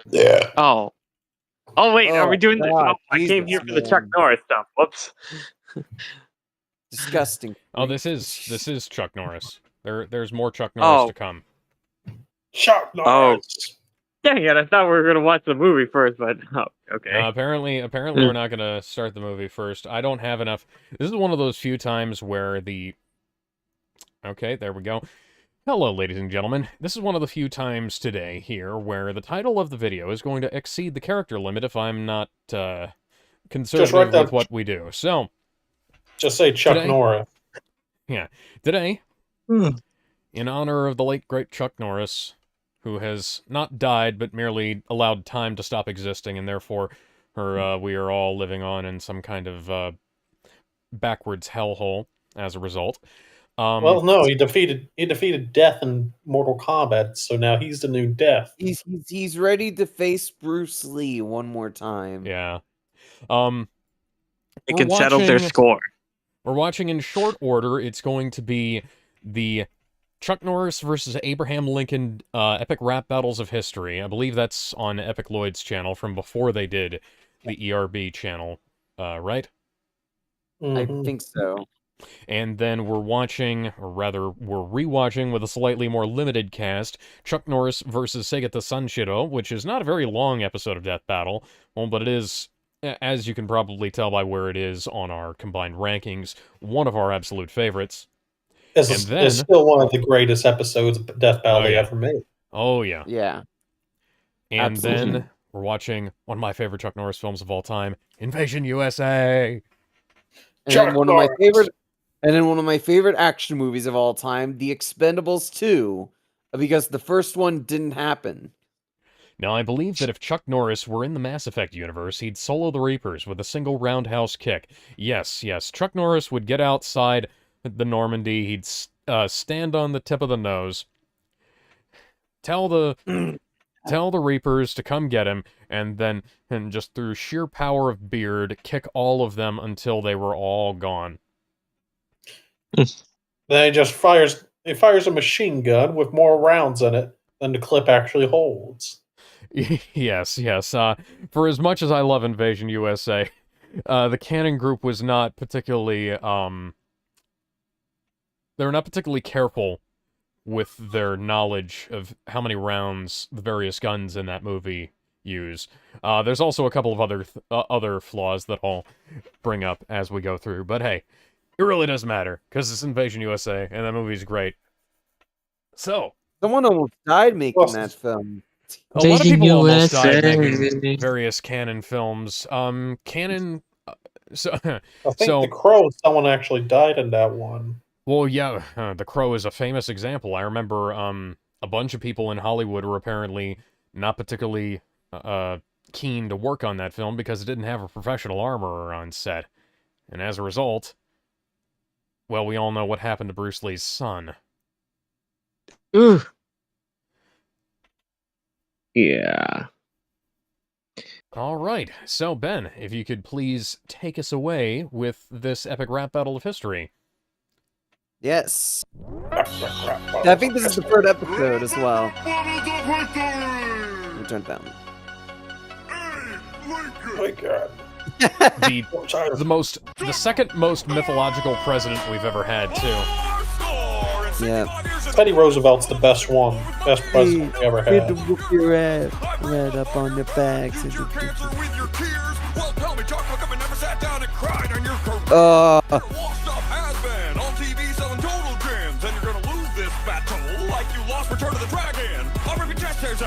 Yeah. Oh. Oh wait, are we doing this? God, Oh, I came here for the Chuck man. Norris stuff. Whoops. Disgusting. Oh, this is Chuck Norris. There's more Chuck Norris to come. Chuck Norris. Dang it! I thought we were gonna watch the movie first, but okay. Apparently we're not gonna start the movie first. I don't have enough. This is one of those few times where the. Okay, there we go. Hello, ladies and gentlemen. This is one of the few times today here where the title of the video is going to exceed the character limit if I'm not conservative with what we do. So, just say Chuck today, Norris. Yeah, today, in honor of the late great Chuck Norris, who has not died but merely allowed time to stop existing, and therefore, we are all living on in some kind of backwards hellhole as a result. Well, no, he defeated Death in Mortal Kombat, so now he's the new Death. He's ready to face Bruce Lee one more time. Yeah. It can settle their score. We're watching in short order. It's going to be the Chuck Norris versus Abraham Lincoln Epic Rap Battles of History. I believe that's on Epic Lloyd's channel from before they did the ERB channel, right? I think so. And then we're watching, or rather, we're rewatching with a slightly more limited cast, Chuck Norris versus Segata Sanshiro, which is not a very long episode of Death Battle, but it is, as you can probably tell by where it is on our combined rankings, one of our absolute favorites. It's still one of the greatest episodes of Death Battle they ever made. Oh, yeah. Yeah. And then we're watching one of my favorite Chuck Norris films of all time, Invasion USA! And then one of my favorite action movies of all time, The Expendables 2, because the first one didn't happen. Now, I believe that if Chuck Norris were in the Mass Effect universe, he'd solo the Reapers with a single roundhouse kick. Yes, Chuck Norris would get outside the Normandy, he'd stand on the tip of the nose, tell the Reapers to come get him, and then just through sheer power of beard, kick all of them until they were all gone. Then he just fires a machine gun with more rounds in it than the clip actually holds. Yes. For as much as I love Invasion USA, the Cannon Group was not particularly, they were not particularly careful with their knowledge of how many rounds the various guns in that movie use. There's also a couple of other flaws that I'll bring up as we go through, but hey, it really doesn't matter, because it's Invasion USA, and that movie's great. So, someone almost died making that film. A lot of people almost died making various Canon films. Canon... I think The Crow, someone actually died in that one. Well, yeah, The Crow is a famous example. I remember a bunch of people in Hollywood were apparently not particularly keen to work on that film because it didn't have a professional armorer on set. And as a result, well, we all know what happened to Bruce Lee's son. Ooh. Yeah. All right, so Ben, if you could please take us away with this epic rap battle of history. Yes. I think this is the third episode as well. Let me turn it down. Oh my God. The second most mythological president we've ever had, too. Yeah. Teddy Roosevelt's the best one. Best president we ever had. Whoop your ass right up on your backs.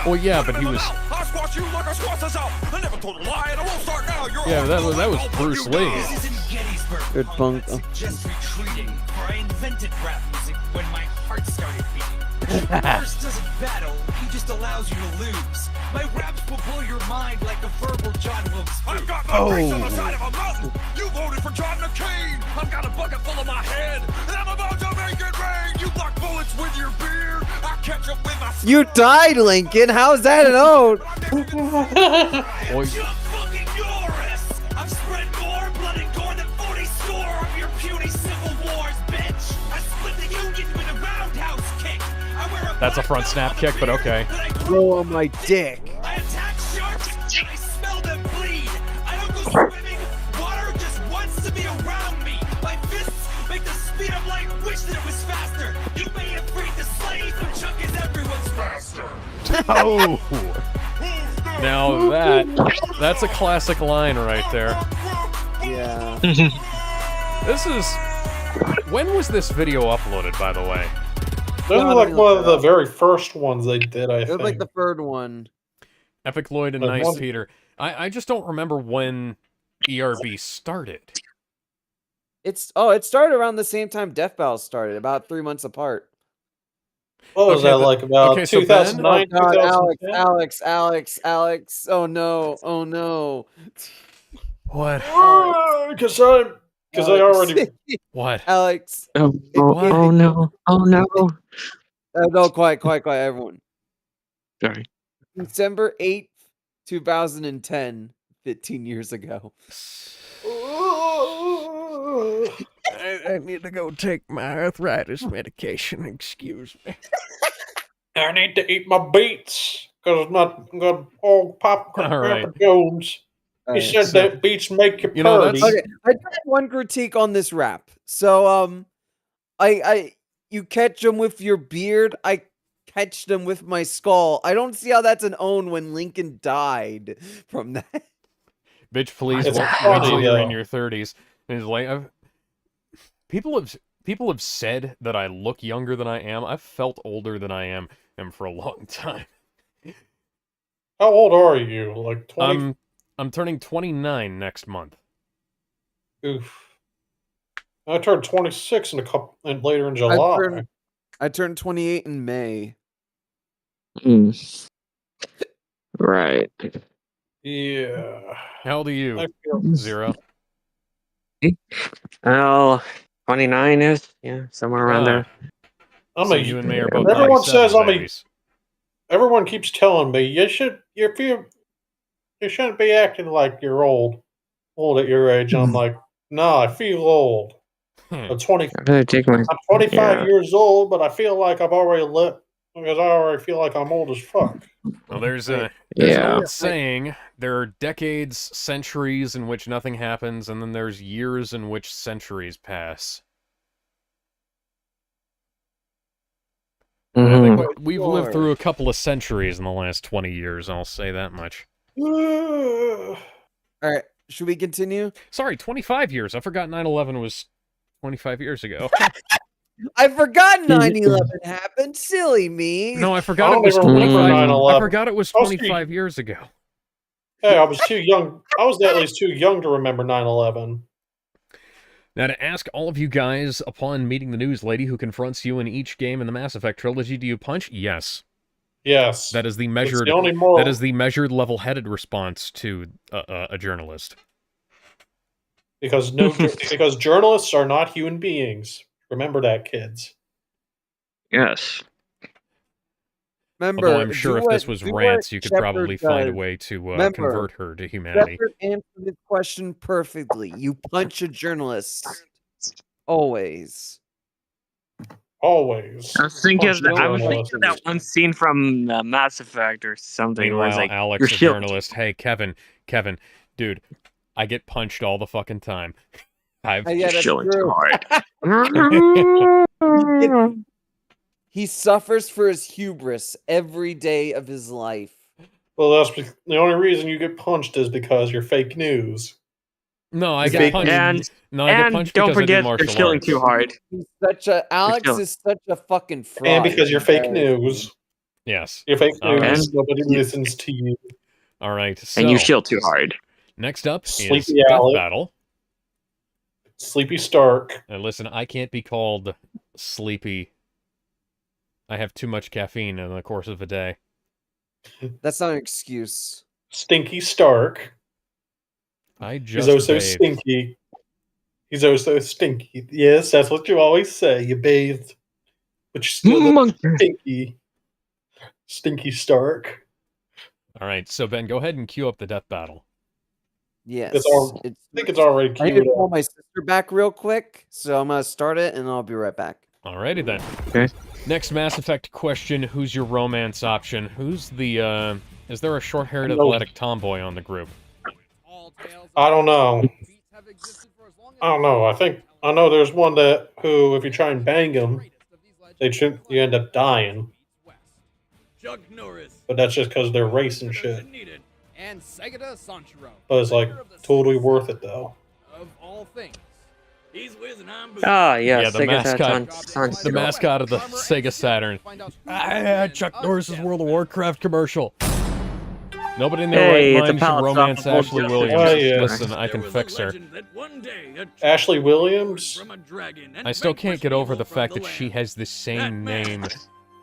Well, yeah, but he was... Yeah, that was Bruce Lee. Good punk. Just retreating, for I invented rap music when my heart started beating. Norris doesn't battle, he just allows you to lose. My raps will blow your mind like a verbal John Wilkes. I've got my face on the side of a mountain. You voted for John McCain. I've got a bucket full of my head, and I'm about to make it rain. You block bullets with your beard. I catch up with my... You died, Lincoln. How's that an ode? You fucking Norris. I've spread more blood and gore than 40 score of your puny civil wars, bitch. I split the Union with a roundhouse kick. I wear a That's a front snap kick, but okay. Oh, my dick. I attack wish that it was faster. You made him free the slave, but Chuck is everyone's master. Oh! Now that's a classic line right there. Yeah. This is... When was this video uploaded, by the way? This was like one of the very first ones they did, I It was think. like the third one. Epic Lloyd and Like Nice one- Peter. I just don't remember when ERB started. It started around the same time Death Battle started, about 3 months apart. What was Okay, that, like about so 2009, Oh God, 2010? Alex! Oh no! What? Because I already... What? Alex. Oh no! No, quiet, everyone. Sorry. December 8th, 2010, 15 years ago. I need to go take my arthritis medication. Excuse me. I need to eat my beets because I'm got all popcorn. All right. Papa Jones. He Alright, said so- that beets make you You know, purty. that's- Okay, I do have one critique on this rap. So, you catch them with your beard. I catch them with my skull. I don't see how that's an own when Lincoln died from that. Bitch, please It's wait funny, till you're in though. your 30s. And it's like, people have said that I look younger than I am. I've felt older than I am for a long time. How old are you? Like 20? I'm turning 29 next month. Oof. I turned 26 and later in July. I turned 28 in May. Right. Yeah. How old are you, I feel... Zero? Well, 29 is somewhere around there. I'm So a, you and me are both everyone 97 says I'm a. babies. Everyone keeps telling me you shouldn't be acting like you're old at your age. I'm like, no, I feel old. I'm 20. I better take my. I'm 25 Yeah. years old, but I feel like I've already lived because I already feel like I'm old as fuck. Well, there's an Yeah. old saying, there are decades, centuries in which nothing happens, and then there's years in which centuries pass. I Mhm. think we've lived through a couple of centuries in the last 20 years, I'll say that much. All right, should we continue? Sorry, 25 years. I forgot 9/11 was 25 years ago. I forgot 9/11 happened. Silly me. No, I I forgot it don't was even remember 25. 9/11. I forgot it was I was 25 years ago. Hey, I was too young. I was at least too young to remember 9/11. Now, to ask all of you guys, upon meeting the news lady who confronts you in each game in the Mass Effect trilogy, do you punch? Yes. Yes. That is the It's measured. the only moral. That is the measured, level-headed response to a journalist. because because journalists are not human beings. Remember that, kids. Yes. Remember, Although I'm sure if this was do rants, what you could Shepard probably find a does. way to Remember, convert her to humanity. Shepard answered this question perfectly. You punch a journalist. Always. Always. I was thinking, Punch the I was journalists. thinking that one scene from Mass Effect or something where it's Meanwhile, like, Alex, your a shield. journalist. Hey, Kevin, dude, I get punched all the fucking time. I've Yeah, that's Shilling too true. hard. He suffers for his hubris every day of his life. Well, the only reason you get punched is because you're fake news. no, I Exactly. get punched. And No, I get and punched don't because I do forget, martial you're shilling arts. too hard. He's such a Alex kill- is such a fucking fraud. And because you're fake Embarrassing. news. Yes. You're fake All news. right. Nobody You- listens to you. All right. So And you shield too hard. next up is Sleepy Death Alex. Battle. Sleepy Stark. And listen, I can't be called sleepy. I have too much caffeine in the course of a day. That's not an excuse. Stinky Stark. I He's just oh so bathed. stinky. He's oh so stinky. Yes, that's what you always say. You bathed. But you're still Monkey. stinky. Stinky Stark. All right, so Ben, go ahead and cue up the Death Battle. Yes. I think it's already I need to queued call up. my sister back real quick, so I'm gonna start it and I'll be right back. Alrighty then. Okay. Next Mass Effect question: who's your romance option? Who's the? Is there a short-haired No. athletic tomboy on the group? I don't know. I don't know. I think I know there's one who, if you try and bang him, you end up dying. Chuck Norris. But that's just because they're race and shit. And Segata Sanshiro. But it's like totally worth it though. Of all things. He's whizzing on Ah, yeah, Yeah, the Segata The mascot of the Sega Saturn. Chuck Norris's World of Warcraft commercial. Nobody in their Hey, right it's a mind should palette romance swap of Ashley Justice. Williams. Oh, yeah. Listen, I can fix her. Ashley Williams? I still can't get over the fact that she has the same name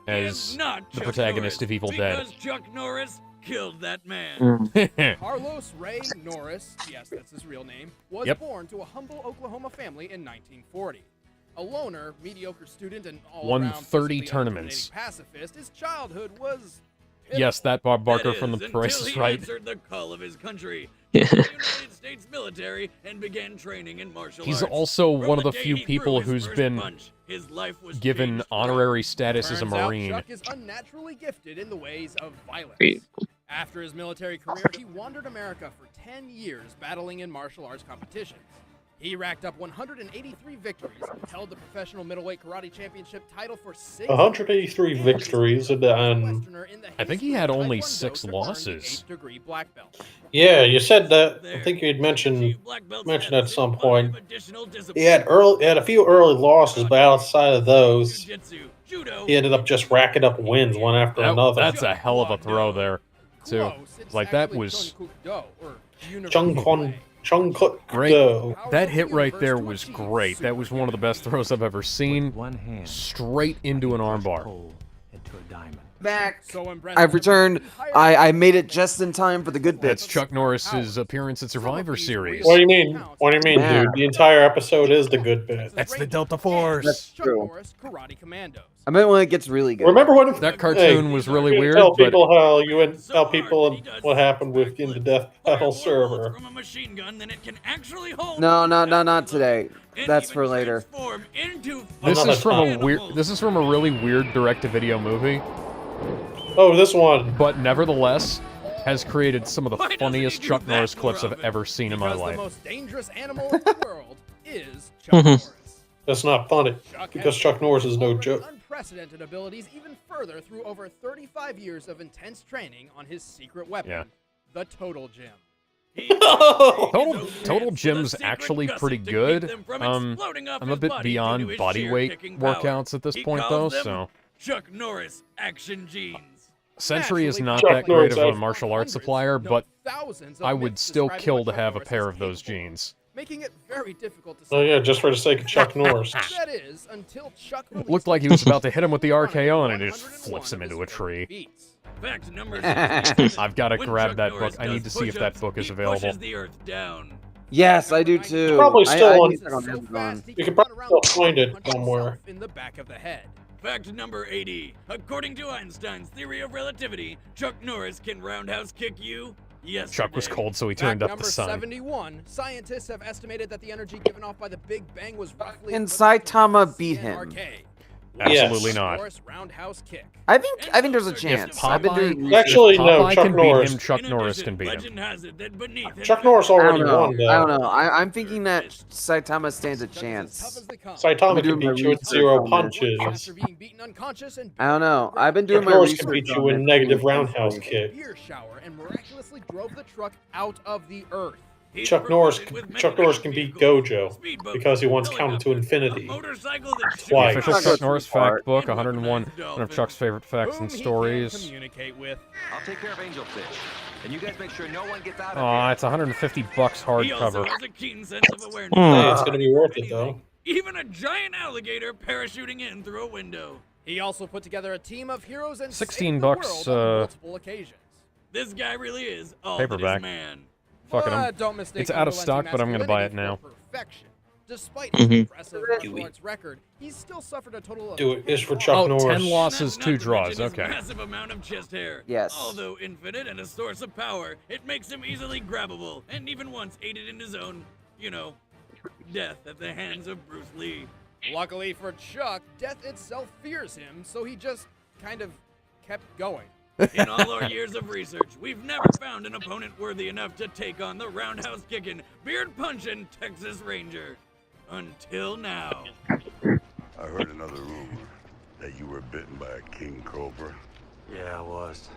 as the protagonist of Evil Dead. Chuck Norris killed that man. Carlos Ray Norris, yes, that's his real name, was Yep. born to a humble Oklahoma family in 1940. A loner, mediocre student, and Won all-around 30 physically tournaments. intimidating pacifist, his childhood was Yes, that Bob Barker That from The is, Price until is he Right. answered the call of his country, the United States military, and began training in martial He's arts. also From one of the day few he people threw his who's first been punch, his life was given changed honorary status as a Turns out Marine. Chuck is unnaturally gifted in the ways of violence. Wait. After his military career, he wandered America for 10 years battling in martial arts competitions. He racked up 183 victories, held the professional middleweight karate championship title for 6 183 victories, and I think he had only 6 losses. yeah, you said that. I think you had mentioned at some point. He had a few early losses, but outside of those, he ended up just racking up wins one after another. That's a hell of a throw there, too. Like, that was... Chung Kut Great. Go. That hit right there was great. That was one of the best throws I've ever seen. Straight into an armbar. Back. So I've returned. I made it just in time for the good That's bits. Chuck Norris's appearance at Survivor Series. What do you mean? What do you mean, Yeah. dude? The entire episode is the good bit. That's the Delta Force. That's Chuck true. Norris Karate Commandos. I meant when it gets really good. Remember when That cartoon was really weird, Tell but people how you and tell people what happened with in the Death Battle server. From a machine gun, then it can actually hold No, not today. That's for later. this Another is from a time. weird. This is from a really weird direct-to-video movie, Oh, this one. but nevertheless has created some of the Why doesn't funniest he do Chuck that Norris more clips I've often? ever seen in my Because life. the most dangerous animal in the world is Chuck Norris. That's not funny Chuck because has Chuck Norris is no already joke. Unprecedented abilities even further through over 35 years of intense training on his secret weapon, Yeah. the Total Gym. Total Gym's actually pretty good. I'm a bit beyond body weight workouts at this point though, so Chuck Norris action jeans. Century is not Chuck that great of Norris, a martial arts supplier, but I would still kill to have a pair of those jeans. Making it very difficult to Oh yeah, just for the sake of Chuck Norris. That is until Chuck Looked like he was about to hit him with the RKO and it just flips him into a tree. Fact number I've got to When grab Chuck that Norris book. I need to does see if that push-ups, book is he available. pushes the earth down. Yes, I do too. Probably still I on- need that on Amazon. You can probably still find it somewhere. In the back of the head. Fact number 80. According to Einstein's theory of relativity, Chuck Norris can roundhouse kick you. Yes. Chuck was cold, so he Fact turned up number the sun. 71. Scientists have estimated that the energy given off by the Big Bang was roughly And equivalent to Saitama beat CNRK. him. Absolutely Yes. not. Norris roundhouse kick. I think there's a chance. I've been doing Popeye, research. Actually, no, Popeye Chuck can Norris. beat him, Chuck In Norris addition, can beat him. legend has it that beneath him Chuck Norris I already don't know. won I don't though. know. I'm thinking that Saitama stands a Chuck is as tough chance. as they come. Saitama I'm can doing my beat you with research 0 on that. punches. After being beaten unconscious and I don't know. I've been doing Chuck my Norris research can beat you on with this negative pretty roundhouse intensely. kick. beer shower and miraculously drove the truck out of the earth. He's Chuck Norris provided with Chuck many Norris can beat Gojo speedboats, because he once counted to helicopters, infinity. a motorcycle that shoots Twice. Official Chuck Chuck Norris Norris part. fact book, And 101. weaponized One of Chuck's favorite facts Whom and he can stories. communicate with. I'll take care of Angelfish. And you guys make sure no one gets out of Aw, here. it's $150 He also hardcover. has a keen sense of awareness. Hey, it's gonna be worth it though. Even a giant alligator parachuting in through a window. He also put together a team of heroes and 16 saved the bucks, world on multiple occasions. This guy really is all Paperback. that is man. Fucking him. But don't mistake It's out of stock, but I'm gonna buy it masculinity now. for perfection. Despite his Mhm. impressive martial arts record, he's still suffered a total of Do it. 10 It's for losses. Chuck Oh, Norris. 10 losses, Not 2 to draws. mention his Okay. massive amount of chest hair. Yes. Although infinite and a source of power, it makes him easily grabbable, and even once aided in his own, death at the hands of Bruce Lee. Luckily for Chuck, death itself fears him, so he just kind of kept going. In all our years of research, we've never found an opponent worthy enough to take on the roundhouse kicking, beard punching Texas Ranger. Until now. I heard another rumor that you were bitten by a king cobra. Yeah, I was.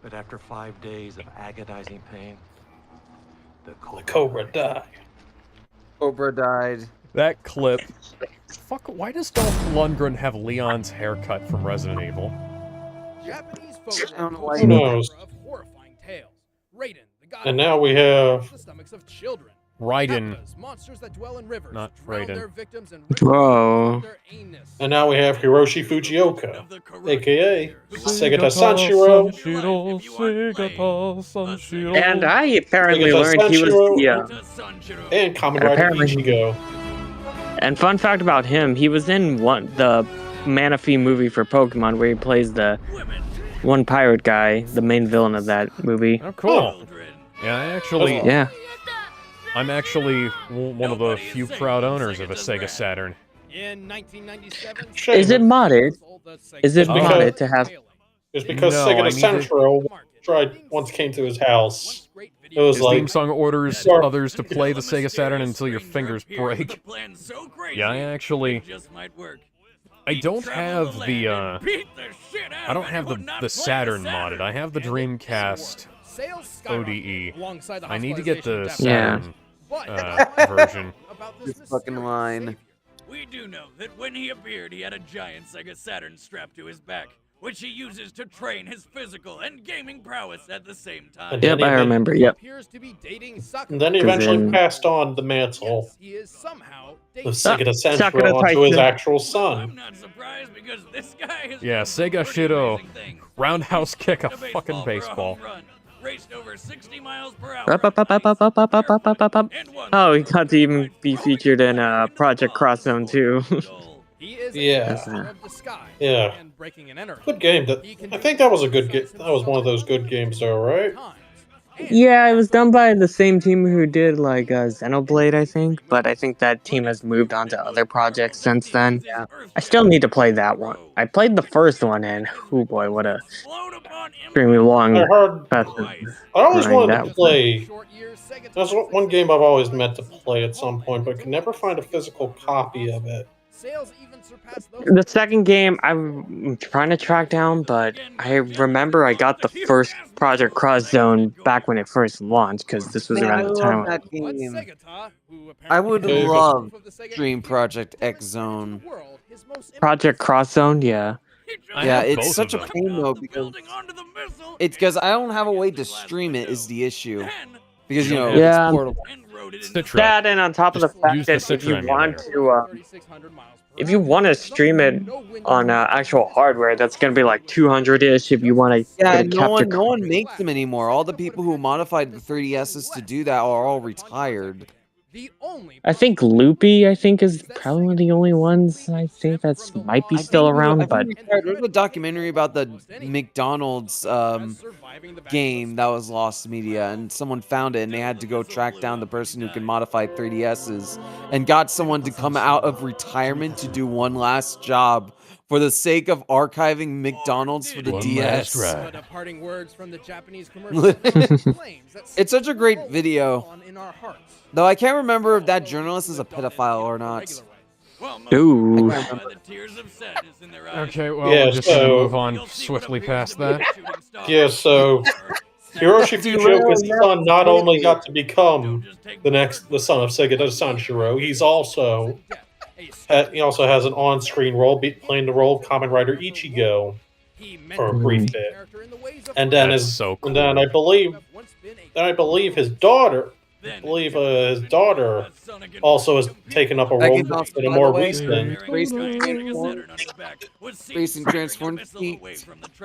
But after 5 days of agonizing pain, the The Cobra died. Cobra died. That clip. Fuck, why does Dolph Lundgren have Leon's haircut from Resident Evil? Japanese I folklore don't know told why us Who a knows? number of horrifying tales. Raiden, the god And of now we fire, have the stomachs of children. Raiden. Kappas, monsters that dwell in rivers, Not drown Raiden. their victims and rip Whoa. out their anus. and now we have Hiroshi Fujioka, aka Segata Sanshiro, Sanshiro, Sanshiro. And I apparently Segata learned he was the, Sanshiro, and Kamen and Rider apparently- Ichigo. and fun fact about him, he was in the Manaphy movie for Pokemon where he plays the one pirate guy, the main villain of that movie. Oh, cool. Yeah, Yeah. I'm actually one of the few proud owners of a Sega Saturn. In 1997, Shame. Is it modded? Is it It's because- modded to have? It's because No, Segata I need to- Sanshiro once came to his house. It was His theme like, song orders Sorry. others to play the Sega Saturn until your fingers break. Yeah, I don't have the I don't have the Saturn modded. I have the Dreamcast ODE. I need to get the Saturn version. This fucking line. We do know that when he appeared, he had a giant Sega Saturn strapped to his back, which he uses to train his physical and gaming prowess at the same time. And Yep, then I he- remember. Yep. Appears to be dating Sakura. And then he 'Cause eventually then- passed on the mantle Yes, he is somehow of dating Segata Sakura Sanshiro onto his Taisen. actual I'm son. not surprised because this guy has Yeah, done some Sega pretty Shiro. amazing things. Roundhouse kick a Hit a fucking for a baseball. home run, raced over 60 miles per hour. Up, up, up, up, up, up, up, up, up, up, up, up. And won Oh, he the got to even Grand be Prix featured in right the Project ball. Cross Zone 2. He is Yeah. a That's master a- of disguise Yeah. and breaking and entering. Good game. I think that was a good game. That was one of those good games, though, right? Yeah, it was done by the same team who did like Xenoblade, I think, but I think that team has moved on to other projects since then. Yeah. I still need to play that one. I played the first one, and oh boy, what a extremely long I heard. path. I always Grind wanted that to one. play. That's one game I've always meant to play at some point, but can never find a physical copy of it. Sales even surpassed those The second game I'm trying to track down, but I remember I got the first Project Cross Zone back when it first launched, because this was Man, I around the love time. that But game. Segata, who I would apparently love of the Sega Dream Entertainment, Project X demonstrated to Zone. the world his most Project Cross Zone, yeah. I Yeah, have it's both such a of them. pain though because it's because I don't have a way to stream it is the issue. Because you know Yeah. it's portable. Citra. That, and on top of the Just fact use the that if you Citra want emulator. to, if you want to stream it on actual hardware, that's gonna be like 200-ish. If you want to Yeah, get a and capture no one makes them anymore. All the people who modified the 3DSs to do that are all retired. The only I think Loopy, is probably one of the only ones I think that's might be still around, but There's a documentary about the McDonald's game that was lost media, and someone found it, and they had to go track down the person who can modify 3DSs, and got someone to come out of retirement to do one last job for the sake of archiving McDonald's for the One DS. last ride. But departing words from the Japanese commercial claims that It's such a great Segata video. on in our hearts. Though I can't remember if that journalist is a pedophile or not. ooh. Okay, well, Yeah, we're just gonna so- move on swiftly past that. Yeah, so Hiroshi Fujioka's son not only got to become the son of Segata Sanshiro, he also has an on-screen role, playing the role of Kamen Rider Ichigo for a brief bit, and then That's so cool. and then I believe his daughter. I believe his daughter also has taken up a role Megan Fox, in a by more the way, recent. Racing Transformed Feet.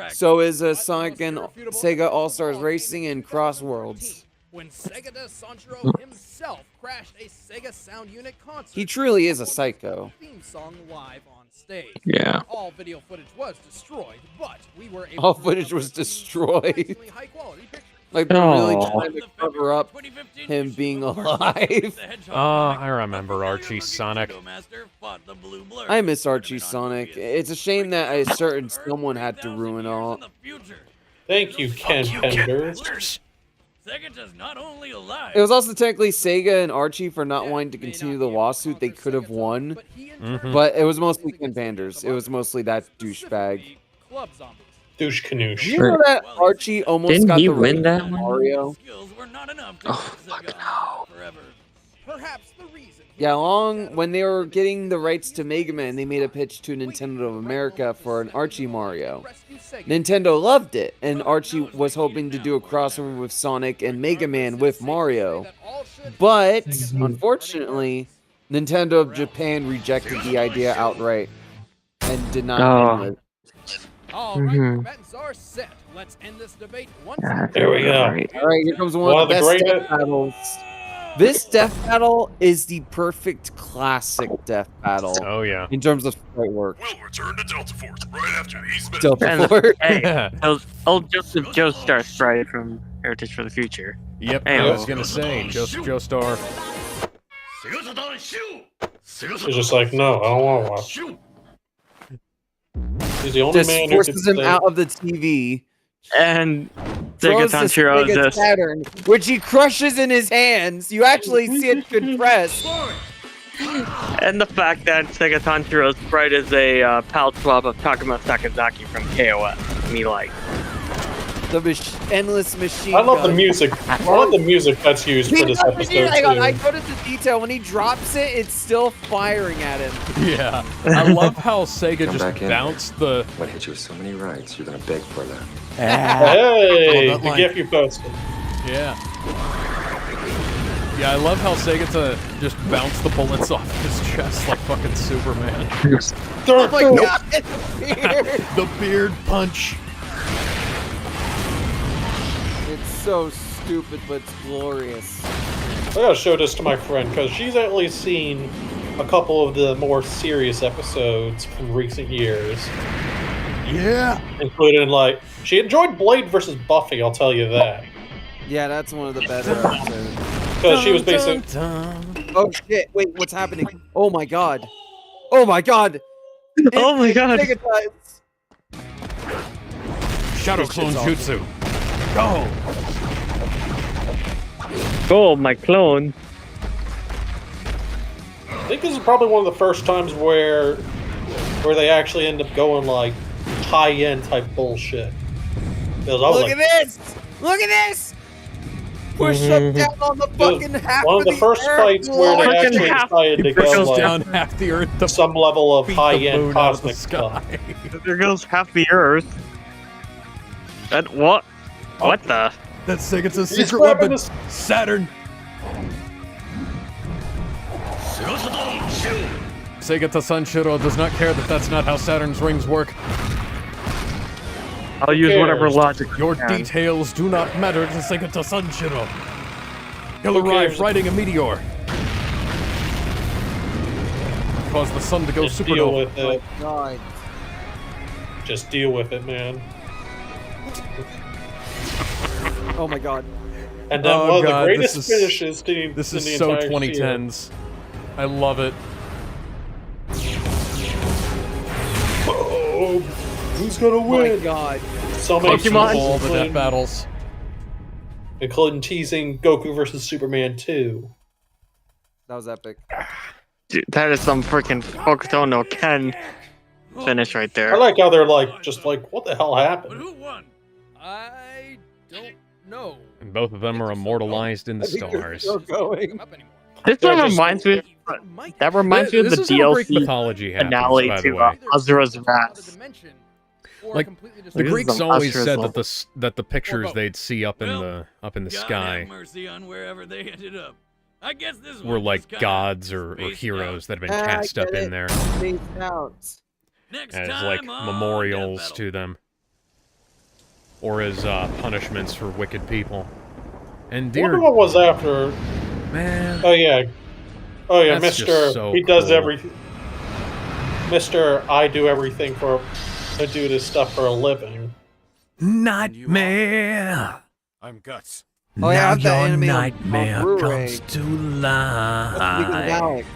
So is Sonic and Sega All-Stars Racing and Cross Worlds. When Segata Sanshiro himself crashed a Sega Sound Unit concert. He truly is a psycho. Theme song live on stage. Yeah. All video footage was destroyed, but we were able All to footage was recover destroyed. amazingly high-quality pictures. Like they're really Aw. trying to cover up him being alive. I remember Archie Sonic. I miss Archie Sonic. It's a shame that a certain someone had to ruin all. Thank you, Ken Penders. Segata's not only alive. It was also technically Sega and Archie for not wanting to continue the lawsuit. They could have won, but it was mostly Ken Vanders. It was mostly that douchebag. Club zombies. Douche canoosh. You know that Archie almost Didn't got he the win rights that to one? Mario? Skills were not enough to Oh, keep fucking Sega hell. forever. Perhaps the reason. Yeah, when they were getting the rights to Mega Man, they made a pitch to Nintendo of America for an Archie Mario. Nintendo loved it, and Archie was hoping to do a crossover with Sonic and Mega Man with Mario. But, unfortunately, Nintendo of Japan rejected the idea outright and did not Oh. end it. All right, combatants are set. Let's end this debate once and There we go. Alright. Alright, here comes one of the best great death battles. This death battle is the perfect classic death battle Oh yeah. in terms of fight work. We'll return to Delta Force right after these minutes. Delta And- Force. Hey, old Joseph Joestar sprite from Heritage for the Future. Yep. Hey, I was gonna say Joseph Joestar. He's just like, no, I don't want to watch. He's the only Just man who forces could him say, out of the TV. And Throws Sega the Sanshiro is Sega just Saturn, which he crushes in his hands. You actually see it compress. and the fact that Sega Sanshiro's sprite is a pal swap of Takuma Sakazaki from KOF. Me like. The endless machine I love the gun. music. I love the music that's used for this episode Hang on, I too. noticed the detail. When he drops it, it's still firing at him. Yeah. I love how Sega Come back just in bounced the. What hit you with so many rights? You're gonna beg for that. Hey, that the line. gift you posted. Yeah. Yeah, I love how Sega just bounced the bullets off his chest like fucking Superman. Oh my god, it's weird. The beard punch. It's so stupid, but it's glorious. I gotta show this to my friend because she's at least seen a couple of the more serious episodes from recent years, Yeah. including like she enjoyed Blade versus Buffy. I'll tell you that Yeah, that's one of the better episodes. because she was basically Oh shit, wait, what's happening? Oh my god. Oh my god. Oh my god. Megatites. Shadow Clone Jutsu. Go. Oh, my clone. I think this is probably one of the first times where they actually end up going like high-end type bullshit. 'Cause I was Look like, at this! Look at this! Push up down on the fucking half one of the first fights where they Fucking actually half- decided to He go pushes like down half the earth to some level of beat the high-end moon out of the cosmic stuff. sky. There goes half the Earth. That what? What the? That's Sega's He's secret grabbing weapon. this- Saturn. Segata Sanshiro does not care that that's not how Saturn's rings work. I'll use cares? whatever logic. Your can. details do not matter to Segata Sanshiro. He'll Who arrive cares? riding a meteor. Cause the sun to go Just deal supernova. with it. God. Just deal with it, man. Oh my god. And then Oh, one of the God, greatest this is- finishes to This in is the so entire 2010s. I love it. Oh, who's gonna Oh my win? god. So many Pokemon. teasers, All the death including- battles. including teasing Goku versus Superman 2. That was epic. Dude, that is some freaking Hokuto no Ken finish right I there. like how they're like, just like, what the hell But happened? who won? I don't know. And both of them are immortalized in the stars. Still going. Come up anymore. This Yeah, one just- reminds me. That reminds me of This the is how Greek DLC mythology happens, finale by the to way. Azura's Wrath. Like, This The is Greeks some always Asura's said level. that the pictures both. they'd see up in Well, the God sky have mercy on wherever they ended up. I guess this were one like just kinda gods or spaced heroes that had been Ah, I cast up get in it. there Spaced out. Next as time like on memorials Death to them, or as punishments for wicked people. And I wonder dear what was after. man, Oh yeah, That's Mister. just so He does cool. everything. Mister, I do everything for. I do this stuff for a living. nightmare. I'm Guts. Oh, yeah, I have that anime on nightmare Blu-ray. comes to That's League of life. Galaxy.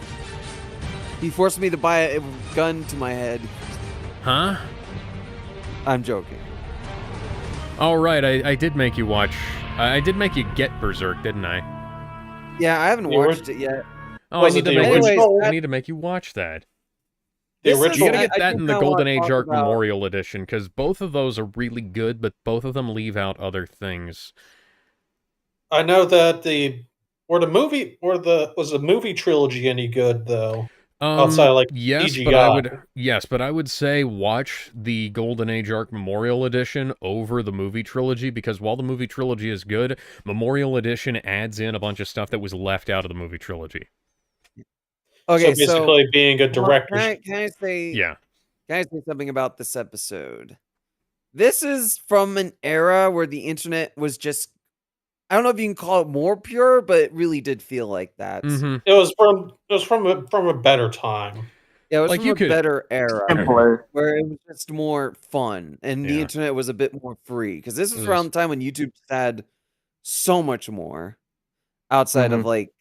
He forced me to buy a gun to my head. Huh? I'm joking. All right, I did make you watch I did make you get Berserk, didn't I? Yeah, I haven't The ori- watched it yet. Oh, Was I it need to the make original? you. I need to make you watch that. The This is- You original. gotta get I that do in the kinda wanna Golden Age talk Arc about- Memorial Edition, because both of those are really good, but both of them leave out other things. I know that was the movie trilogy any good though? Outside of, like, yes, CGI. but I would say watch the Golden Age Arc Memorial Edition over the movie trilogy, because while the movie trilogy is good, Memorial Edition adds in a bunch of stuff that was left out of the movie trilogy. Okay, So basically, being a director. can I say? Yeah. Can I say something about this episode? This is from an era where the internet was just, I don't know if you can call it more pure, but it really did feel like that. Mm-hmm. It was from a better time. Yeah, it was Like, from you a could- better era Simpler. where it was just more fun and the Yeah. internet was a bit more free. Because this was It around was- the time when YouTube just had so much more outside of like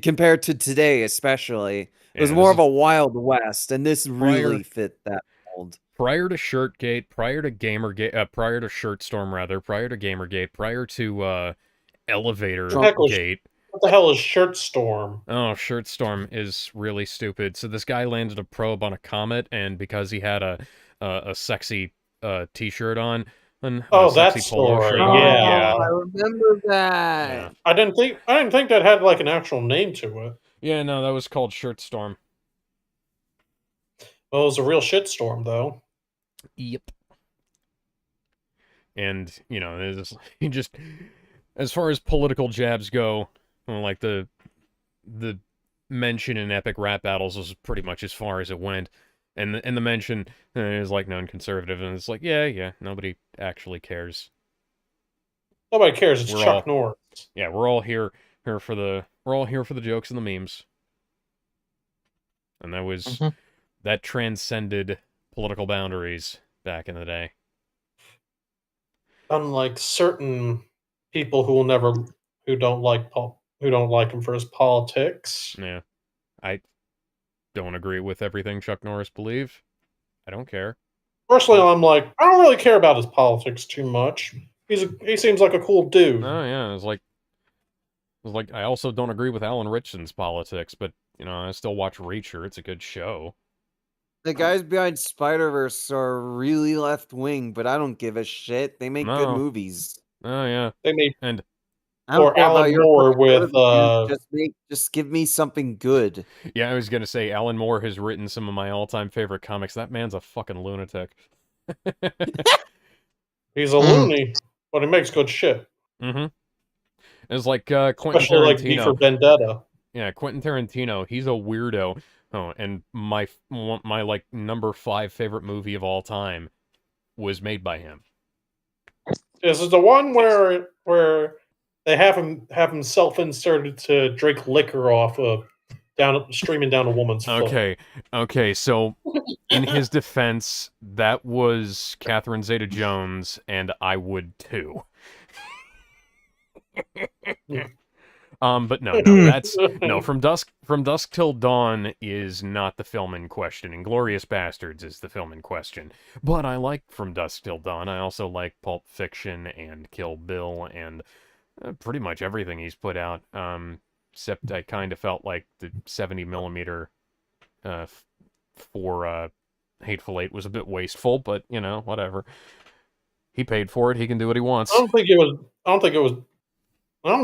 compared to today, especially. It was Yeah, more this of a Wild West, and this Prior- really fit that mold. Prior to Shirtgate, prior to Gamergate, prior to Shirtstorm, rather, prior to Gamergate, prior to Elevator Heck was- Gate. What the hell is Shirtstorm? Oh, Shirtstorm is really stupid. So this guy landed a probe on a comet, and because he had a sexy t-shirt on, and Oh, a sexy that polo story, shirt on, yeah. I remember that. Yeah. I didn't think that had like an actual name to it. Yeah, no, that was called Shirtstorm. Well, it was a real shitstorm though. Yep. And, you know, it's just, as far as political jabs go, well, like the mention in epic rap battles was pretty much as far as it went. And the mention is like non-conservative, and it's like, yeah, nobody actually cares. Nobody cares. It's We're Chuck all- Norris. Yeah, we're all here for the jokes and the memes. And that transcended political boundaries back in the day. Unlike certain people who don't like him for his politics. Yeah. I don't agree with everything Chuck Norris believed. I don't care. Personally, I'm like, I don't really care about his politics too much. He seems like a cool dude. Oh yeah, it's like I also don't agree with Alan Ritchson's politics, but you know, I still watch Reacher. It's a good show. The guys behind Spider-Verse are really left wing, but I don't give a shit. They make good No. movies. Oh yeah. They made And I don't Or care about Alan your Moore political with, views, just give me something good. yeah, I was gonna say Alan Moore has written some of my all-time favorite comics. That man's a fucking lunatic. he's a loony, but he makes good shit. Mm-hmm. It's like Quentin Especially like V for Tarantino. Vendetta. Yeah, Quentin Tarantino. He's a weirdo. Oh, and my like number 5 favorite movie of all time was made by him. This is the one where they have him self-inserted to drink liquor off of streaming down a woman's foot. Okay, so in his defense, that was Catherine Zeta-Jones, and I would too. But no, that's no. From Dusk Till Dawn is not the film in question. Inglourious Bastards is the film in question. But I like From Dusk Till Dawn. I also like Pulp Fiction and Kill Bill and pretty much everything he's put out. Except I kind of felt like the 70mm for Hateful Eight was a bit wasteful, but you know, whatever. He paid for it. He can do what he wants. I don't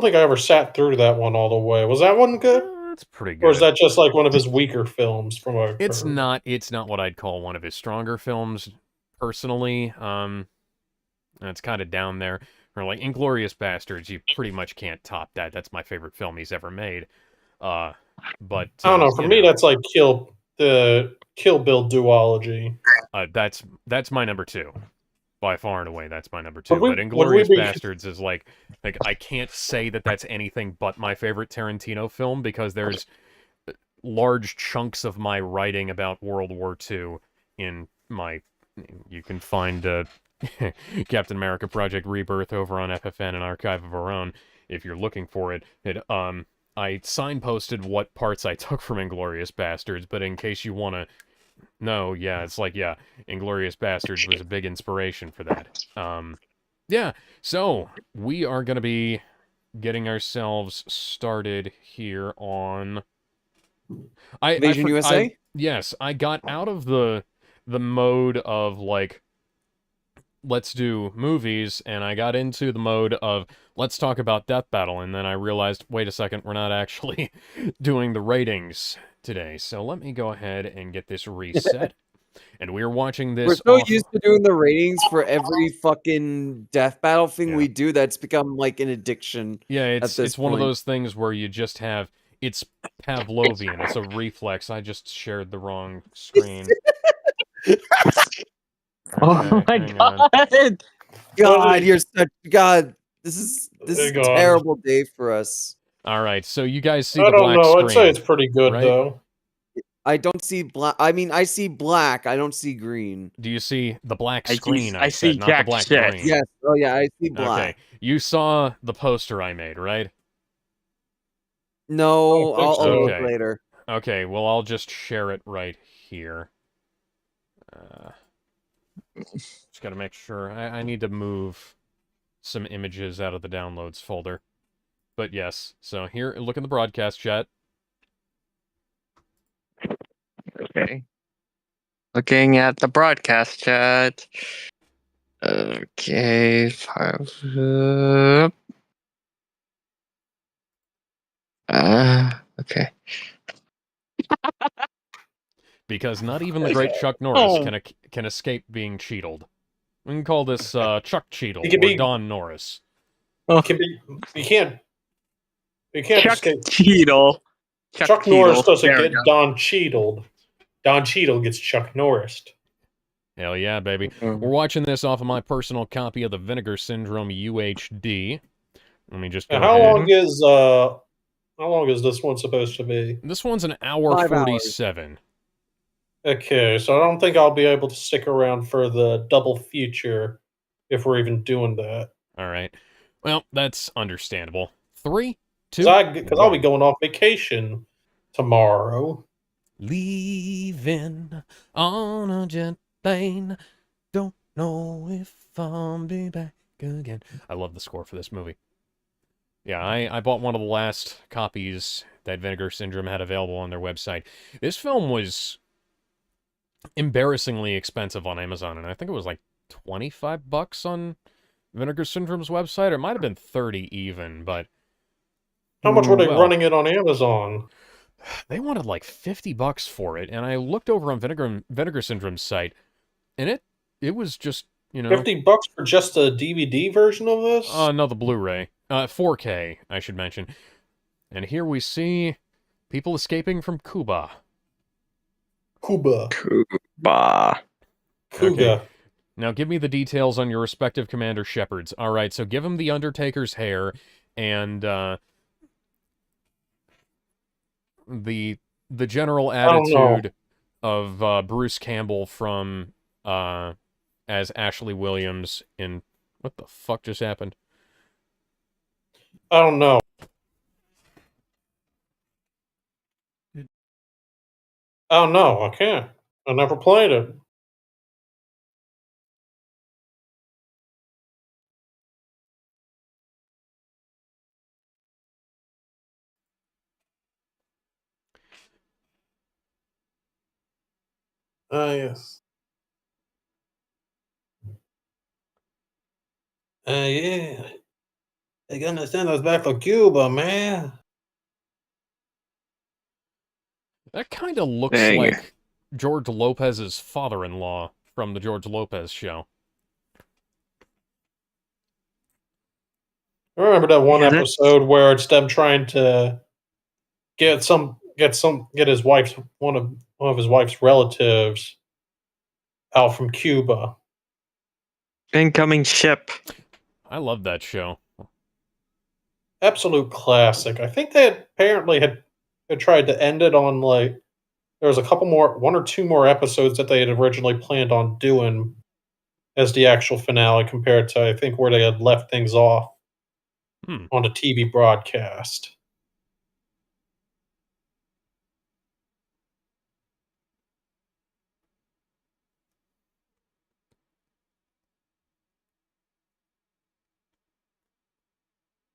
think I ever sat through that one all the way. Was that one good? That's pretty good. Or is that just like one of his weaker films from a It's not what I'd call one of his stronger films, personally. It's kind of down there. Or like Inglourious Bastards, you pretty much can't top that. That's my favorite film he's ever made. But I don't know. For me, that's like Kill Bill duology. That's my number 2. By far and away, that's my number 2. Would But we Inglourious be- Bastards is like I can't say that that's anything but my favorite Tarantino film, because there's large chunks of my writing about World War II in my. You can find Captain America Project Rebirth over on FFN, an archive of our own, if you're looking for it. I signposted what parts I took from Inglourious Bastards, but in case you want to know, yeah, it's like, yeah, Inglourious Bastards was a big inspiration for that. Yeah, so we are going to be getting ourselves started here on... Invasion USA? Yes, I got out of the mode of, like, let's do movies, and I got into the mode of let's talk about Death Battle, and then I realized, wait a second, we're not actually doing the ratings today. So let me go ahead and get this reset. And we're watching We're this so off... used to doing the ratings for every fucking death battle thing Yeah. we do that's become like an addiction. Yeah, at this it's one of point. those things where you just have... It's Pavlovian. It's a reflex. I just shared the wrong screen. Oh my hang on. god! God, you're such God. This is Hey, a God. terrible day for us. All right, so you guys see I the don't black know. screen, I'd say it's pretty good, right? though. I don't see black. I mean, I see black. I don't see green. Do you see the black I see- screen? I see said, not the jack black shit. green. Yes. Oh yeah, I see Okay, black. you saw the poster I made, right? No, I don't think I'll so. look Okay. later. Okay, well, I'll just share it right here. Just gotta make sure. I need to move some images out of the downloads folder. But yes, so here, look in the broadcast chat. Okay. Looking at the broadcast chat. Okay, okay. Because not even the great Chuck Norris can escape being Cheadled. We can call this Chuck Cheadle He can or be- Don Norris. Can be, you can't Chuck escape. Cheadle. Chuck Norris Cheadle. doesn't There we get go. Don Cheadled. Don Cheadle gets Chuck Norris. Hell yeah, baby. We're watching this off of my personal copy of the Vinegar Syndrome UHD. Let me just go Now, ahead. how long is this one supposed to be? This one's an hour 5 hours. 47. Okay, so I don't think I'll be able to stick around for the double feature if we're even doing that. All right. Well, that's understandable. 3, 2, Because I'll be 1. going off vacation tomorrow. Leaving on a jet plane. Don't know if I'll be back again. I love the score for this movie. Yeah, I bought one of the last copies that Vinegar Syndrome had available on their website. This film was embarrassingly expensive on Amazon, and I think it was like $25 on Vinegar Syndrome's website, or it might have been 30 even, but... How much were they well, running it on Amazon? They wanted like $50 for it, and I looked over on Vinegar Syndrome's site, and it was just, you know... $50 for just a DVD version of this? No, the Blu-ray. 4K, I should mention. And here we see people escaping from Cuba. Cuba. Okay. Now give me the details on your respective Commander Shepards. Alright, so give him the Undertaker's hair, and, the general attitude of, Bruce Campbell from, as Ashley Williams in... What the fuck just happened? I don't know. Oh no, I can't. I never played it. Yes. Yeah. They're gonna send us back to Cuba, man. That kind of looks Dang. like George Lopez's father-in-law from the George Lopez show. I remember that one Yeah, that's- episode where it's them trying to get his wife's one of his wife's relatives out from Cuba. Incoming ship. I love that show. Absolute classic. I think they apparently had tried to end it on like there was a couple more, one or two more episodes that they had originally planned on doing as the actual finale compared to I think where they had left things off on a TV broadcast.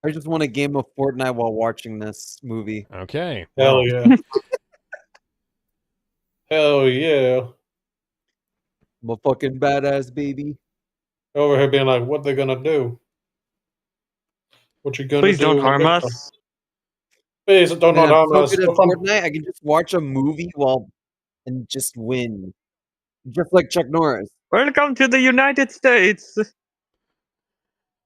I just want a game of Fortnite while watching this movie. Okay. Hell Well, yeah. Hell yeah. I'm a fucking badass baby. Over here being like, what they gonna do? What you gonna Please do? don't What harm they gonna- us. Please don't Man, I'm harm so us. good at Fortnite, I can just watch a movie and just win. Just like Chuck Norris. Welcome to the United States.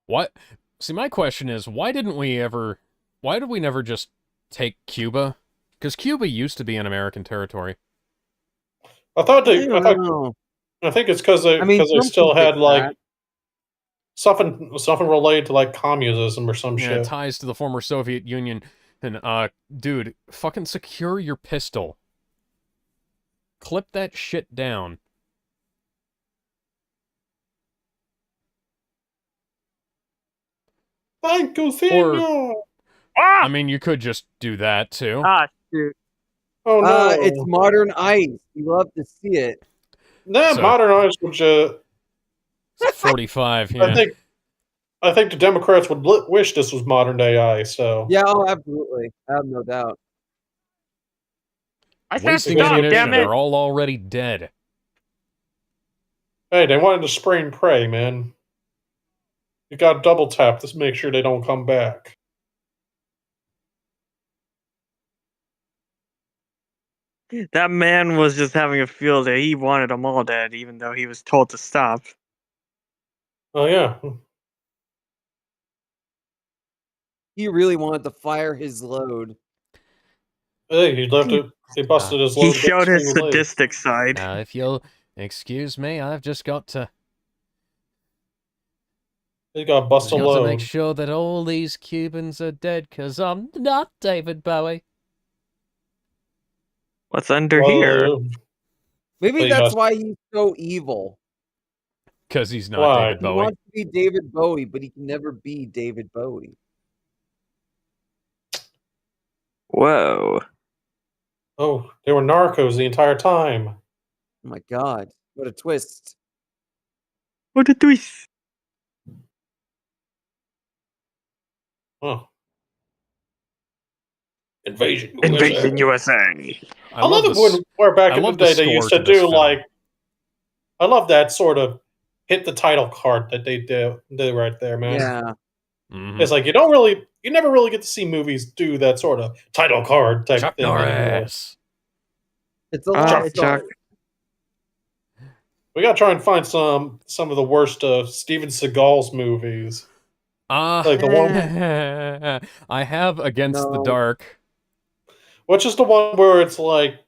what? See, my question is, why did we never just take Cuba? Because Cuba used to be an American territory. I thought I they. don't know. I think it's because they I mean, because they Trump still can had fix like that. something related to like communism or some Yeah, shit. ties to the former Soviet Union. And, dude, fucking secure your pistol. Clip that shit down. Thank you, Or, senor. I mean, you could just do that, too. Ah, shoot. Oh no, It's modern ice. You love to see it. that So- modernized, which 45, yeah. I think the Democrats would wish this was modern day ice. So Yeah, oh, absolutely. I have no doubt. I said Wasting Because stop, you're- ammunition. damn it. They're all already dead. hey, they wanted to spray and pray, man. You got to double tap to make sure they don't come back. That man was just having a field day. He wanted them all dead, even though he was told to stop. Oh yeah, He really wanted to fire his load. hey, he left it. He busted his He load. showed his between legs. sadistic side. Now, if you'll excuse me, I've just got to He got busted make load. sure that all these Cubans are dead, because I'm not David Bowie. What's under here? Maybe But he that's has- why he's so evil. Because he's not Why? David He Bowie. wants to be David Bowie, but he can never be David Bowie. Whoa. Oh, they were narcos the entire time. Oh my god. What a twist. What a twist. Oh. Invasion. Invasion USA. USA. I love it when where back I in the love the day they score used to to this do film. like. I love that sort of hit the title card that they do right there, man. Yeah. Mhm. It's like you never really get to see movies do that sort of title card type Chuck thing anymore. Norris. It's a lot of Chuck. We gotta try and find some of the worst Steven Seagal's movies. Like the one, I have Against the No. Dark. which is the one where it's like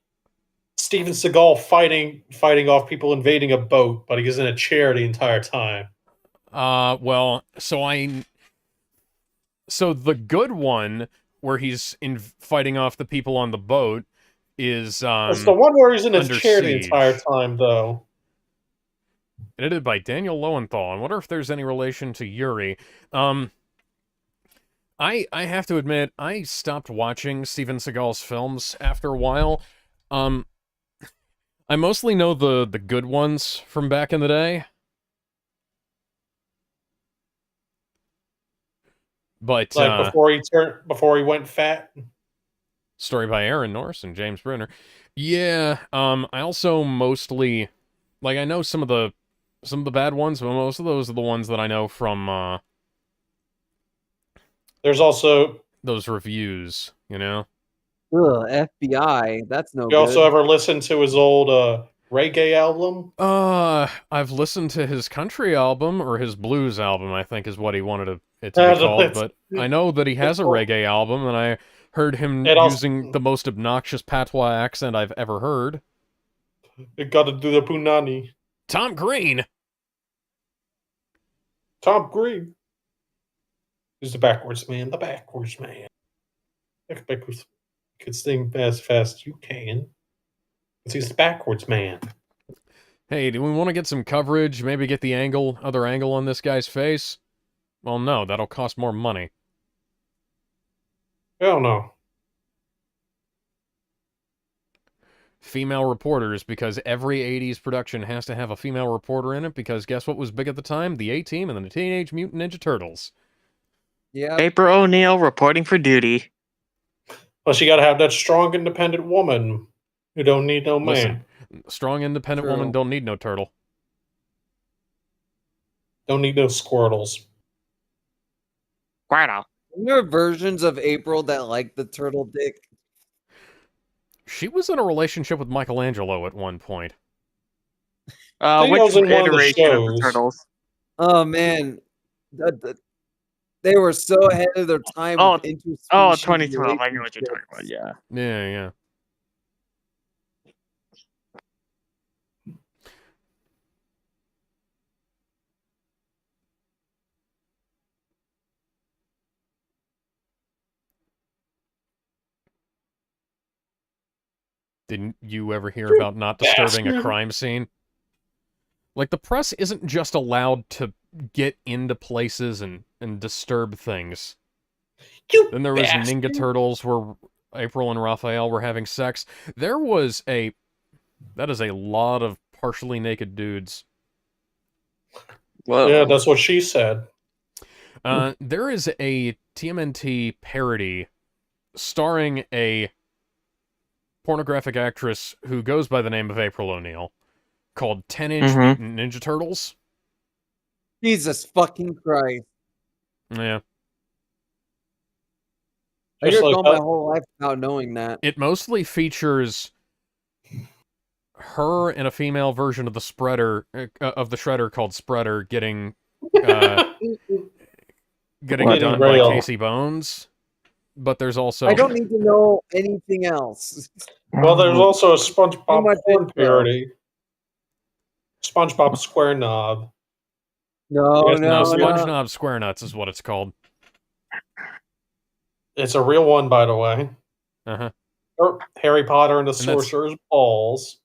Steven Seagal fighting off people invading a boat, but he's in a chair the entire time. Well, so the good one where he's fighting off the people on the boat is It's the one where he's in his Under chair the Siege. entire time, though. edited by Daniel Lowenthal. I wonder if there's any relation to Yuri. I have to admit, I stopped watching Steven Seagal's films after a while. I mostly know the good ones from back in the day. But Like before he went fat. story by Aaron Norris and James Brunner. Yeah, I also mostly like I know some of the bad ones, but most of those are the ones that I know from There's also those reviews, you know? Ugh, FBI. That's no you good. also ever listen to his old reggae album? I've listened to his country album, or his blues album, I think is what he wanted it to be called, but I know that he has a reggae album, and I heard him using the most obnoxious patois accent I've ever heard. It got to do the punani. Tom Green! Tom Green. He's the backwards man. The backwards man. Backwards. You can sing as fast as you can. Because he's the backwards man. Hey, do we want to get some coverage? Maybe get the other angle on this guy's face? Well, no, that'll cost more money. Hell no. Female reporters, because every 80s production has to have a female reporter in it, because guess what was big at the time? The A-Team and the Teenage Mutant Ninja Turtles. Yeah. April O'Neil reporting for duty. Plus, you got to have that strong, independent woman who don't need no man. Listen, strong, independent woman True. don't need no turtle. Don't need no squirtles. Squirtle. There are versions of April that like the turtle dick. She was in a relationship with Michelangelo at one point. think Which I was in one of the iteration of the shows. turtles? Oh man, they were so ahead of their time. Oh, with interspecies 2012. I know what you're talking about. relationships. Yeah. Yeah, yeah. Didn't you ever hear about not disturbing a bastard. crime scene? Like, the press isn't just allowed to get into places and disturb things. You Then there was bastard. Ninja Turtles where April and Raphael were having sex. There was that is a lot of partially naked dudes. Whoa. Yeah, that's what she said. There is a TMNT parody starring a pornographic actress who goes by the name of April O'Neil called 10-Inch Mutant Ninja Turtles. Jesus fucking Christ! Yeah. I Just could have like gone my that. whole life without knowing that. It mostly features her and a female version of the Shredder called Spreader getting Getting done by railed. Casey Bones. But there's also I don't need to know anything else. Well, there's also a Too SpongeBob much porn info. parody. SpongeBob Square Knob. No, Yes, no, no, no. SpongeBob Square Nuts is what it's called. It's a real one, by the way. Uh-huh. Or Harry Potter and the And that's- Sorcerer's Balls.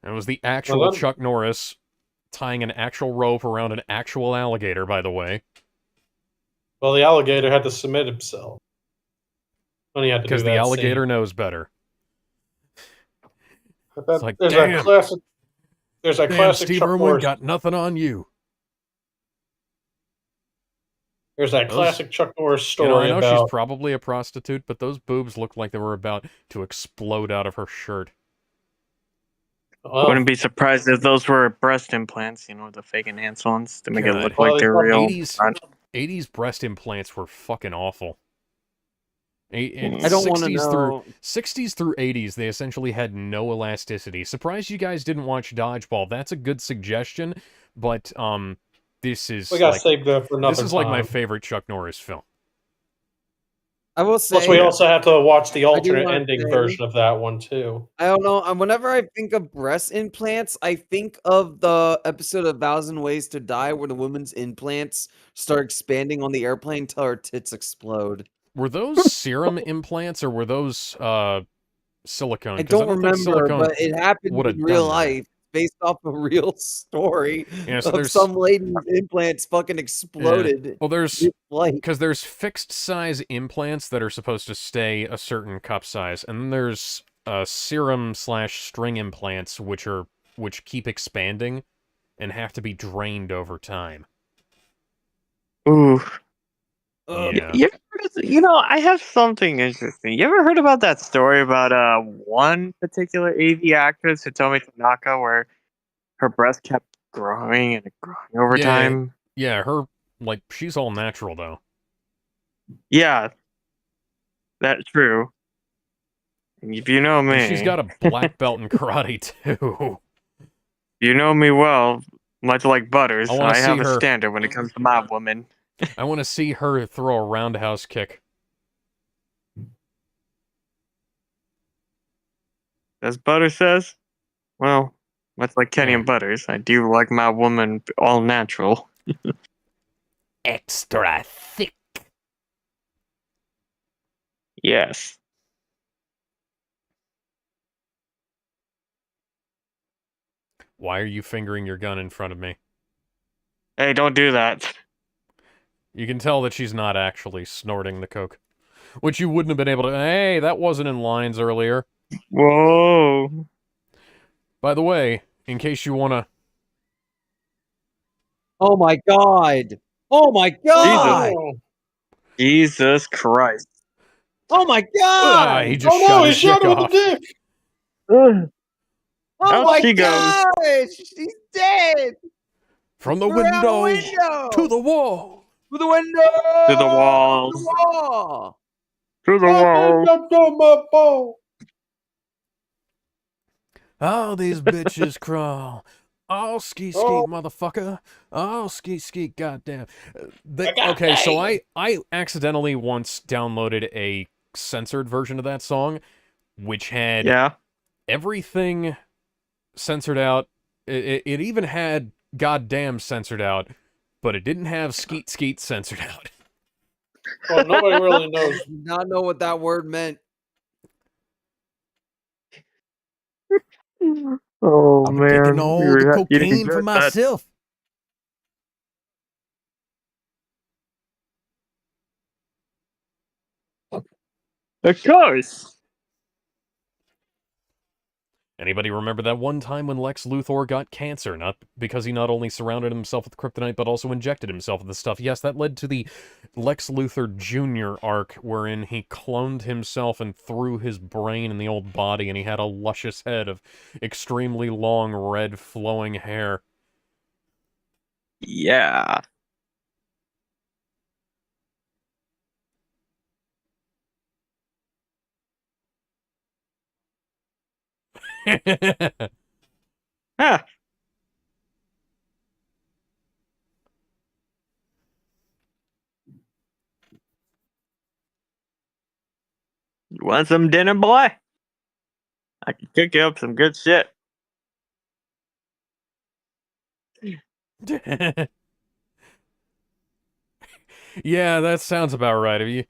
It was the actual Well, then- Chuck Norris tying an actual rope around an actual alligator, by the way. Well, the alligator had to submit himself. When he had to do Because the that alligator knows better. scene. It's like, there's damn. that classic. There's that Damn, classic Steve Chuck Irwin Norris. got nothing on you. There's that Those- classic Chuck Norris story I know about. she's probably a prostitute, but those boobs looked like they were about to explode out of her shirt. Well, Wouldn't be surprised if those were breast implants, the fake enhanced ones to make it God. look Well, like they're they real. 80s breast implants were fucking awful. I don't want to 60s know. 60s through 80s, they essentially had no elasticity. Surprised you guys didn't watch Dodgeball. That's a good suggestion, but this is we gotta save that for another this is like my time. favorite Chuck Norris film. I will say. Plus, we also have to watch the alternate wanna ending say- version of that one too. I don't know. Whenever I think of breast implants, I think of the episode of 1,000 Ways to Die where the woman's implants start expanding on the airplane until her tits explode. Were those serum implants or were those silicone? I 'Cause don't think remember, silicone but it happened would've in real done that. life, based off a real story Yeah, so of there's- some lady's implants fucking exploded. Well, there's mid-flight. because there's fixed size implants that are supposed to stay a certain cup size, and then there's serum/string implants which keep expanding and have to be drained over time. Ooh. Yeah. I have something interesting. You ever heard about that story about one particular AV actress, Hitomi Tanaka, where her breast kept growing and growing over Yeah. time? Yeah, she's all natural though. Yeah, that's true. And if you know me, And she's got a black belt in karate too. you know me well. Much like Butters, I wanna I have see a her- standard when it comes to my woman. I want to see her throw a roundhouse kick. As Butters says, well, much like Kenny and Butters, I do like my woman all natural. Extra thick. Yes. Why are you fingering your gun in front of me? Hey, don't do that. You can tell that she's not actually snorting the coke. Which you wouldn't have been able to... Hey, that wasn't in lines earlier. Whoa. By the way, in case you want to... Oh my god! Oh my god! Jesus Christ. Oh my god! He just Oh shot no, he his shot dick him with off. the dick. Ugh. Oh Out my she goes. gosh! She's dead! From the Through out a window window! to the wall. Through the window! To the To walls. the wall! To the I wall. jumped on my ball. All these bitches crawl. Oh, ski, Oh. motherfucker. Oh, ski, goddamn. I got Okay, so banged. I accidentally once downloaded a censored version of that song, which had Yeah. everything censored out. It even had goddamn censored out, but it didn't have skeet censored out. Well, nobody really knows. I did not know what that word meant. Oh I'm man. taking all the You didn't cocaine for get that. myself. Of course. Anybody remember that one time when Lex Luthor got cancer? Not because he not only surrounded himself with kryptonite, but also injected himself with the stuff. Yes, that led to the Lex Luthor Jr. arc, wherein he cloned himself and threw his brain in the old body, and he had a luscious head of extremely long, red, flowing hair. Yeah. Huh. You want some dinner, boy? I can cook you up some good shit. Yeah, that sounds about right. Have you...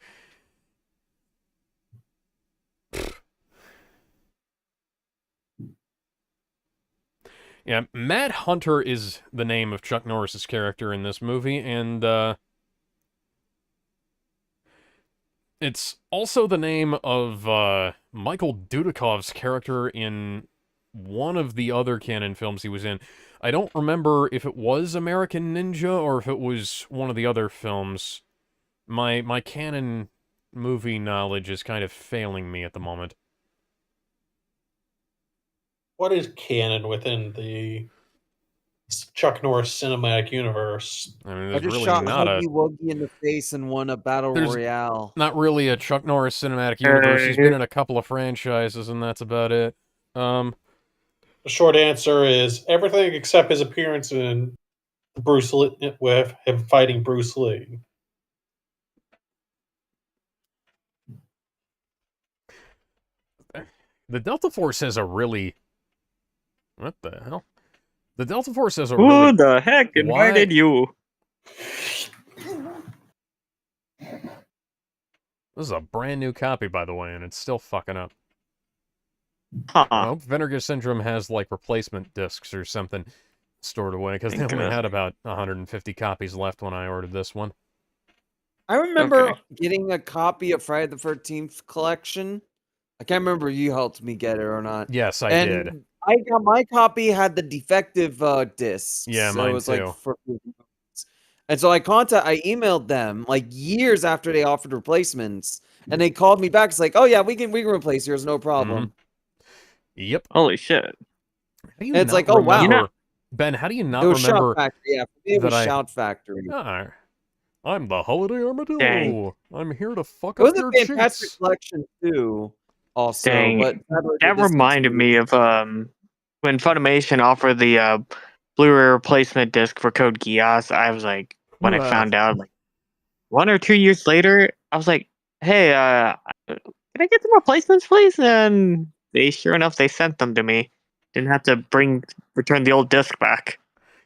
Yeah, Matt Hunter is the name of Chuck Norris's character in this movie, and it's also the name of Michael Dudakov's character in one of the other canon films he was in. I don't remember if it was American Ninja or if it was one of the other films. My canon movie knowledge is kind of failing me at the moment. What is canon within the Chuck Norris cinematic universe? I mean, I there's just really shot not Huggy Wuggy in the face and won a battle There's- royale. not really a Chuck Norris cinematic universe. He's been in a couple of franchises, and that's about it. The short answer is everything except his appearance in Bruce Lee, with him fighting Bruce Lee. The Delta Force has a really... What the hell? The Delta Force has a Who really... the heck invited you? This is a brand new copy, by the way, and it's still fucking up. Huh. I hope Vinegar Syndrome has, like, replacement discs or something stored away, because they only had about 150 copies left when I ordered this one. I remember Okay. getting a copy of Friday the 13th collection. I can't remember if you helped me get it or not. Yes, I and did. I got my copy had the defective discs. Yeah, so mine it was too. like for and so I emailed them like years after they offered replacements, and they called me back. It's like, oh yeah, we can replace yours, no problem. Yep. Holy shit. How do you And it's not like, oh wow, remember... Ben, how do you not it was remember Shout Factory. Yeah, for me it that was I... Shout Factory. Ah, I'm the Holiday Armadillo. Dang. I'm here to fuck It was up your a fantastic cheeks. collection too. Also, Dang. but sadly That they reminded me of when Funimation offered the Blu-ray replacement disc for Code Geass. I was like, when I found out, like 1 or 2 years later, I was like, hey, can I get the replacements, please? And they, sure enough, they sent them to me. Didn't have to return the old disc back.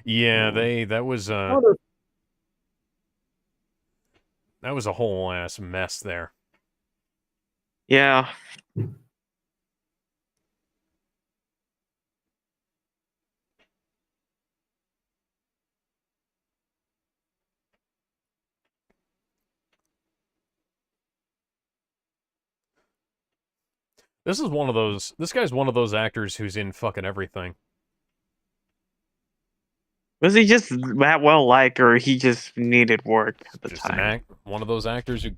Yeah, that was a whole ass mess there. Yeah. This guy's one of those actors who's in fucking everything. Was he just that well liked, or he just needed work at the Just time? one of those actors who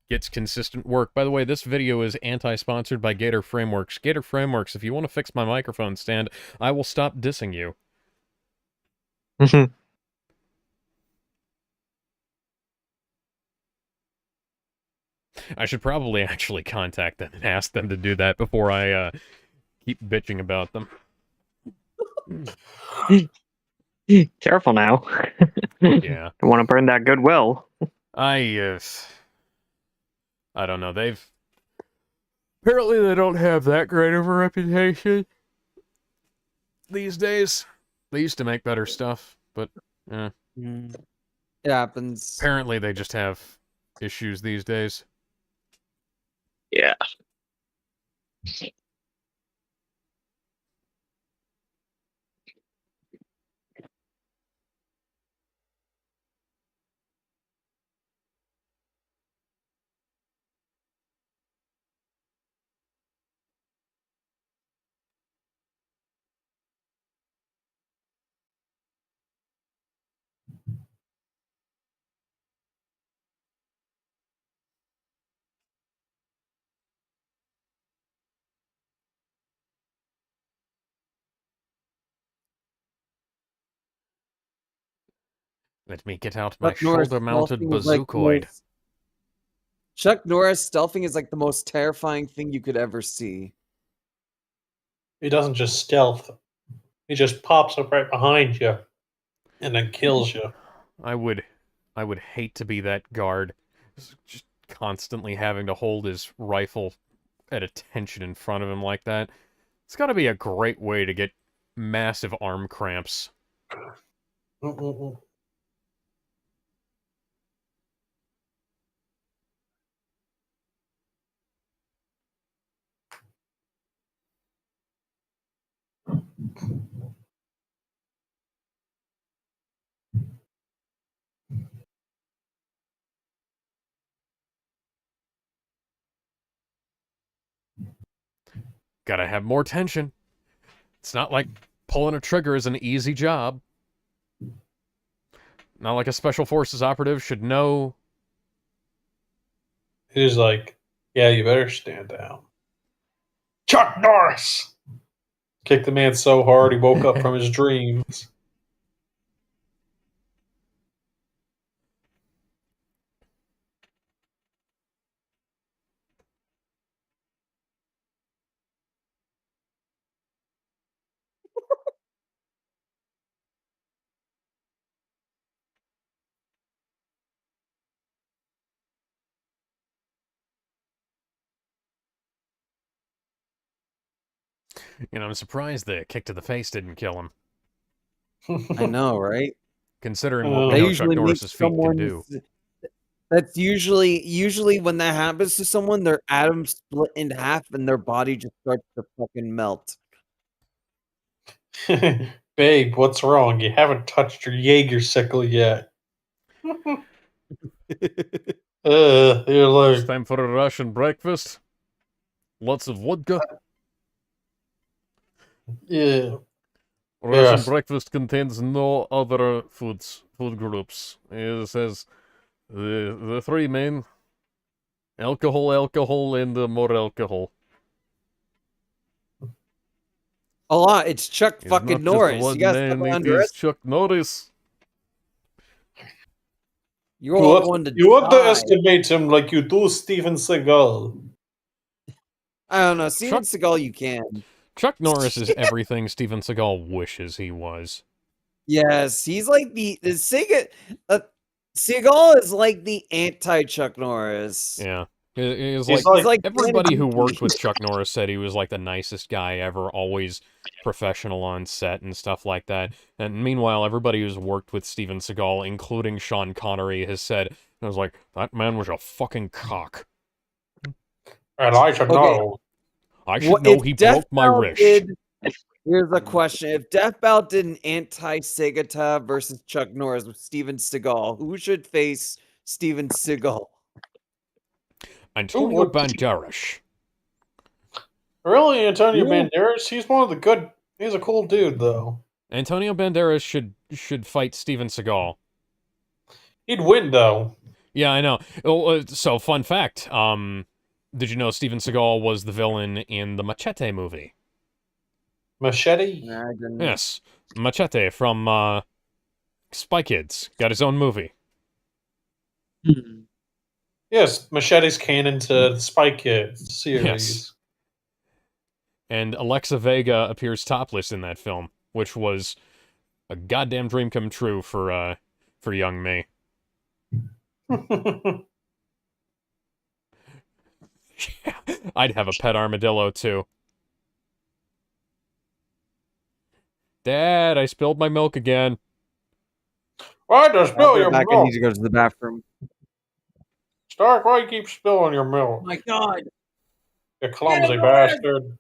gets consistent work. By the way, this video is anti-sponsored by Gator Frameworks. Gator Frameworks, if you want to fix my microphone stand, I will stop dissing you. I should probably actually contact them and ask them to do that before I keep bitching about them. Careful now. Yeah. Don't want to burn that goodwill. I don't know. Apparently they don't have that great of a reputation these days. They used to make better stuff, but It happens. apparently they just have issues these days. Yeah. Let me get out my Chuck Norris shoulder-mounted stealthing is like the bazookoid. most- Chuck Norris stealthing is like the most terrifying thing you could ever see. He doesn't just stealth. He just pops up right behind you and then kills you. I would hate to be that guard, just constantly having to hold his rifle at attention in front of him like that. It's got to be a great way to get massive arm cramps. Gotta have more tension. It's not like pulling a trigger is an easy job. Not like a Special Forces operative should know. He's like, yeah, you better stand down. Chuck Norris! Kicked the man so hard he woke up from his dreams. You know, I'm surprised the kick to the face didn't kill him. I know, right? Considering what we That know Chuck usually Norris's makes feet can someone. do. That's usually when that happens to someone, their atoms split in half and their body just starts to fucking melt. Babe, what's wrong? You haven't touched your Jaeger sickle yet. You're like, It's time for a Russian breakfast. Lots of vodka. yeah. Russian Yes. breakfast contains no other food groups. It says the three main: alcohol, and more alcohol. A lot. It's Chuck It's fucking not Norris. just one You guys man, it is underestimate. Chuck Norris. You're all going to You die. underestimate him like you do Steven Seagal. I don't know. Steven Seagal, you can. Chuck Norris is everything Steven Seagal wishes he was. Yes, he's like the Seagal is like the anti Chuck Norris. Yeah. He's He's like like everybody who Danny worked with Chuck Norris said he was like the nicest guy ever, always professional on set and stuff like that. And meanwhile, everybody who's worked with Steven Seagal, including Sean Connery, has said, I was like, that man was a fucking cock. And I should know. I should know he broke my wrist. Here's a question. If Death Bout did an anti-Segata versus Chuck Norris with Steven Seagal, who should face Steven Seagal? Antonio Banderas. Really, Antonio Yeah. Banderas? He's one of the good. He's a cool dude, though. Antonio Banderas should fight Steven Seagal. He'd win, though. Yeah, I know. So, fun fact. Did you know Steven Seagal was the villain in the Machete movie? Machete? Nah, I didn't. Yes. Machete from, Spy Kids. Got his own movie. Yes, Machete's canon to the Spy Kids series. Yes. And Alexa Vega appears topless in that film, which was a goddamn dream come true for young me. I'd have a pet armadillo, too. Dad, I spilled my milk again. Why does spill your I need milk? to go to the bathroom. Stark, why you keep spilling your milk? My God. You clumsy bastard.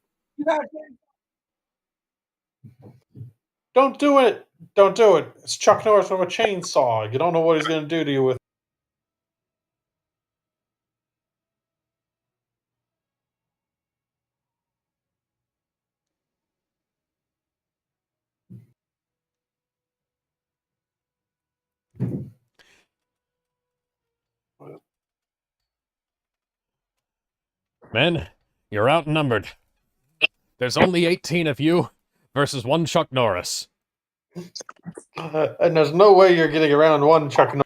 Don't do it. Don't do it. It's Chuck Norris with a chainsaw. You don't know what he's going to do to you with. Men, you're outnumbered. There's only 18 of you versus one Chuck Norris. And there's no way you're getting around one Chuck Norris.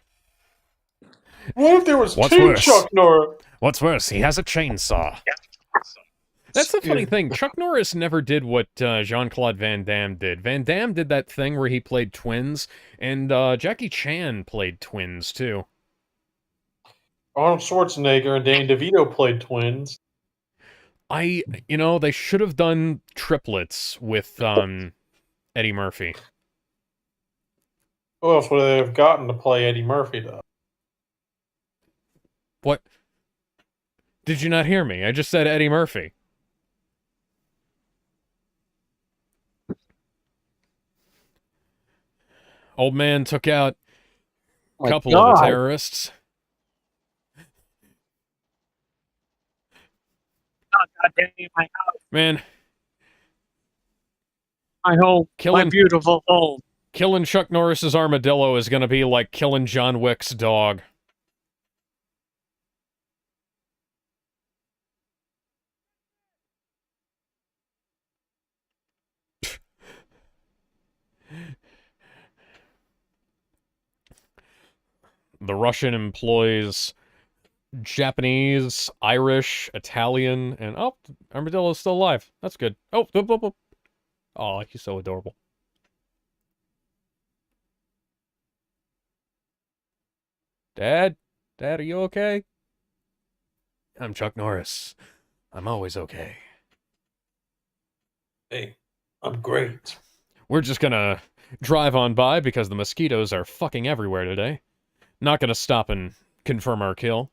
What if there was What's two worse? Chuck Norris? What's worse, he has a chainsaw. That's the funny thing. Chuck Norris never did what Jean-Claude Van Damme did. Van Damme did that thing where he played twins, and Jackie Chan played twins, too. Arnold Schwarzenegger and Danny DeVito played twins. They should have done triplets with Eddie Murphy. Who else would they have gotten to play Eddie Murphy, though? What? Did you not hear me? I just said Eddie Murphy. Old man took out a couple of the terrorists. God damn my house. Man. My home. My beautiful home. Killing Chuck Norris's armadillo is gonna be like killing John Wick's dog. The Russian employs Japanese, Irish, Italian, and Armadillo's still alive. That's good. Oh, he's so adorable. Dad, are you okay? I'm Chuck Norris. I'm always okay. Hey, I'm great. We're just gonna drive on by because the mosquitoes are fucking everywhere today. Not gonna stop and confirm our kill.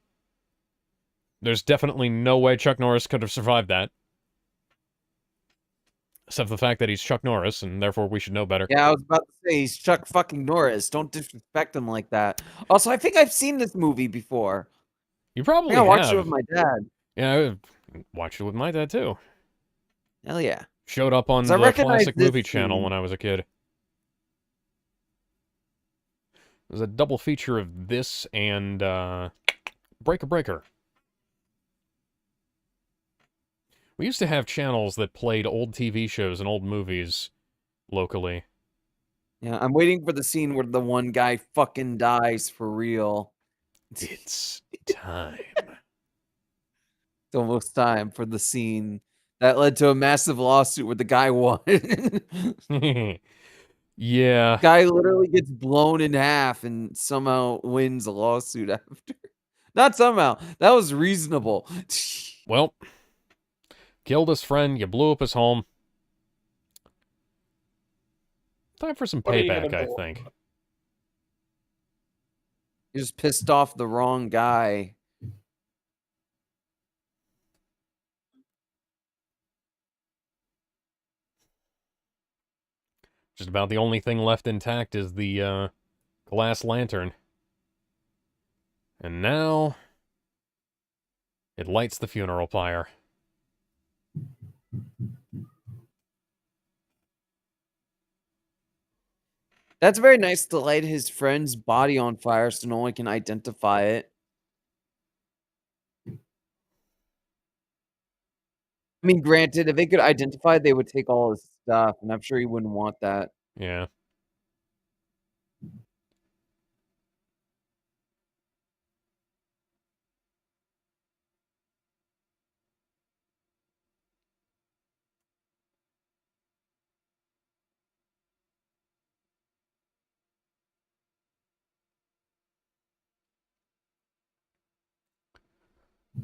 There's definitely no way Chuck Norris could have survived that. Except for the fact that he's Chuck Norris, and therefore we should know better. Yeah, I was about to say, he's Chuck fucking Norris. Don't disrespect him like that. Also, I think I've seen this movie before. You probably have. I watched it with my dad. Yeah, I watched it with my dad, too. Hell yeah. Showed up on the Classic Movie Channel when I was a kid. It was a double feature of this and Breaker Breaker. We used to have channels that played old TV shows and old movies locally. Yeah, I'm waiting for the scene where the one guy fucking dies for real. It's time. It's almost time for the scene that led to a massive lawsuit where the guy won. Yeah. Guy literally gets blown in half and somehow wins a lawsuit after. Not somehow. That was reasonable. Well, killed his friend, you blew up his home. Time for some payback, I think. You just pissed off the wrong guy. Just about the only thing left intact is the glass lantern. And now it lights the funeral pyre. That's very nice to light his friend's body on fire so no one can identify it. I mean, granted, if they could identify it, they would take all his stuff, and I'm sure he wouldn't want that. Yeah.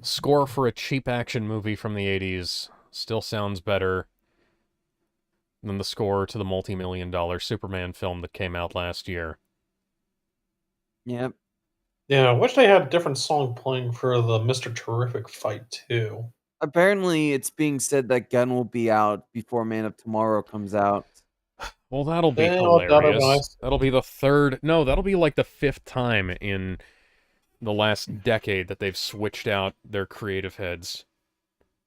Score for a cheap action movie from the 80s still sounds better than the score to the multi-million-dollar Superman film that came out last year. Yep. Yeah, I wish they had a different song playing for the Mr. Terrific fight, too. Apparently, it's being said that Gun will be out before Man of Tomorrow comes out. Well, that'll be Yeah, well, that'll be hilarious. nice. That'll be the third... No, that'll be like the 5th time in the last decade that they've switched out their creative heads.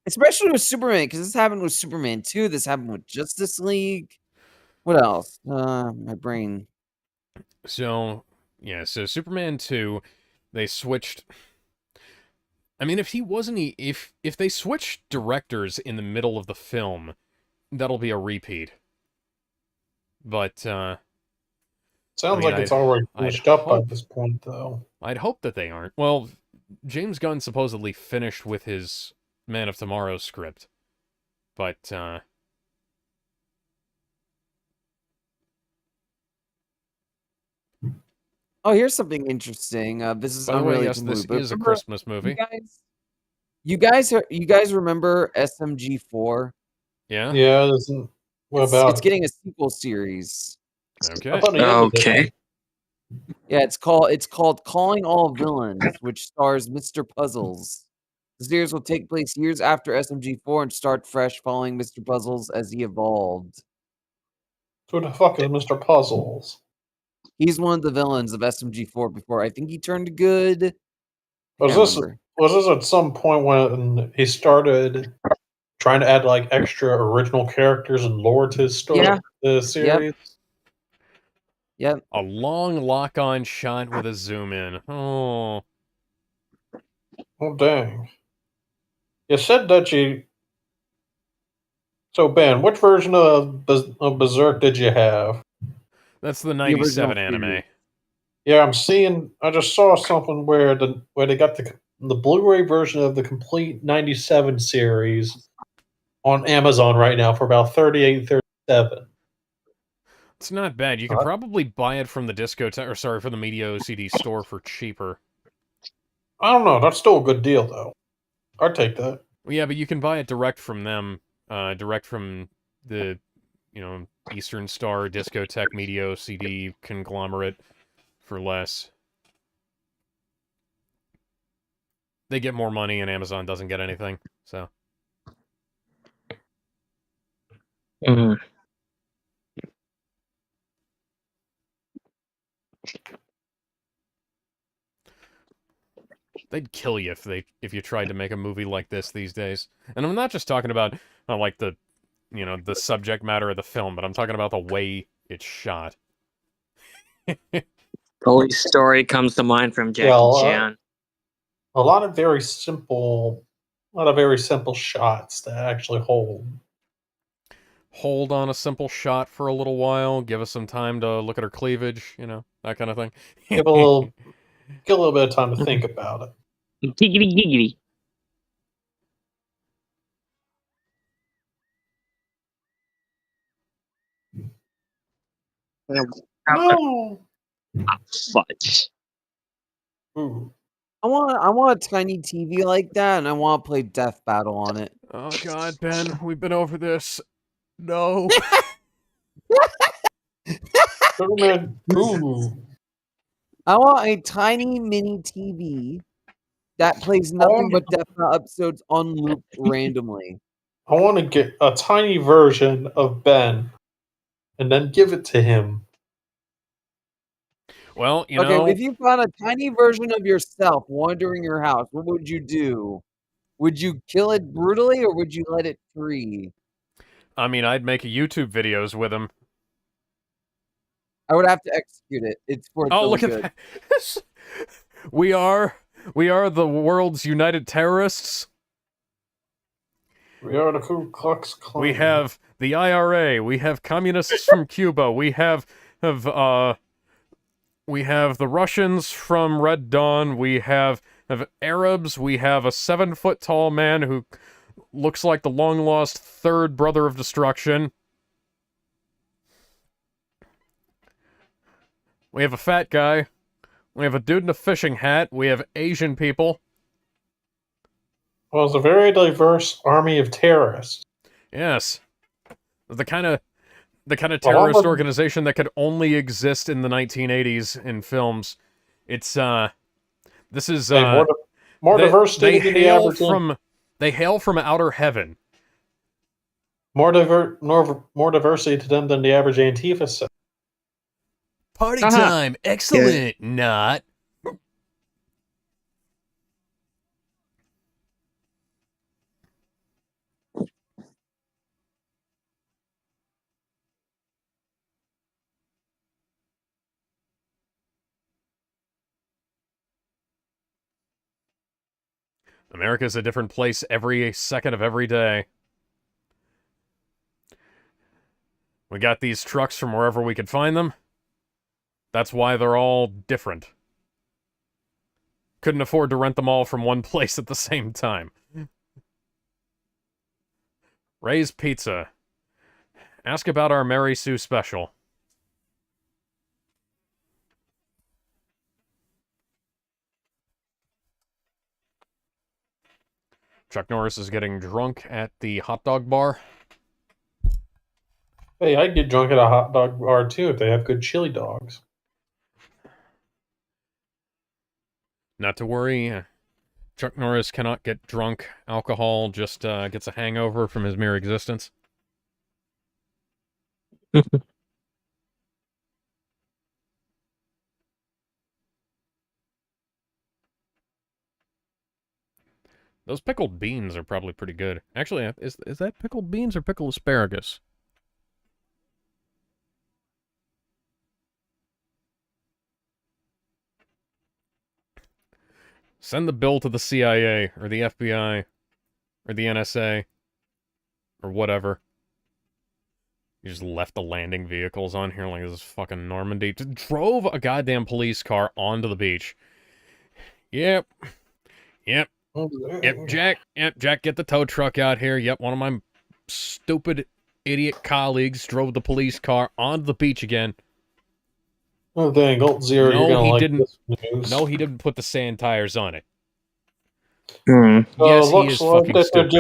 Especially with Superman, because this happened with Superman 2, this happened with Justice League. What else? My brain. So, yeah, so Superman 2, they switched... I mean, if he wasn't... If they switched directors in the middle of the film, that'll be a repeat. But, Sounds I mean, like it's already finished up by this point, though. I'd hope that they aren't. Well, James Gunn supposedly finished with his Man of Tomorrow script. But, Oh, here's something interesting. This is by the way, unrelated yes, to the movie, this but is a remember- Christmas movie. You guys remember SMG4? Yeah? Yeah, what about It's getting a sequel series. Okay. I thought he ended it. Okay. Yeah, it's called Calling All Villains, which stars Mr. Puzzles. The series will take place years after SMG4 and start fresh following Mr. Puzzles as he evolved. Who the fuck is Mr. Puzzles? He's one of the villains of SMG4 before. I think he turned good. Was this at some point when he started trying to add like extra original characters and lore to his story, Yeah. the series? Yep. A long lock-on shot with a zoom in. Oh. Oh, dang. You said that you... So, Ben, which version of Berserk did you have? That's the 97 anime. Yeah, I just saw something where they got the Blu-ray version of the complete 97 series on Amazon right now for about $38.37. It's not bad. You could probably buy it from the from the Media OCD store for cheaper. I don't know. That's still a good deal, though. I'd take that. Well, yeah, but you can buy it direct from them, direct from the, Eastern Star Discotech Media OCD conglomerate for less. They get more money and Amazon doesn't get anything, so. They'd kill you if you tried to make a movie like this these days. And I'm not just talking about like the subject matter of the film, but I'm talking about the way it's shot. Toy Story comes to mind from Jackie Chan. A lot of very simple shots that actually hold. Hold on a simple shot for a little while, give us some time to look at her cleavage, that kind of thing. Give a little bit of time to think about it. Giggity giggity. No. Fudge. Ooh. I want a tiny TV like that, and I want to play Death Battle on it. Oh God, Ben, we've been over this. No. Ooh. I want a tiny mini TV that plays nothing but Death Battle episodes on loop randomly. I want to get a tiny version of Ben and then give it to him. Well, Okay, if you found a tiny version of yourself wandering your house, what would you do? Would you kill it brutally or would you let it free? I mean, I'd make YouTube videos with him. I would have to execute it. It's for its Oh, own look good. at that. We are the world's united terrorists. We are the Ku Klux Klan. We have the IRA. We have communists from Cuba. We have the Russians from Red Dawn. We have Arabs. We have a 7-foot-tall man who looks like the long-lost third brother of destruction. We have a fat guy. We have a dude in a fishing hat. We have Asian people. Well, it's a very diverse army of terrorists. Yes. The kind of Well, terrorist organization that could only exist in the 1980s in films. It's this is more diversity than the average. They hail from outer heaven. More diversity to them than the average Antifa set. Party time. Excellent. Yeah. Not. America's a different place every second of every day. We got these trucks from wherever we could find them. That's why they're all different. Couldn't afford to rent them all from one place at the same time. Ray's Pizza. Ask about our Mary Sue special. Chuck Norris is getting drunk at the hot dog bar. Hey, I'd get drunk at a hot dog bar too if they have good chili dogs. Not to worry. Chuck Norris cannot get drunk. Alcohol just gets a hangover from his mere existence. Those pickled beans are probably pretty good. Actually, is that pickled beans or pickled asparagus? Send the bill to the CIA, or the FBI, or the NSA, or whatever. You just left the landing vehicles on here like this is fucking Normandy. Just drove a goddamn police car onto the beach. Yep. Yep, Jack. Yep, Jack, get the tow truck out here. Yep, one of my stupid idiot colleagues drove the police car onto the beach again. Oh, dang, Alt Zero, you're gonna like this news. No, he didn't put the sand tires on it. Yes, he is fucking stupid.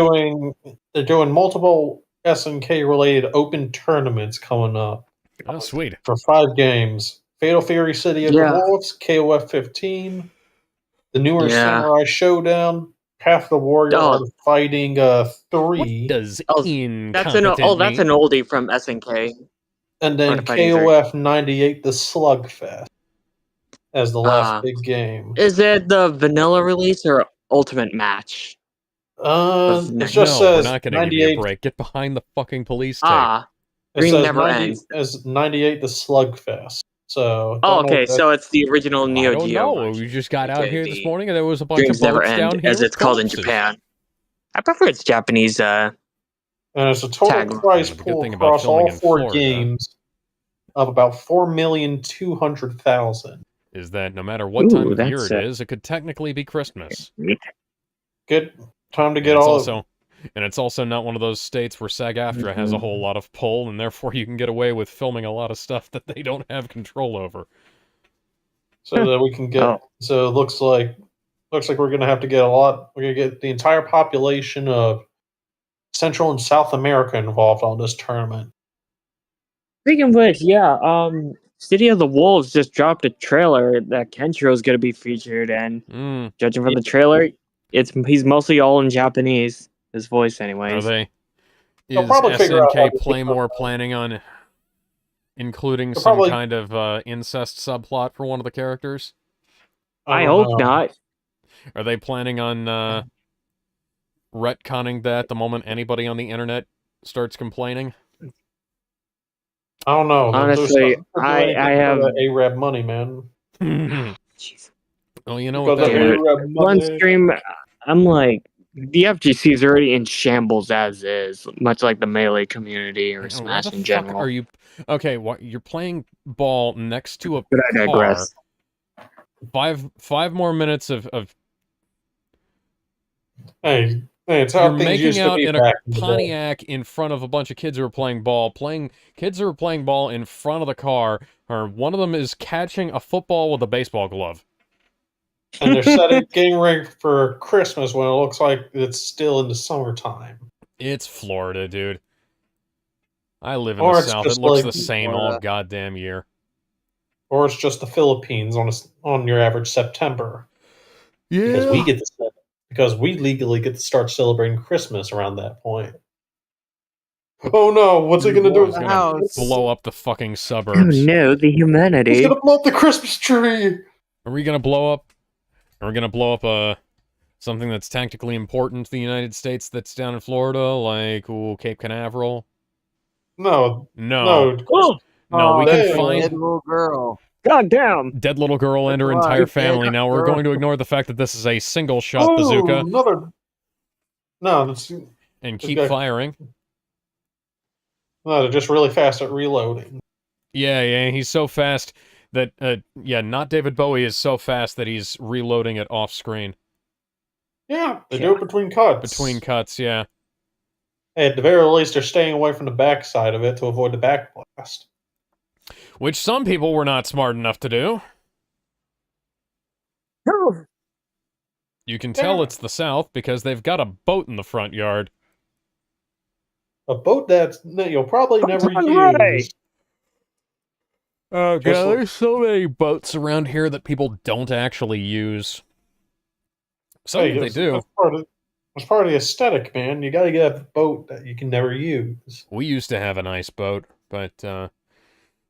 They're doing multiple SNK related open tournaments coming up. Oh, sweet. For 5 games. Fatal Fury City of the Wolves, KOF 15, the newer Samurai Showdown, Path of the Warrior are fighting 3. What does that's an oldie from SNK. And then KOF 98, the Slugfest, as the last big game. Is it the vanilla release or Ultimate Match? It just says we're not gonna 98. Give you a break. Get behind the fucking police tape. It says 90, as 98, the Slugfest. So. Okay, so it's the original Neo Geo. I don't know. We just got out here this morning and there was a bunch of boats down here. As it's called in Japan. I prefer its Japanese. And it's a total price pool across all 4 games of about 4,200,000. Is that no matter what time of year it is, it could technically be Christmas. Good time to get all. And it's also not one of those states where SAG-AFTRA has a whole lot of pull, and therefore you can get away with filming a lot of stuff that they don't have control over. So that we can get. So it looks like we're going to have to get a lot. We're going to get the entire population of Central and South America involved on this tournament. Speaking of which, City of the Wolves just dropped a trailer that Kenshiro is going to be featured, and judging from the trailer, he's mostly all in Japanese. His voice, anyways. Are they? Is SNK Playmore planning on including some kind of incest subplot for one of the characters? I hope not. Are they planning on retconning that the moment anybody on the internet starts complaining? I don't know. Honestly, They're doing I anything have. for that Arab money, man. Jeez. Well, you know what Because that that Dude, Arab one money. stream, I'm like, the FGC is already in shambles as is, much like the Melee community or why Smash the in fuck general. are you? Okay, you're playing ball next to a But I car. digress. Five more minutes of Hey, it's you're how things making used to out be in a back in the day. Pontiac in front of a bunch of kids who are playing ball. Kids who are playing ball in front of the car. Or one of them is catching a football with a baseball glove. And they're getting ready for Christmas when it looks like it's still in the summertime. It's Florida, dude. I live in Or the it's South. It just looks like the same all goddamn year. Or it's just the Philippines on your average September. Yeah. Because we legally get to start celebrating Christmas around that point. Oh no, what's he gonna do? He's gonna blow up the fucking Oh suburbs. no, the humanity. He's gonna blow up the Christmas tree! Are we gonna blow up? Are we gonna blow up something that's tactically important to the United States that's down in Florida, like Cape Canaveral? No. No. Oh, No, we can Dead find little girl. God damn. dead little girl and her That's why entire I said family. Now we're girl. going to ignore the fact that this is a single shot bazooka another. No, that's and keep firing. No, they're just really fast at reloading. Yeah, he's so fast that not David Bowie is so fast that he's reloading it off screen. Yeah, they do it between cuts. Between cuts, yeah. Hey, at the very least, they're staying away from the backside of it to avoid the backblast. Which some people were not smart enough to do. No. You can tell it's the South because they've got a boat in the front yard. A boat that you'll probably never use. Oh, God, there's so many boats around here that people don't actually use. Some they do. It's part of the aesthetic, man. You gotta get a boat that you can never use. We used to have a nice boat, but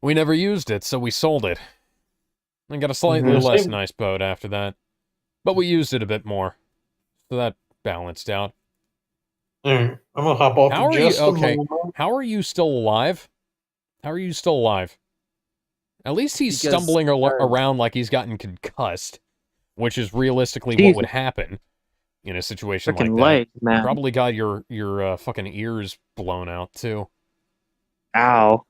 we never used it, so we sold it. And got a slightly less nice boat after that. But we used it a bit more. So that balanced out. I'm gonna hop off How in are you just a moment. How are you still alive? How are you still alive? At least he's Because- stumbling around like he's gotten concussed, which is realistically Jesus. what would happen in a situation Freaking like that. light, man. Probably got your fucking ears blown out too. Ow.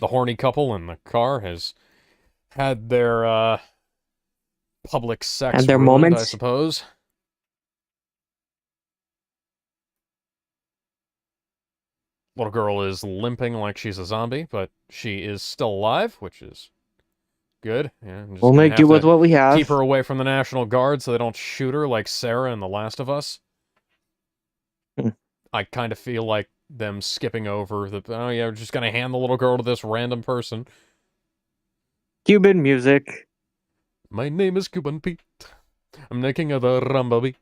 The horny couple in the car has had their public sex Had their ruined, moments? I suppose. Little girl is limping like she's a zombie, but she is still alive, which is good. Yeah, I'm just We'll gonna make have do to with what we have. keep her away from the National Guard so they don't shoot her like Sarah in The Last of Us. I kind of feel like them skipping over the, oh yeah, we're just gonna hand the little girl to this random person. Cuban music. My name is Cuban Pete. I'm the king of the rumba beat.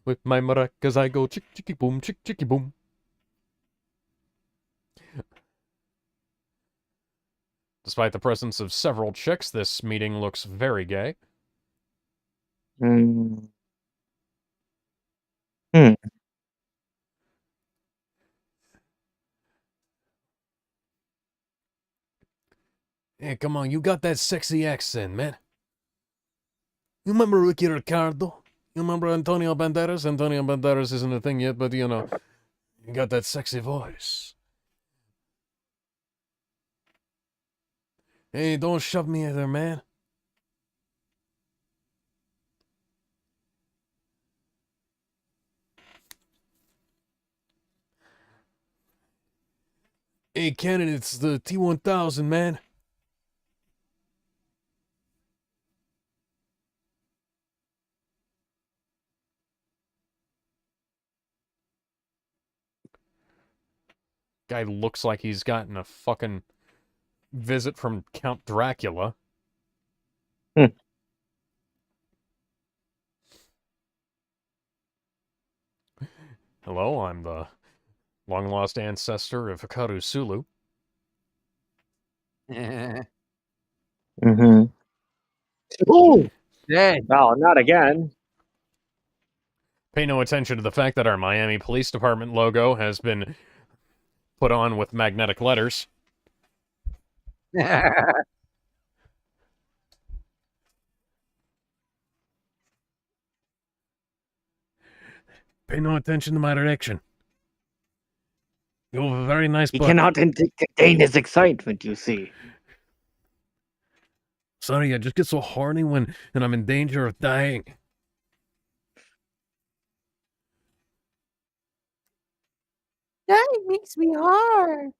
With my maracas I go chick chicky boom, chick chicky boom. Despite the presence of several chicks, this meeting looks very gay. Hmm. Hey, come on, you got that sexy accent, man. You remember Ricky Ricardo? You remember Antonio Banderas? Antonio Banderas isn't a thing yet, but you know, you got that sexy voice. Hey, don't shove me there, man. Hey, Cannon, it's the T-1000, man. Guy looks like he's gotten a fucking visit from Count Dracula. Hello, I'm the long-lost ancestor of Hikaru Sulu. Mm-hmm. Ooh! Dead. No, not again. Pay no attention to the fact that our Miami Police Department logo has been put on with magnetic letters. Pay no attention to my direction. You have a very nice He butt. cannot contain his excitement, you see. Sorry, I just get so horny when I'm in danger of dying. That makes me hard.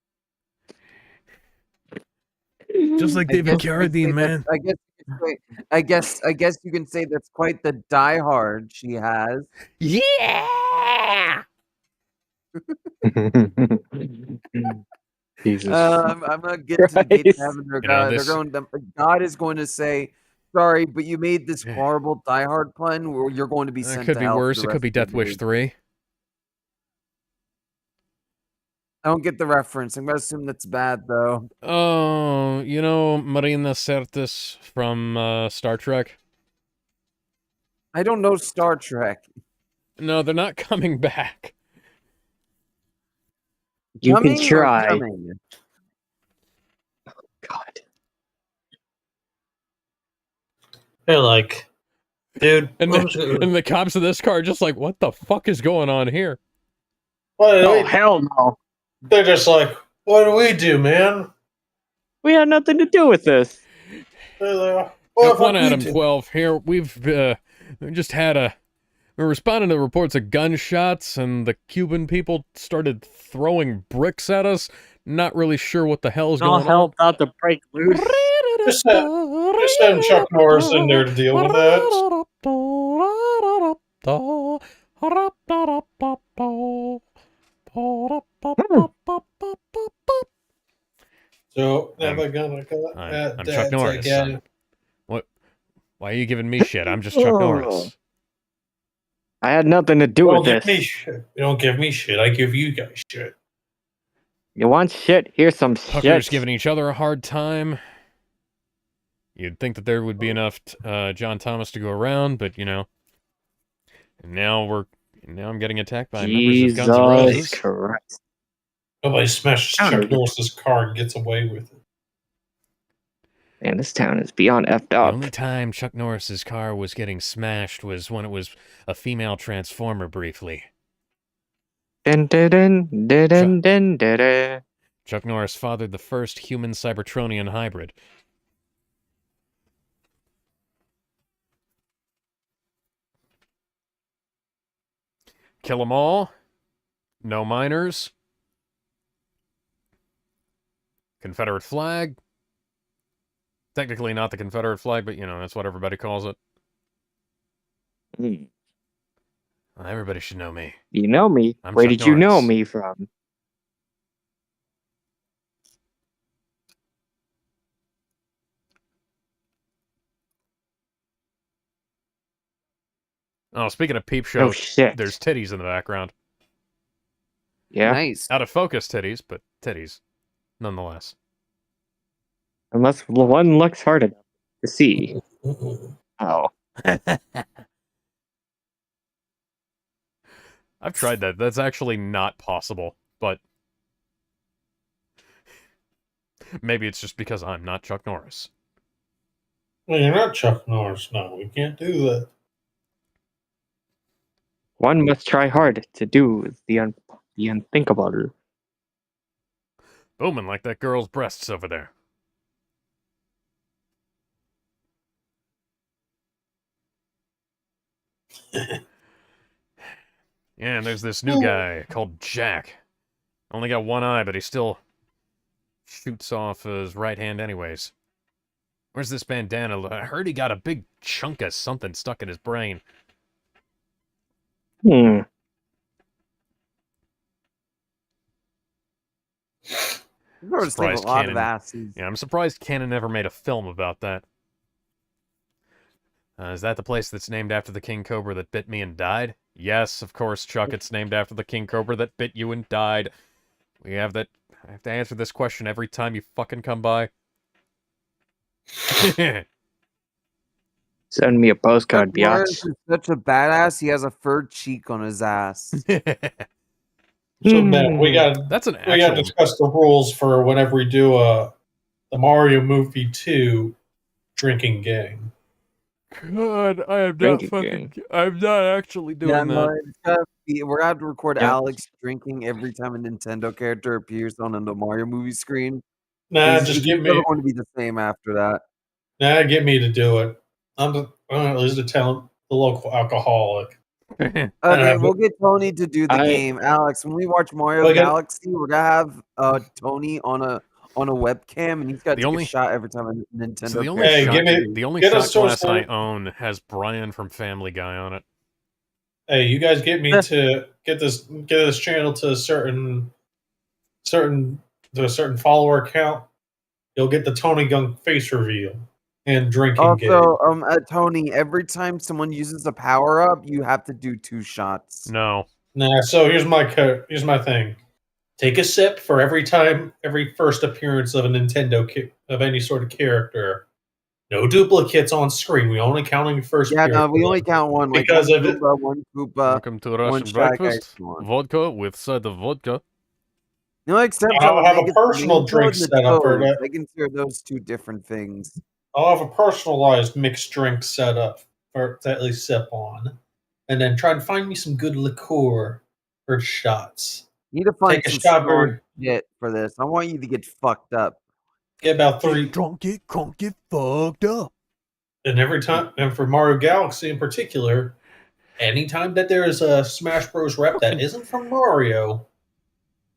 Just like David Carradine, man. I guess you can say that's quite the diehard she has. Yeah! Jesus. I'm gonna get to the gate of heaven. You know, this- God is going to say, "Sorry, but you made this horrible diehard pun. Where you're going to be It sent could to be hell for worse. the It could rest be of your Death Wish days." 3. I don't get the reference. I'm gonna assume that's bad though. Oh, you know Marina Sirtis from Star Trek? I don't know Star Trek. No, they're not coming back. You Coming can or try. coming? God. They're like, dude. And the cops in this car are just like, what the fuck is going on here? Oh, hell no. They're just like, what do we do, man? We had nothing to do with this. They're like, Got one Adam 12 here. We've just had we're responding to reports of gunshots, and the Cuban people started throwing bricks at us. Not really sure what the hell's All going on. hell about to break loose. Just send Chuck Norris in there to deal with that. So never gonna go I'm Chuck Norris. What? Why are you giving me shit? I'm just Chuck Norris. I had nothing to do with this. You don't give me shit. I give you guys shit. You want shit? Here's some Hookers shit. giving each other a hard time. You'd think that there would be enough John Thomas to go around, but you know. And now I'm getting attacked by members of Guns N' Roses. Jesus Christ. Nobody smashes Chuck Norris's car and gets away with it. Man, this town is beyond effed The up. only time Chuck Norris's car was getting smashed was when it was a female transformer briefly. Dun, dun, dun, dun, dun, dun, dun, dun. Chuck Norris fathered the first human Cybertronian hybrid. Kill 'em all. No minors. Confederate flag. Technically not the Confederate flag, but you know, that's what everybody calls it. Hmm. Well, everybody should know me. You know me. I'm Where Chuck did you know Norris. me from? Oh, speaking of peep show, Oh, shit. there's titties in the background. Yeah. Nice. Out of focus titties, but titties, nonetheless. Unless one looks hard enough to see. Oh. I've tried that. That's actually not possible, but maybe it's just because I'm not Chuck Norris. Well, you're not Chuck Norris. No, we can't do that. One must try hard to do the unthinkable. Booming like that girl's breasts over there. Yeah, and there's this new guy called Jack. Only got one eye, but he still shoots off his right hand anyways. Where's this bandana? I heard he got a big chunk of something stuck in his brain. Hmm. You're going to save a lot of asses. Yeah, I'm surprised Canon never made a film about that. Is that the place that's named after the king cobra that bit me and died? Yes, of course, Chuck, it's named after the king cobra that bit you and died. We have that. I have to answer this question every time you fucking come by. Send me a postcard, Norris biatch. is such a badass. He has a furred cheek on his ass. So Ben, That's an we got to actual. discuss the rules for whenever we do the Mario movie 2 drinking game. God, I am not Drinking fucking. game. I'm not actually doing no, that. it's gotta be, we're gonna have to record Yep. Alex drinking every time a Nintendo character appears on the Mario movie screen. Nah, He's just get never me. going to be the same after that. Nah, get me to do it. I'm at least the local alcoholic. Okay, but we'll get Tony to do the I- game. Alex, when we watch Mario Well, Galaxy, we're gonna have Tony on a webcam, and he's got to The take only- a shot every time a Nintendo. So the only Hey, shot, give me- the only get shot us to a glass I certain- own has Brian from Family Guy on it. Hey, you guys get me to get this channel to a certain follower count. You'll get the Tony Gung face reveal and drinking game. Also, Tony, every time someone uses a power up, you have to do 2 shots. No. Nah, so here's my thing. Take a sip for every first appearance of a Nintendo of any sort of character. No duplicates on screen. We only counting first. Yeah, no, we only count one. Like Because one of it- Koopa, one Koopa. Welcome to Russian Shy Guy breakfast. Swan. Vodka with side of vodka. No, except I'll have a Vegas personal Rainbow drink and the set up for Toads. that. I consider those 2 different things. I'll have a personalized mixed drink set up for to at least sip on, and then try and find me some good liqueur or shots. You need to find Take a some shot strong for- shit for this. I want you to get fucked up. Get about 3. Drunk, get crunk, get fucked up. And every time, and for Mario Galaxy in particular, anytime that there is a Smash Bros. Rep that isn't from Mario,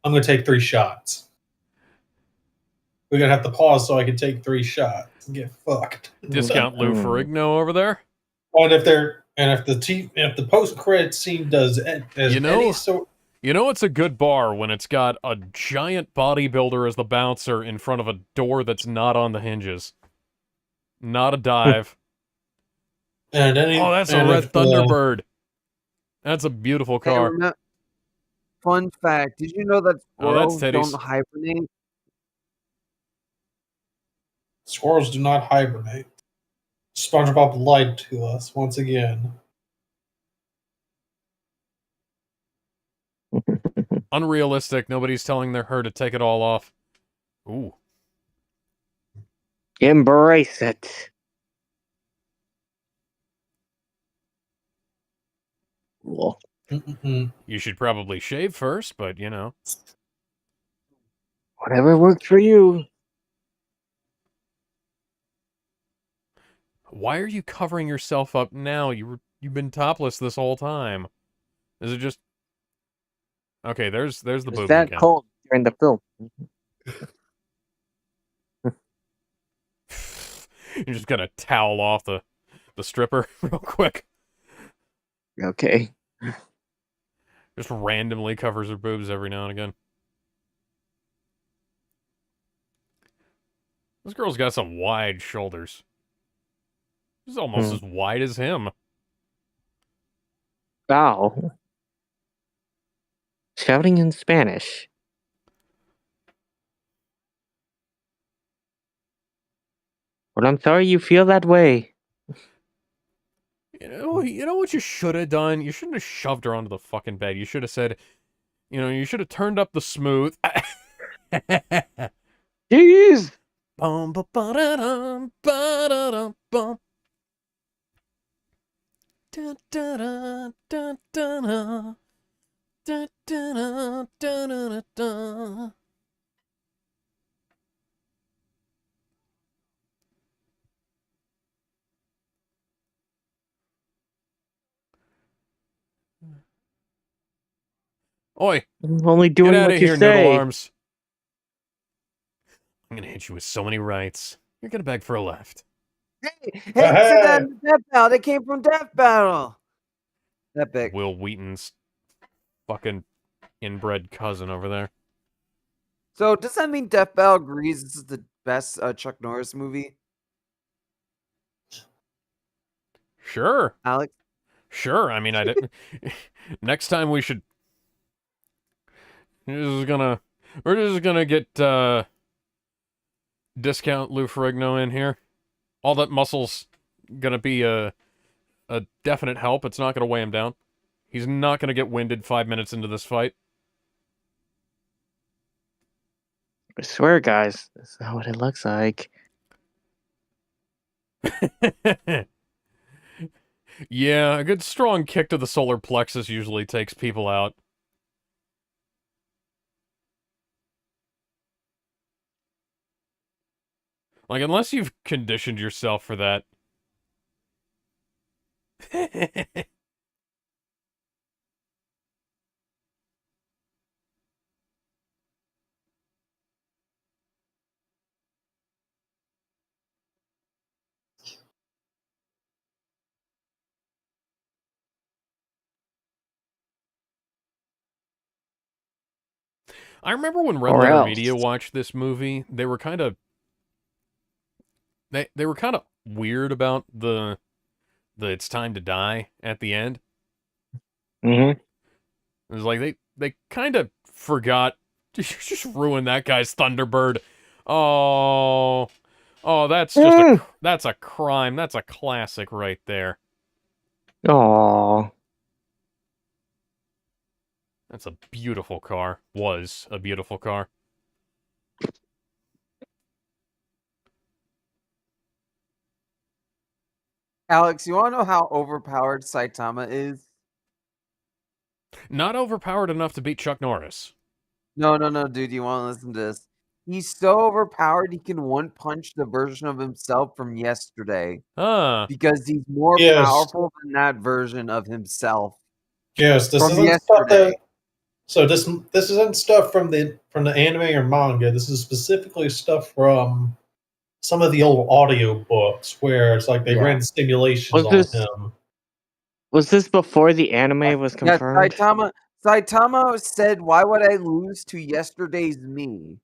I'm going to take 3 shots. We're going to have to pause so I can take 3 shots and get fucked. Discount Lou Ferrigno over there. And if the post credit scene does You know- any sort, You know it's a good bar when it's got a giant bodybuilder as the bouncer in front of a door that's not on the hinges. Not a dive. and any, Oh, that's a and red if, Thunderbird. That's a beautiful Hey, car. fun fact: did you know that Oh, that's squirrels titties. don't hibernate? Squirrels do not hibernate. SpongeBob lied to us once again. Unrealistic. Nobody's telling her to take it all off. Ooh. Embrace it. Cool. Mm-mm-mm. You should probably shave first, but you know. Whatever works for you. Why are you covering yourself up now? You've been topless this whole time. Is it just okay? There's the It's boobs that again. cold during the film. You're just gonna towel off the stripper real quick. Okay. Just randomly covers her boobs every now and again. This girl's got some wide shoulders. She's almost as wide as him. Wow. Shouting in Spanish. Well, I'm sorry you feel that way. You know what you should have done? You shouldn't have shoved her onto the fucking bed. You should have said, you should have turned up the smooth. Jeez. Bum, ba, ba, da, dum, ba, da, dum, bum. Da, da, da, da, da, da. Da, da, da, da, da, da, da. Oi, I'm only get doing out what of you here, Noodle say. Arms. I'm gonna hit you with so many rights. You're gonna beg for a left. Hey, said that in Death Battle. They came from Death Battle. Epic. Will Wheaton's fucking inbred cousin over there. So does that mean Death Battle agrees this is the best Chuck Norris movie? Sure. Alex? Sure. I mean, I didn't. Next time we should. We're just gonna get discount Lou Ferrigno in here. All that muscle's gonna be a definite help. It's not gonna weigh him down. He's not gonna get winded 5 minutes into this fight. I swear, guys, that's not what it looks like. Yeah, a good strong kick to the solar plexus usually takes people out. Like, unless you've conditioned yourself for that. I remember when Red Or Letter else. Media watched this movie, they were kind of they were kind of weird about the it's time to die at the end. Mm-hmm. It was like they kind of forgot to just ruin that guy's Thunderbird. Oh, that's just that's a crime. That's a classic right there. Aww. That's a beautiful car. Was a beautiful car. Alex, you want to know how overpowered Saitama is? Not overpowered enough to beat Chuck Norris. No, dude. You want to listen to this? He's so overpowered he can one-punch the version of himself from yesterday. Because he's more powerful than that version of himself. Yes, this from isn't yesterday. stuff that. So this isn't stuff from the anime or manga. This is specifically stuff from some of the old audio books where it's like they ran simulations on him. Was this before the anime was confirmed? Yeah, Saitama said, "Why would I lose to yesterday's me?"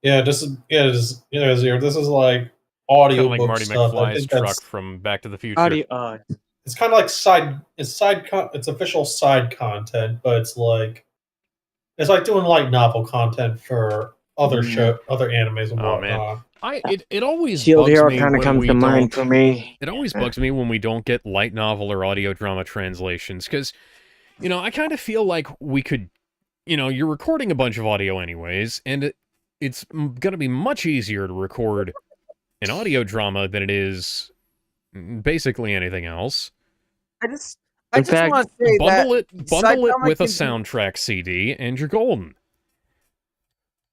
Yeah, this is this is like audio Kind of like book Marty stuff. I McFly's think truck that's from Back to the Future. it's kind of like it's official side content, but it's like doing light novel content for other other animes and whatnot. Man. It always Shield bugs Hero me kind of when comes we to mind don't. for me. It always bugs me when we don't get light novel or audio drama translations, because, I kind of feel like we could, you're recording a bunch of audio anyways, and it's going to be much easier to record an audio drama than it is basically anything else. I just want to say bundle that bundle it with a soundtrack CD, and you're golden.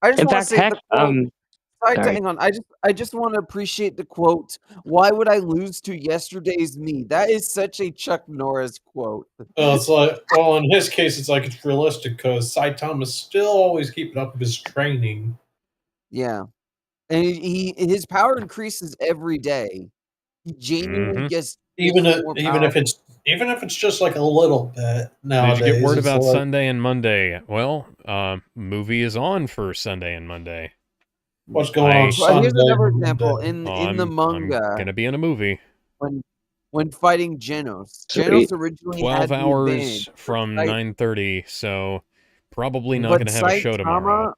I just In want to fact, say hang on. I just want to appreciate the quote. "Why would I lose to yesterday's me?" That is such a Chuck Norris quote. It's like, well, in his case, it's like it's realistic because Saitama is still always keeping up with his training. Yeah, and his power increases every day. He genuinely gets even if it's just like a little bit nowadays. Did you get word about Sunday and Monday? Well, movie is on for Sunday and Monday. What's going on Sunday? Here's another example in the manga. I'm gonna be in a movie. When fighting Genos. Genos originally 12 had the hours advantage. from 9:30, so probably not gonna have a show tomorrow.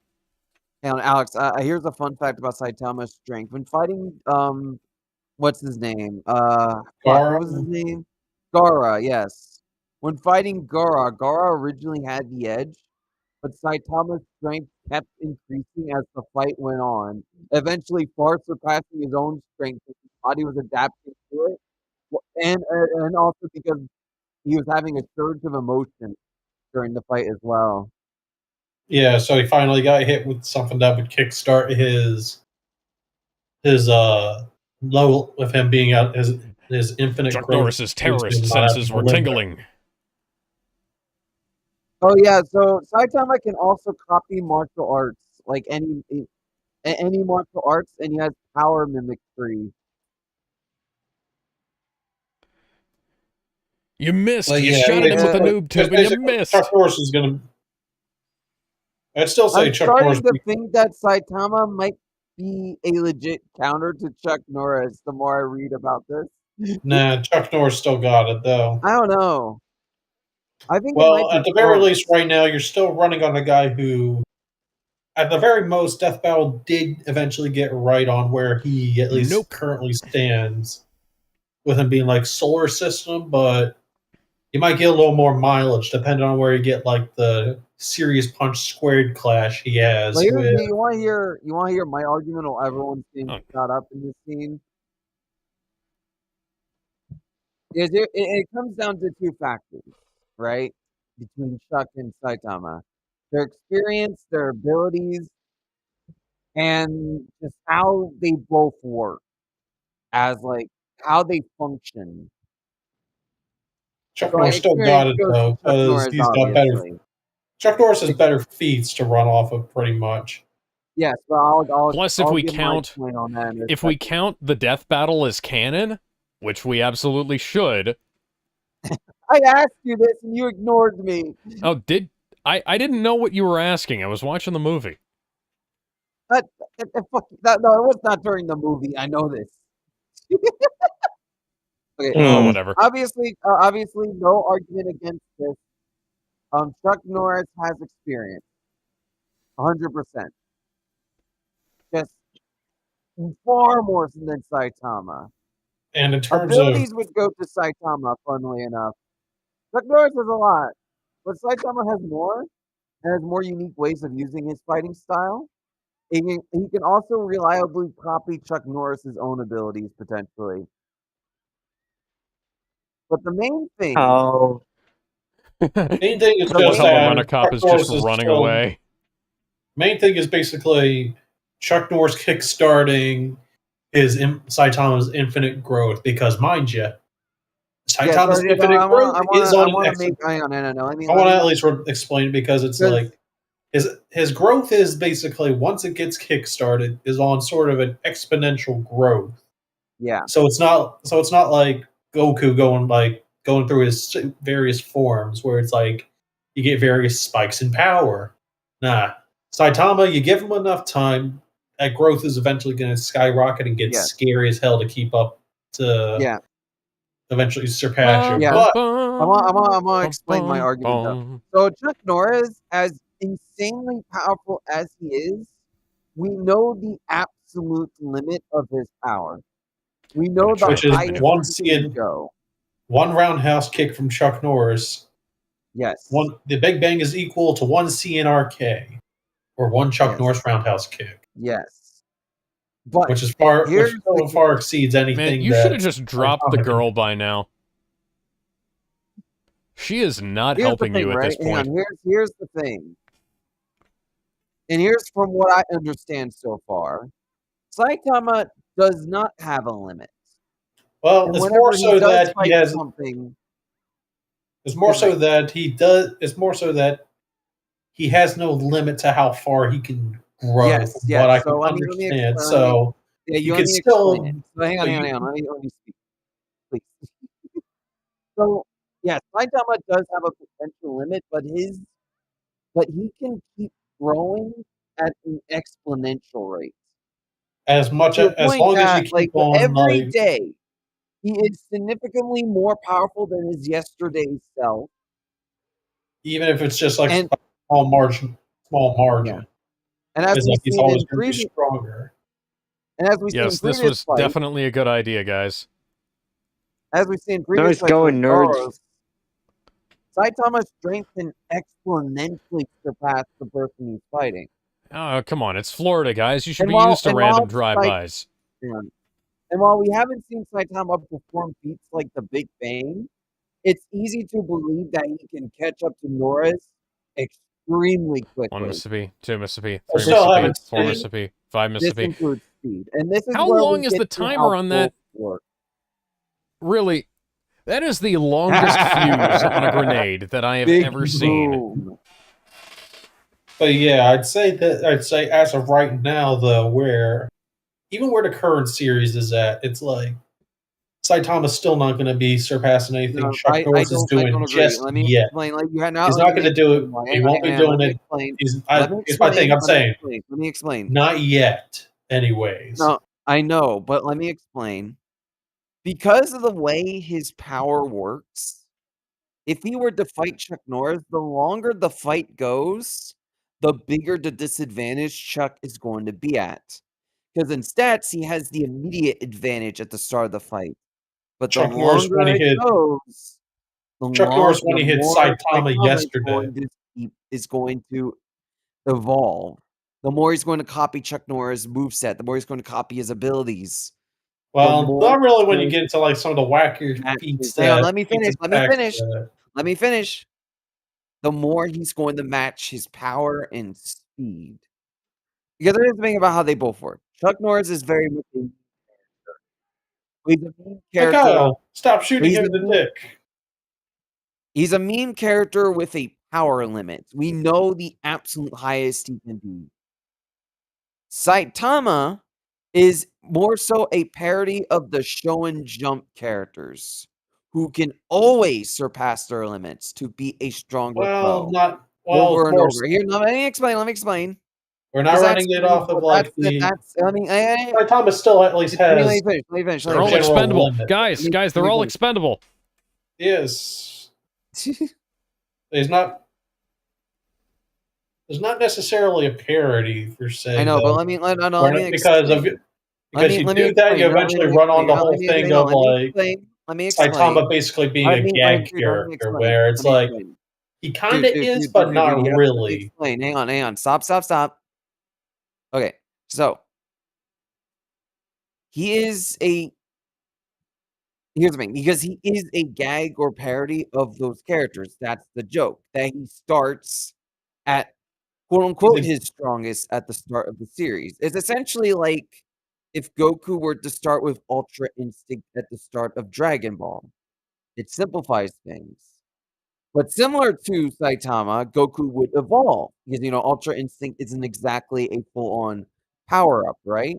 And Alex, here's a fun fact about Saitama's strength. When fighting what's his name? Gaara? What was his name? Gaara, yes. When fighting Gaara originally had the edge, but Saitama's strength kept increasing as the fight went on, eventually far surpassing his own strength as his body was adapting to it, and also because he was having a surge of emotion during the fight as well. Yeah, so he finally got hit with something that would kickstart his low with him being out his infinite Chuck growth. Norris's terrorist senses were tingling. Oh yeah, so Saitama can also copy martial arts, like any martial arts, and he has power mimicry. You missed. You shot at him with a noob tube, and you missed. Chuck Norris is gonna. I'd still say Chuck Norris. I'm starting to think that Saitama might be a legit counter to Chuck Norris. The more I read about this, Nah, Chuck Norris still got it though. I don't know. I think. Well, at the very least, right now you're still running on a guy who, at the very most, Death Battle did eventually get right on where he at least currently stands, with him being like solar system, but you might get a little more mileage depending on where you get like the serious punch squared clash he has Well, with. you want to hear my argument on everyone's being shot up in this scene? It comes down to two factors, right? Between Chuck and Saitama. Their experience, their abilities, and just how they both work as like how they function. Chuck So Norris still got experience it goes to though, Chuck because Norris, he's got better. obviously. Chuck Norris has better feats to run off of, pretty much. Yes, but I'll Plus, if I'll we give my count, point on that in a if we second. count the death battle as canon, which we absolutely should. I asked you this and you ignored me. Oh, I didn't know what you were asking. I was watching the movie. No, it was not during the movie. I know this. Okay. Oh, whatever. Obviously, no argument against this. Chuck Norris has experience, 100%. Just far more than Saitama. And in terms Abilities of would go to Saitama, funnily enough. Chuck Norris has a lot, but Saitama has more and has more unique ways of using his fighting style. He can also reliably copy Chuck Norris's own abilities, potentially. But the main thing... Oh. main thing is What just hell the that run-a-cop Chuck is Norris just running away. Main thing is basically Chuck Norris kickstarting Saitama's infinite growth, because mind you, Saitama's infinite growth is on an excellent. I want to at least explain it, because it's like his growth is basically, once it gets kickstarted, is on sort of an exponential growth. Yeah. So it's not like Goku going through his various forms, where it's like you get various spikes in power. Nah, Saitama, you give him enough time, that growth is eventually going to skyrocket and get scary as hell to keep up to eventually surpass you. Yeah. But I'm gonna explain my argument though. So Chuck Norris, as insanely powerful as he is, we know the absolute limit of his power. We know the which is highest he can go. One roundhouse kick from Chuck Norris. Yes. The Big Bang is equal to one CNRK, or one Chuck Norris roundhouse kick. Yes. But which far exceeds anything. Man, you should have just dropped the girl by now. She is not helping you at this point. Here's the thing. And here's from what I understand so far. Saitama does not have a limit. Well, it's more so that he has something. It's more so that he does. It's more so that he has no limit to how far he can grow. Yes, from what I can understand. So you can still. So hang on. Let me speak, please. So yes, Saitama does have a potential limit, but he can keep growing at an exponential rate. As long as you keep on every day, he is significantly more powerful than his yesterday's self. Even if it's just like small margin. Yeah. And as we he's always going to be stronger. And as we see in this was definitely a good idea, guys. As we see in previous fights, nerds. Saitama's strength can exponentially surpass the person he's fighting. Oh, come on. It's Florida, guys. You should be used to random drive-bys. And while we haven't seen Saitama perform feats like the Big Bang, it's easy to believe that he can catch up to Norris extremely quickly. 1 Mississippi, 2 Mississippi, 3 Mississippi, 4 Mississippi, 5 Mississippi. This includes speed. And this is how long is the timer on that? Really, that is the longest fuse on a grenade that I have ever seen. But yeah, I'd say as of right now, though, where the current series is at, it's like Saitama's still not going to be surpassing anything Chuck Norris is doing just yet. Explain, he's not going to do it. He won't be doing it. It's my thing. I'm saying. Let me explain. Not yet, anyways. No, I know, but let me explain. Because of the way his power works, if he were to fight Chuck Norris, the longer the fight goes, the bigger the disadvantage Chuck is going to be at. Because in stats, he has the immediate advantage at the start of the fight. But Chuck Norris, when he hit Saitama yesterday, he is going to evolve. The more he's going to copy Chuck Norris' moveset, the more he's going to copy his abilities. Well, more not really when you he's get into like some of the wackier going feats to- Hang on, that let me feats finish. and Let me attacks finish. that- Let me finish. The more he's going to match his power and speed. Because there is a thing about how they both work. Chuck Norris is very much a he's a mean Hey, character. Kyle, stop shooting He's him a in the mean- dick. He's a meme character with a power limit. We know the absolute highest he can be. Saitama is more so a parody of the show and jump characters who can always surpass their limits to be a stronger Well, foe. not well. Over Of and course, over. Here, no, let me explain. we're not 'Cause running it off of like the. that's. I mean, Thomas still at least let has. me finish. They're all general expendable. limit. Guys, Let me they're all finish. expendable. Yes, there's not. There's not necessarily a parody per se. I know, though. but let me Because of explain. because you do that, you eventually run on the whole thing of like Let me explain. Saitama basically being a gag character, where it's like he kind of is, but not you have to let me really. explain. Hang on. Stop. Okay, so he is a. Here's the thing, because he is a gag or parody of those characters. That's the joke. That he starts at quote unquote his strongest at the start of the series. It's essentially like if Goku were to start with Ultra Instinct at the start of Dragon Ball. It simplifies things. But similar to Saitama, Goku would evolve because Ultra Instinct isn't exactly a full-on power-up, right?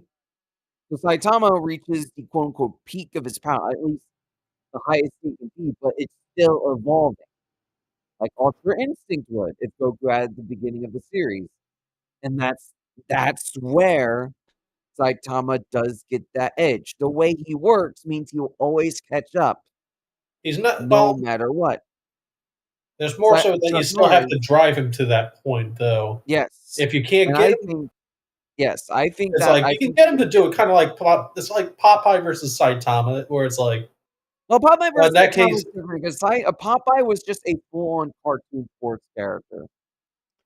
So Saitama reaches the quote unquote peak of his power, at least the highest he can be, but it's still evolving. Like Ultra Instinct would if Goku at the beginning of the series. And that's where Saitama does get that edge. The way he works means he'll always catch up, He's not no matter what. There's more so that you Chuck still have to Norris- drive him to that point, though. Yes. If you can't And get I him, think yes, I think it's that like I you can think get him to do it, kind of like it's like Popeye versus Saitama, where it's like well, Popeye well, versus in that Saitama case, was different because Popeye was just a full-on cartoon sports character.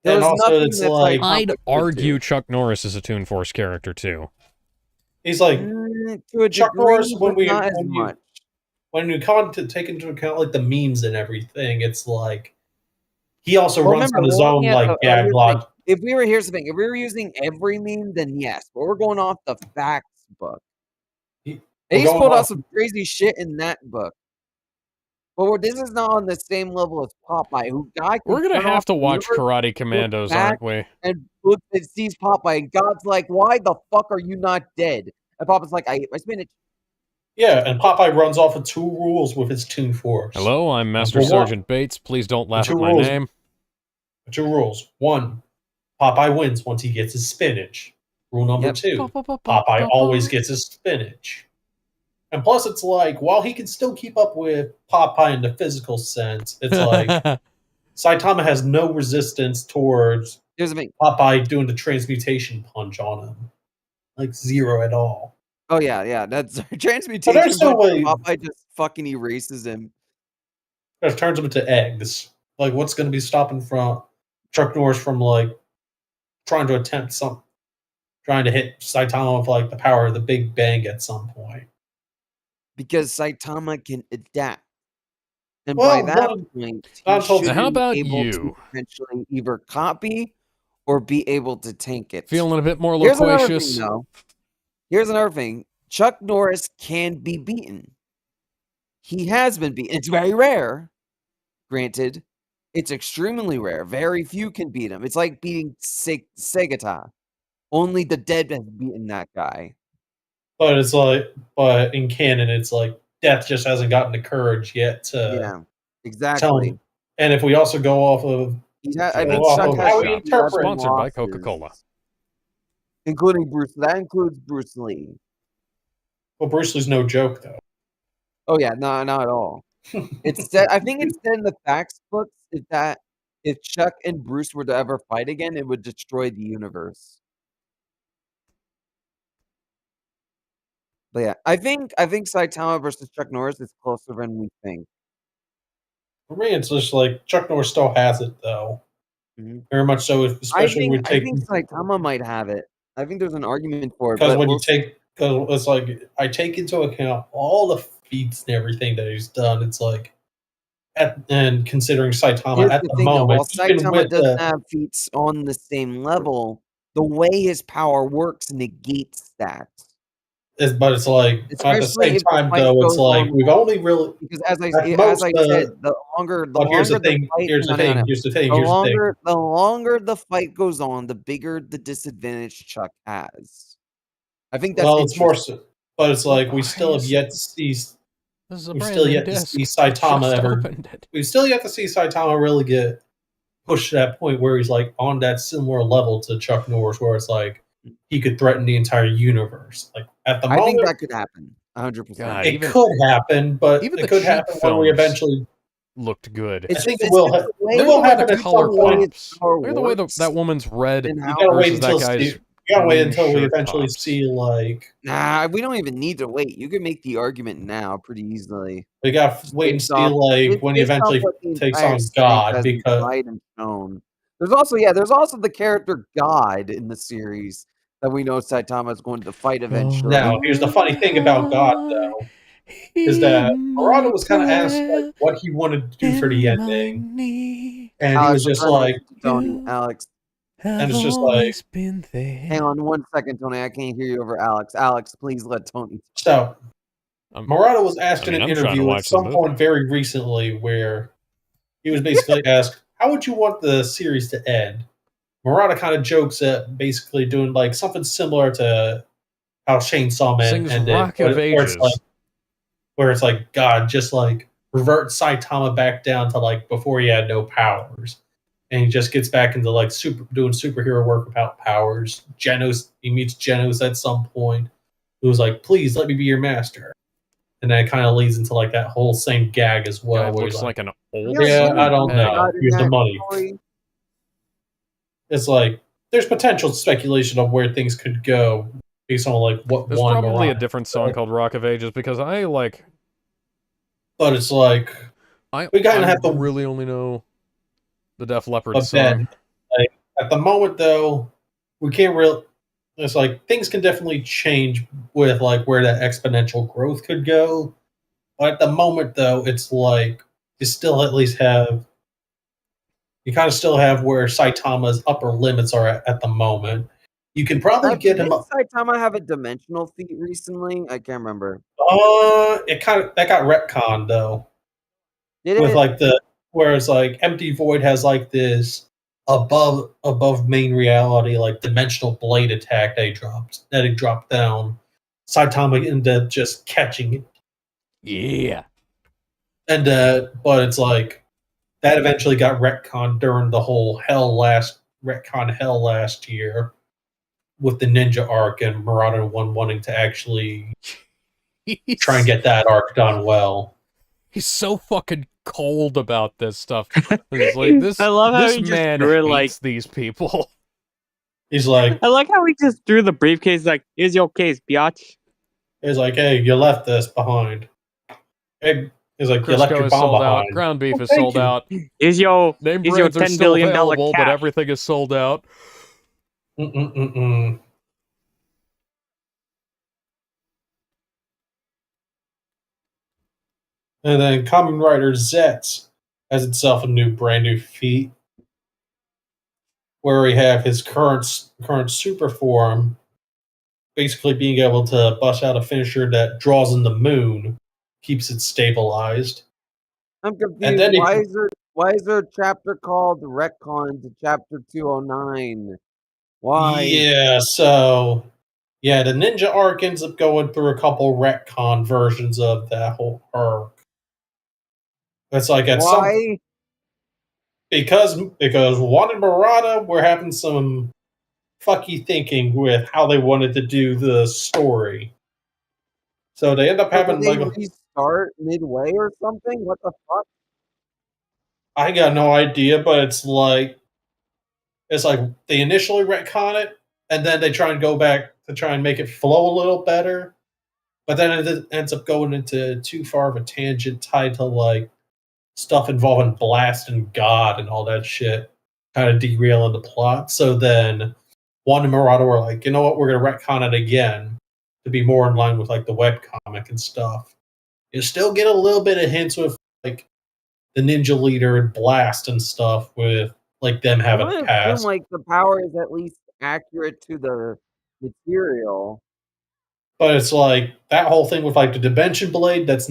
There and was also nothing it's that like Saitama I'd could argue do. Chuck Norris is a Toon Force character too. he's like To a Chuck degree, Norris but not as much. when you come to take into account like the memes and everything, it's like he also runs on his own like gag log. Here's the thing. If we were using every meme, then yes. But we're going off the facts book. He's going pulled out off- some crazy shit in that book. But this is not on the same level as Popeye, who guy can We're gonna turn have off to the watch universe, Karate look Commandos, back, aren't we? and looks and sees Popeye, and God's like, "Why the fuck are you not dead?" And Popeye's like, "I ate my spinach." Yeah, and Popeye runs off of 2 rules with his Toon Force. Hello, I'm Master Number one. Sergeant Bates. Please don't laugh two at my rules. name. 2 rules. 1, Popeye wins once he gets his spinach. Rule number Yep. 2, Popeye always gets his spinach. And plus, it's like, while he can still keep up with Popeye in the physical sense, it's like Saitama has no resistance towards Here's the thing. Popeye doing the transmutation punch on him. Like, 0 at all. Oh yeah, that's But transmutation. there's no Punch, way Popeye just fucking erases him. it turns him into eggs. Like, what's going to be stopping from Chuck Norris from, like, trying to hit Saitama with, like, the power of the Big Bang at some point? Because Saitama can adapt. And Well, by that point, he until- should How be about able you? to potentially either copy or be able to tank it. Feeling a bit more Here's another loquacious? thing, though. Here's another thing. Chuck Norris can be beaten. He has been beaten. It's very rare. Granted, it's extremely rare. Very few can beat him. It's like beating Segata. Only the dead have beaten that guy. But it's like, but in canon, it's like Death just hasn't gotten the courage yet to Yeah, tell exactly. him. And if we also go off of I mean, Well, Chuck how has we interpret- Sponsored by losses, Coca-Cola. including Bruce. That includes Bruce Lee. well, Bruce Lee's no joke though. Oh yeah, no, not at all. It's said. I think it's said in the facts books if Chuck and Bruce were to ever fight again, it would destroy the universe. But yeah, I think Saitama versus Chuck Norris is closer than we think. For me, it's just like Chuck Norris still has it though. Mhm. Very much so, especially when you I take think Saitama might have it. I think there's an argument for it, because but when you we'll take because it's like I take into account all the feats and everything that he's done. It's like and considering Saitama Here's at the the thing, though, while moment, even Saitama with doesn't have feats on the same level, the way his power works negates that. but it's like at the Especially same if the time fight though, it's goes like on we've only really because at as most I said, the longer but here's the the thing. fight Here's the hang on, hang thing. on. Here's the thing. The Here's the thing. longer the fight goes on, the bigger the disadvantage Chuck has. I think that's Well, it's more interesting. so, but it's like we Why still have is yet to see. This is a We've brand still new yet to see disc. I Saitama just ever. opened it. We've still yet to see Saitama really get pushed to that point where he's like on that similar level to Chuck Norris, where it's like he could threaten the entire universe. Like at the I think moment, that could happen 100%. God, it could happen, but even it the could cheap happen when we films eventually. looked good. I It's think just it will. the way It Look at will the way the happen at color some point. pops. Look at the way that woman's red and You how gotta wait versus that until guy's you gotta wait green until we shirt eventually pops. see like Nah, we don't even need to wait. You can make the argument now pretty easily. we got to Just wait and based see off like it's when he based off eventually what the takes entire on series God has because implied and shown. There's also the character God in the series that we know Saitama is going to fight eventually. now here's the funny thing about God though is that Murata was kind of asked like what he wanted to do for the ending, and he Alex, was I'm just trying to like, listen to Tony. Alex, and it's just like hang on 1 second, Tony. I can't hear you over Alex. Alex, please let Tony. so. Murata was asked in an I'm trying to interview at watch the some movie. point very recently where he was basically asked, "How would you want the series to end?" Murata kind of jokes at basically doing like something similar to how Chainsaw Man Sings ended, Rock of Ages. where it's like God just like revert Saitama back down to like before he had no powers, and he just gets back into like doing superhero work without powers. He meets Genos at some point, who's like, "Please let me be your master," and then it kind of leads into like that whole same gag as well. Guy Where looks he's like an old "Yeah, I school don't know. God in Here's the that money." story. It's like there's potential speculation of where things could go based on like what There's one probably a Murata different song called Rock of Ages because I like. but it's like we kind of have to really only know the Def Leppard but song. then like at the moment though we can't really it's like things can definitely change with like where that exponential growth could go, but at the moment though it's like you still at least have you kind of still have where Saitama's upper limits are at the moment. You can probably get him Didn't up. Saitama have a dimensional feat recently? I can't remember. It kind of that got retconned though Did with it? like the whereas like Empty Void has like this above main reality like dimensional blade attack that he dropped down. Saitama ended up just catching it, Yeah. and but it's like that eventually got retconned during the whole retcon hell last year with the ninja arc and Marauder one wanting to actually try and get that arc done well. He's so fucking cold about this stuff. He's like, I love how this he just man threw it, hates these people. He's like, I like how he just threw the briefcase like, here's your case, biatch. he's like, hey, you left this behind. Hey, he's like, you left Crisco your is bomb sold behind. out. Ground beef is thank sold you. out. Here's your Name here's your brands are $10 still billion available, but cash. everything is sold out. Mm-mm-mm-mm. And then Kamen Rider Zets has itself a brand new feat, where we have his current super form, basically being able to bust out a finisher that draws in the moon, keeps it stabilized. I'm And confused. then Why is there a chapter called Retcon to Chapter 209? Why? yeah, so yeah, the ninja arc ends up going through a couple retcon versions of that whole arc. It's like at some Why? because Juan and Murata were having some fucky thinking with how they wanted to do the story. So they end up So did having they like restart midway or something? What the fuck? I got no idea, but it's like they initially retcon it and then they try and go back to try and make it flow a little better. But then it ends up going into too far of a tangent tied to like stuff involving Blast and God and all that shit. kind of derailing the plot. So then Juan and Murata were like, you know what, we're going to retcon it again to be more in line with like the webcomic and stuff. You still get a little bit of hints with like the ninja leader and Blast and stuff with like them I'm having gonna a assume past. like the power is at least accurate to the material. But it's like that whole thing with like the dimension blade that's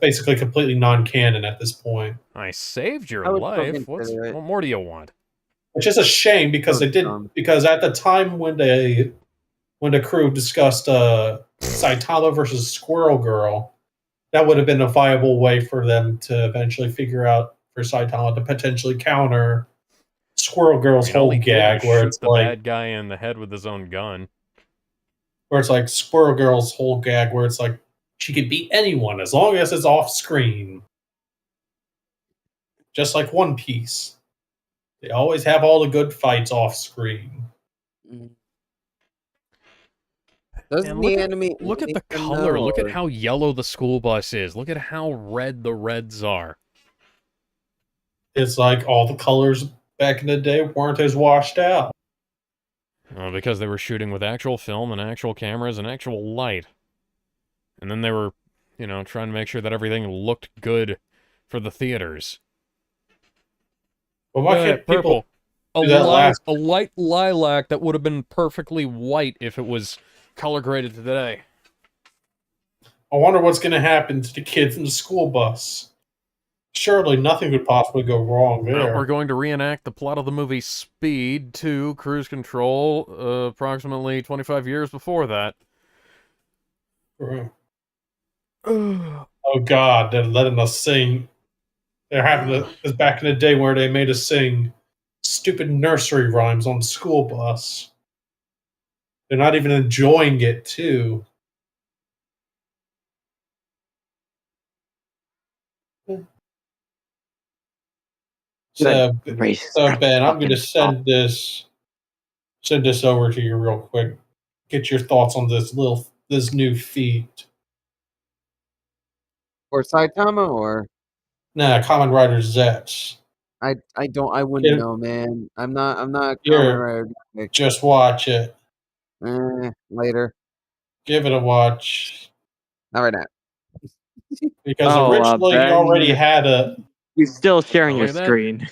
basically completely non-canon at this point. I saved your I would still life. What consider it. more do you want? Which is a shame because they did because at the time when the crew discussed Saitama versus Squirrel Girl, that would have been a viable way for them to eventually figure out for Saitama to potentially counter Squirrel Girl's All whole he did gag was where shoot it's the like bad guy in the head with his own gun. Squirrel Girl's whole gag where it's like she could beat anyone as long as it's off screen. Just like One Piece. They always have all the good fights off screen. Doesn't And the anime look at the animate them, color. though, Look at or- how yellow the school bus is. Look at how red the reds are. It's like all the colors back in the day weren't as washed out. Because they were shooting with actual film and actual cameras and actual light. And then they were, trying to make sure that everything looked good for the theaters. Well, why can't people A do that light lilac that would have been perfectly white if it was color graded today. I wonder what's going to happen to the kids in the school bus. Surely nothing could possibly go wrong there. We're going to reenact the plot of the movie Speed 2, Cruise Control, approximately 25 years before that. Oh God, they're letting us sing. They're having this back in the day where they made us sing stupid nursery rhymes on the school bus. They're not even enjoying it, too. So Ben, I'm going to send this over to you real quick. Get your thoughts on this new feat. Or Saitama, or Nah, Common Rider Zets. I wouldn't know, man. I'm not a Kamen Rider guy. Just watch it. Later. Give it a watch. Not right now. Because originally you already had a. You're still sharing your screen.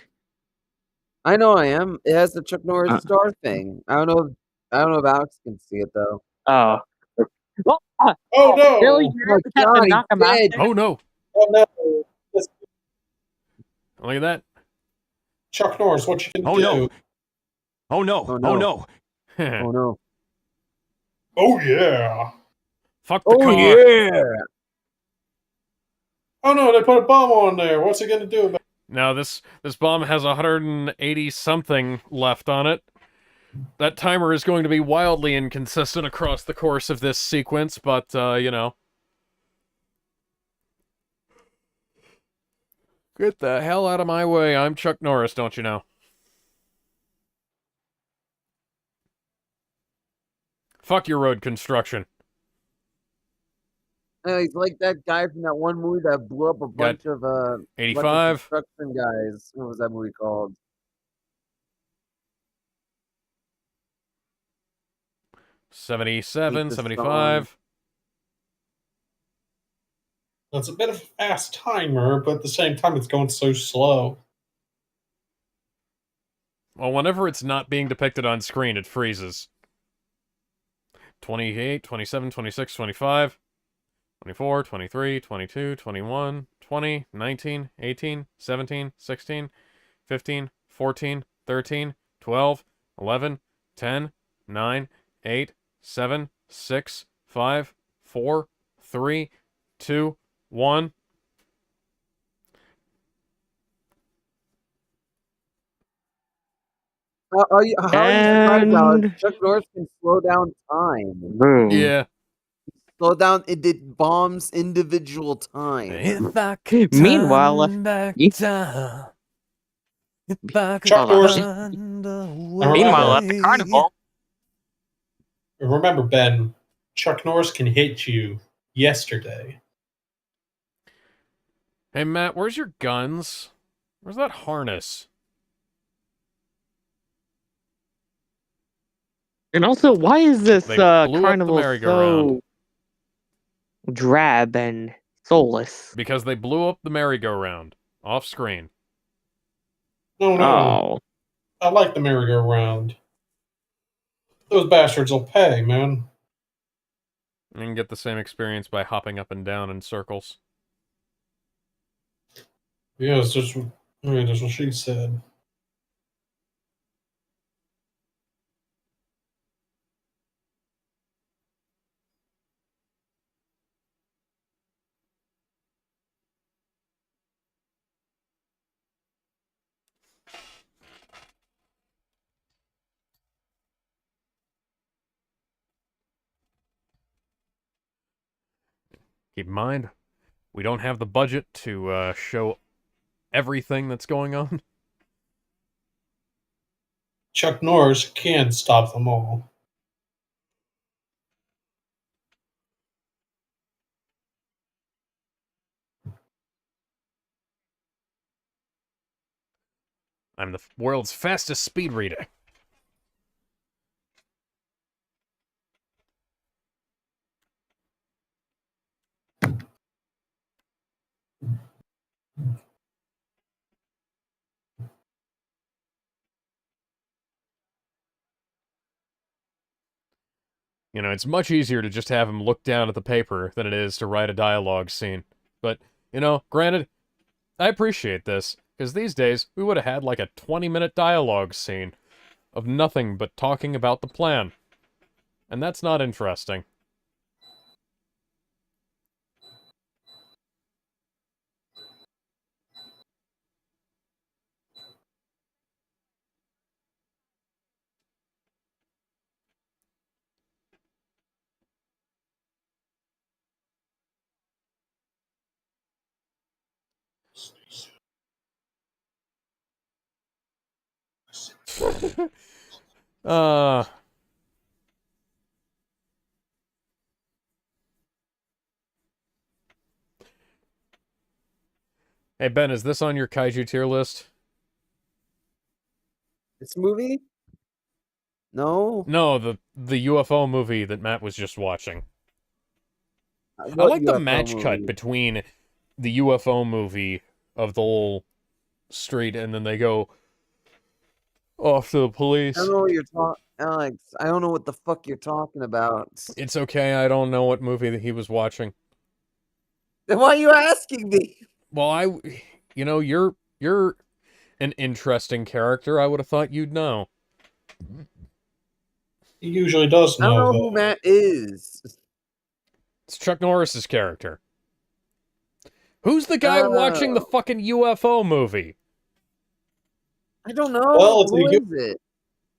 I know I am. It has the Chuck Norris star thing. I don't know if Alex can see it though. Oh. Oh no! Really? Oh my God, knock him out? Oh no! Oh no! Look at that. Chuck Norris, what you can do? No. Oh no! Oh Oh no! no! Oh no! Oh yeah! Fuck the car! Yeah! Oh no! They put a bomb on there. What's it gonna do about it? Now this bomb has 180 something left on it. That timer is going to be wildly inconsistent across the course of this sequence, but Get the hell out of my way. I'm Chuck Norris, don't you know? Fuck your road construction. He's like that guy from that one movie that blew up a bunch of 85. construction guys. What was that movie called? 77, 75. It's a bit of a fast timer, but at the same time, it's going so slow. Well, whenever it's not being depicted on screen, it freezes. 28, 27, 26, 25, 24, 23, 22, 21, 20, 19, 18, 17, 16, 15, 14, 13, 12, 11, 10, 9, 8, 7, 6, 5, 4, 3, 2, 1. How are you surprised, Alex? Chuck Norris can slow down time. Boom. Yeah. Slow down. It bombs individual time. If I could Meanwhile, back time. If I could Chuck Norris. find a Meanwhile, at the way. carnival. Remember, Ben, Chuck Norris can hit you yesterday. Hey, Matt, where's your guns? Where's that harness? And also, why is this They blew up the carnival merry-go-round. so drab and soulless? Because they blew up the merry-go-round. Off screen. No, no. Oh. I like the merry-go-round. Those bastards will pay, man. You can get the same experience by hopping up and down in circles. Yeah, it's just, that's what she said. Keep in mind, we don't have the budget to show everything that's going on. Chuck Norris can stop them all. I'm the world's fastest speed reader. You know, it's much easier to just have him look down at the paper than it is to write a dialogue scene. But, you know, granted, I appreciate this, because these days, we would have had like a 20-minute dialogue scene of nothing but talking about the plan. And that's not interesting. uh... Hey, Ben, is this on your kaiju tier list? This movie? No. No, the UFO movie that Matt was just watching. I What like the UFO match cut movie? between the UFO movie of the whole street and then they go off to the I police. don't know what you're talking, Alex. I don't know what the fuck you're talking about. It's okay, I don't know what movie that he was watching. Then why are you asking me? Well, you know, you're an interesting character. I would have thought you'd know. He usually does I don't know, know who though. Matt is. It's Chuck Norris's character. Who's the guy watching the fucking UFO movie? I don't know. Well, Who is it?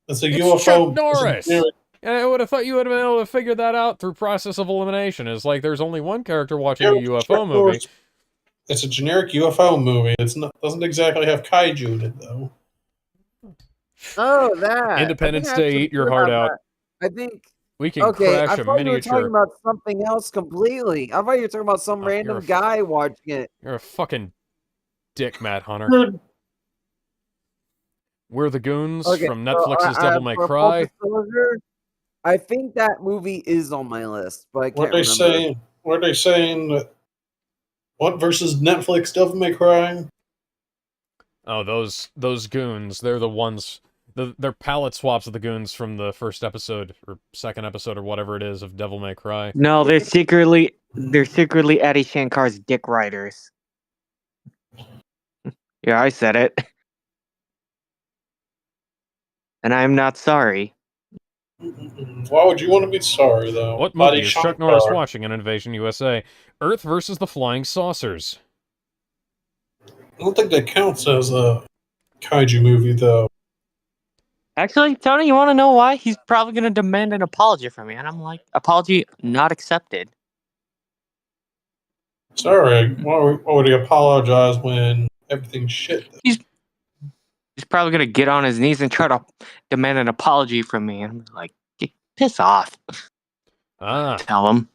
It's a It's UFO. Chuck Norris! It's And I would have thought you would have been able to figure that out through process of elimination. It's like there's only one character watching a UFO Chuck movie. Norris. It's a generic UFO movie. It's not doesn't exactly have kaiju in it, though. Oh, that. Independence I think I Day, actually eat your heard heart about out. that. I think. We can Okay, I crash a thought you were miniature. talking about something else completely. I thought you were talking about some Oh, you're random a guy watching it. You're a fucking dick, Matt Hunter. We're the Goons Okay, from so Netflix's Devil May for full Cry. disclosure, I think that movie is on my list, but I What can't they remember. saying? What are they saying? That what versus Netflix Devil May Cry? Oh, those Goons, they're the ones... They're palette swaps of the Goons from the first episode, or second episode, or whatever it is, of Devil May Cry. No, they're secretly Eddie Shankar's dick riders. Yeah, I said it. And I'm not sorry. Why would you want to be sorry, though? What Adi movie is Chuck Shankar. Norris watching in Invasion USA? Earth versus the Flying Saucers. I don't think that counts as a kaiju movie, though. Actually, Tony, you want to know why? He's probably going to demand an apology from me. And I'm like, apology not accepted. Sorry, why would he apologize when everything's shit? He's probably going to get on his knees and try to demand an apology from me. And I'm like, piss off. Ah. Tell him.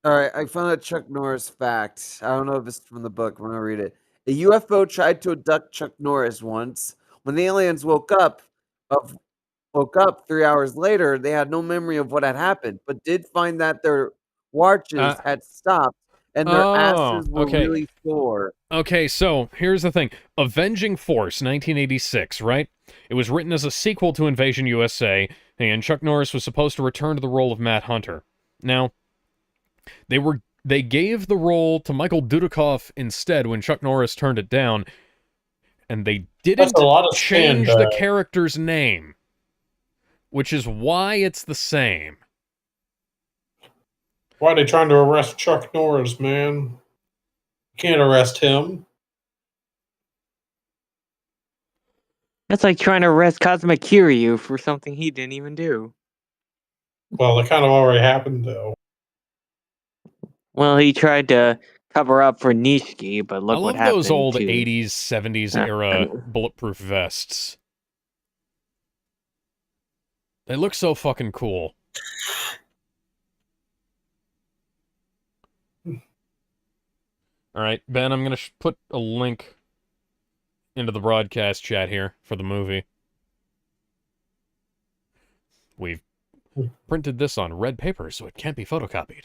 All right, I found a Chuck Norris fact. I don't know if it's from the book. I'm gonna read it. A UFO tried to abduct Chuck Norris once. When the aliens woke up 3 hours later, they had no memory of what had happened, but did find that their watches had stopped and their asses were okay. really sore. Okay, so here's the thing. Avenging Force, 1986, right? It was written as a sequel to Invasion USA, and Chuck Norris was supposed to return to the role of Matt Hunter. Now, they gave the role to Michael Dudikoff instead when Chuck Norris turned it down, and they didn't change the character's name, which is why it's the same. Why are they trying to arrest Chuck Norris, man? You can't arrest him. That's like trying to arrest Cosmic Kiryu for something he didn't even do. Well, it kind of already happened, though. Well, he tried to cover up for Nishiki, but look what happened. I love those old 80s, 70s era bulletproof vests. They look so fucking cool. Alright, Ben, I'm going to put a link into the broadcast chat here for the movie. We've printed this on red paper, so it can't be photocopied.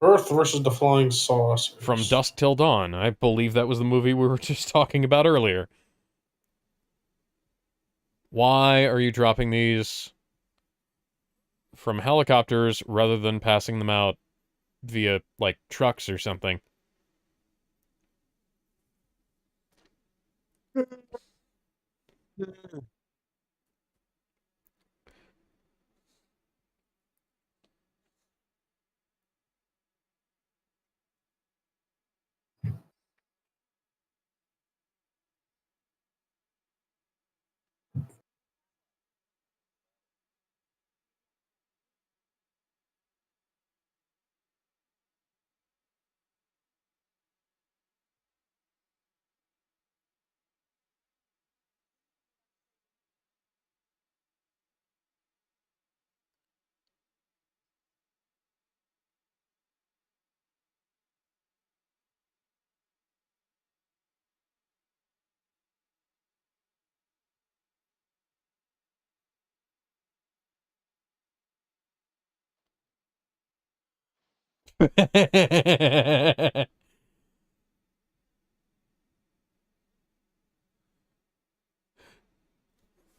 Earth versus the Flying Saucers. From Dusk Till Dawn. I believe that was the movie we were just talking about earlier. Why are you dropping these from helicopters rather than passing them out via, like, trucks or something?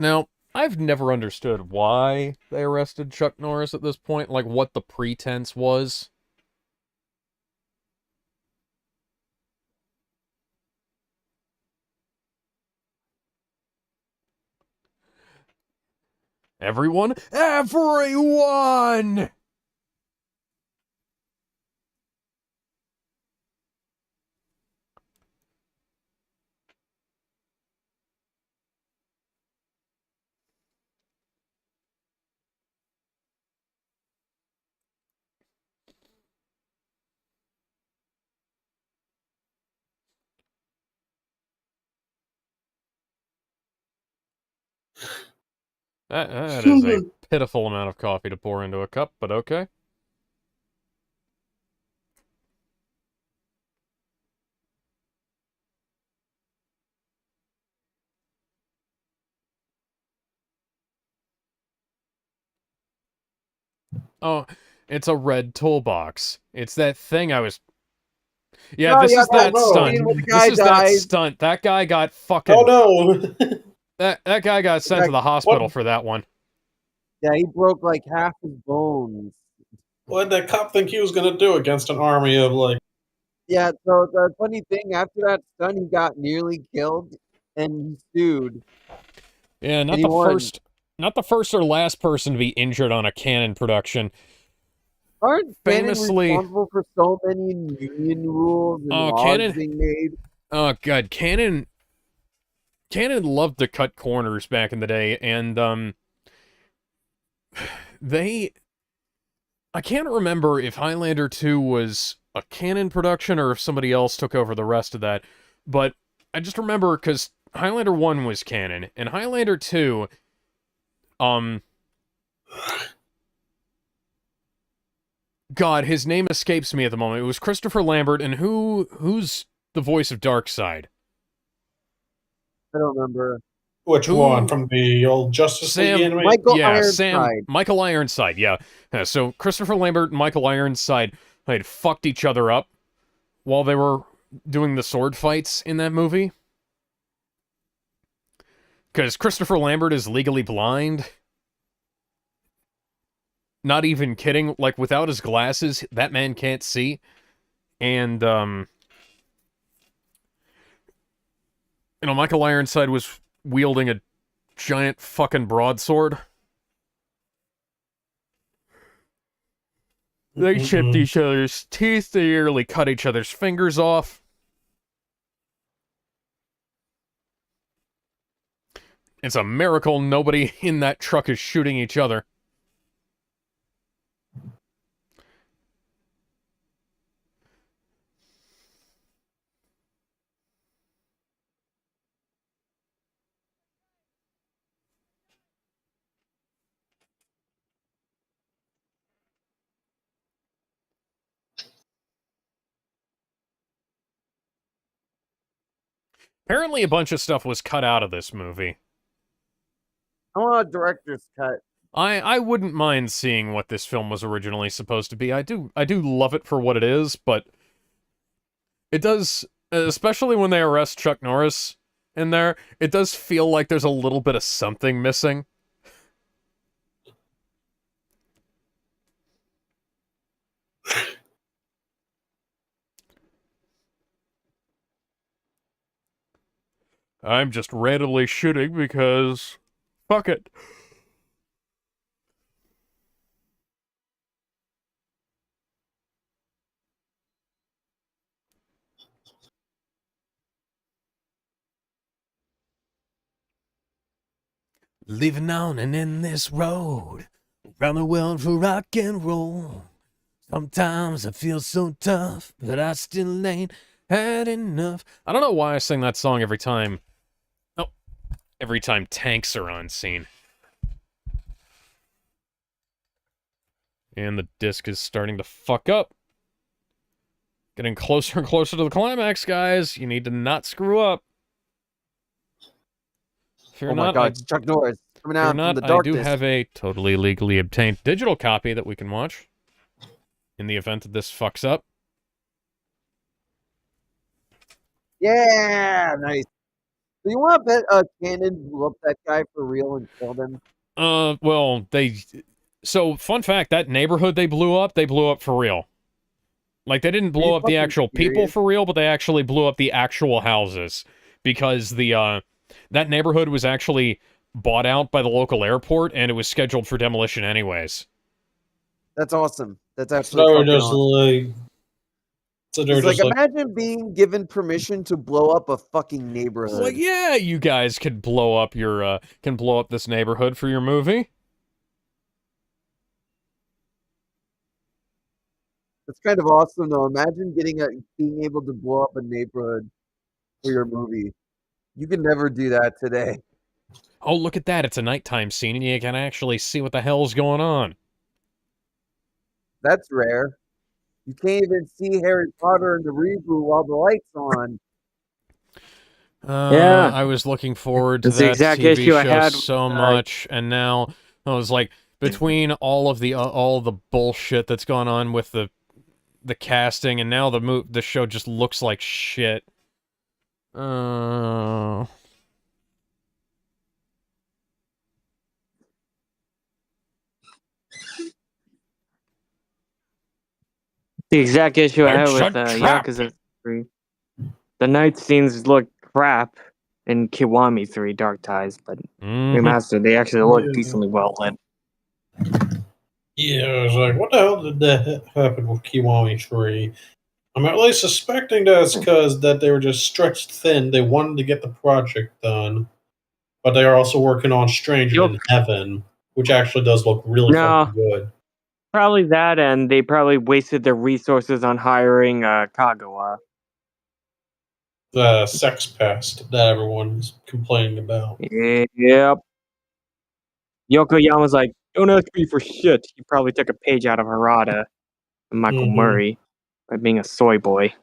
Now, I've never understood why they arrested Chuck Norris at this point, like what the pretense was. Everyone? Everyone! That is a pitiful amount of coffee to pour into a cup, but okay. Oh, it's a red toolbox. It's that thing I was... Yeah, this is that stunt. This is that stunt. That guy got fucking... Oh, no! that guy got sent to the hospital for that one. Yeah, he broke like half his bones. What did that cop think he was going to do against an army of, like... Yeah, so the funny thing, after that stunt, he got nearly killed, and he sued. Yeah, not the first or last person to be injured on a Canon production. Aren't famously Canon responsible for so many union rules and laws being made? Oh god, Canon loved to cut corners back in the day, and I can't remember if Highlander 2 was a Canon production or if somebody else took over the rest of that, but I just remember because Highlander 1 was Canon, and Highlander 2, God, his name escapes me at the moment. It was Christopher Lambert, and who's the voice of Darkseid? I don't remember. Which Who- one from the old Justice League Sam, anime? Michael Ironside, yeah. So Christopher Lambert and Michael Ironside had fucked each other up while they were doing the sword fights in that movie. Because Christopher Lambert is legally blind. Not even kidding. Like, without his glasses, that man can't see. And, Michael Ironside was wielding a giant fucking broadsword. They chipped each other's teeth. They nearly cut each other's fingers off. It's a miracle nobody in that truck is shooting each other. Apparently a bunch of stuff was cut out of this movie. I want a director's cut. I wouldn't mind seeing what this film was originally supposed to be. I do love it for what it is, but it does, especially when they arrest Chuck Norris in there, it does feel like there's a little bit of something missing. I'm just randomly shooting because fuck it. Living on and in this road, around the world for rock and roll. Sometimes I feel so tough, but I still ain't had enough. I don't know why I sing that song every time. Oh, every time tanks are on scene. And the disc is starting to fuck up. Getting closer and closer to the climax, guys. You need to not screw up. Oh my god, it's Chuck Norris coming out from the darkness. I do have a totally legally obtained digital copy that we can watch in the event that this fucks up. Yeah, nice. Do you want to bet Cannon blew up that guy for real and killed him? Well, so, fun fact, that neighborhood they blew up for real. Like, they didn't blow up the actual people for real, but they actually blew up the actual houses. Because that neighborhood was actually bought out by the local airport, and it was scheduled for demolition anyways. That's awesome. That's absolutely awesome. It's like, imagine being given permission to blow up a fucking neighborhood. Like, yeah, you guys could blow up this neighborhood for your movie. It's kind of awesome, though. Imagine being able to blow up a neighborhood for your movie. You can never do that today. Oh, look at that. It's a nighttime scene, and you can actually see what the hell's going on. That's rare. You can't even see Harry Potter in the reboot while the light's on. Yeah. I was looking forward to That's the that exact TV issue I show had so much, and now I was like, between all the bullshit that's gone on with the casting, and now the show just looks like shit. The exact issue I had with Yakuza 3. The night scenes look crap in Kiwami 3 Dark Ties, but remastered, they actually look decently well lit. Yeah, I was like, what the hell did that happen with Kiwami 3? I'm at least suspecting that's because that they were just stretched thin. They wanted to get the project done, but they are also working on Stranger in Heaven, which actually does look really fucking good. Probably that, and they probably wasted their resources on hiring Kagawa. The sex pest that everyone's complaining about. Yep. Yokoyama's like, don't ask me for shit. He probably took a page out of Harada. than Michael Mhm. Murray by being a soy boy.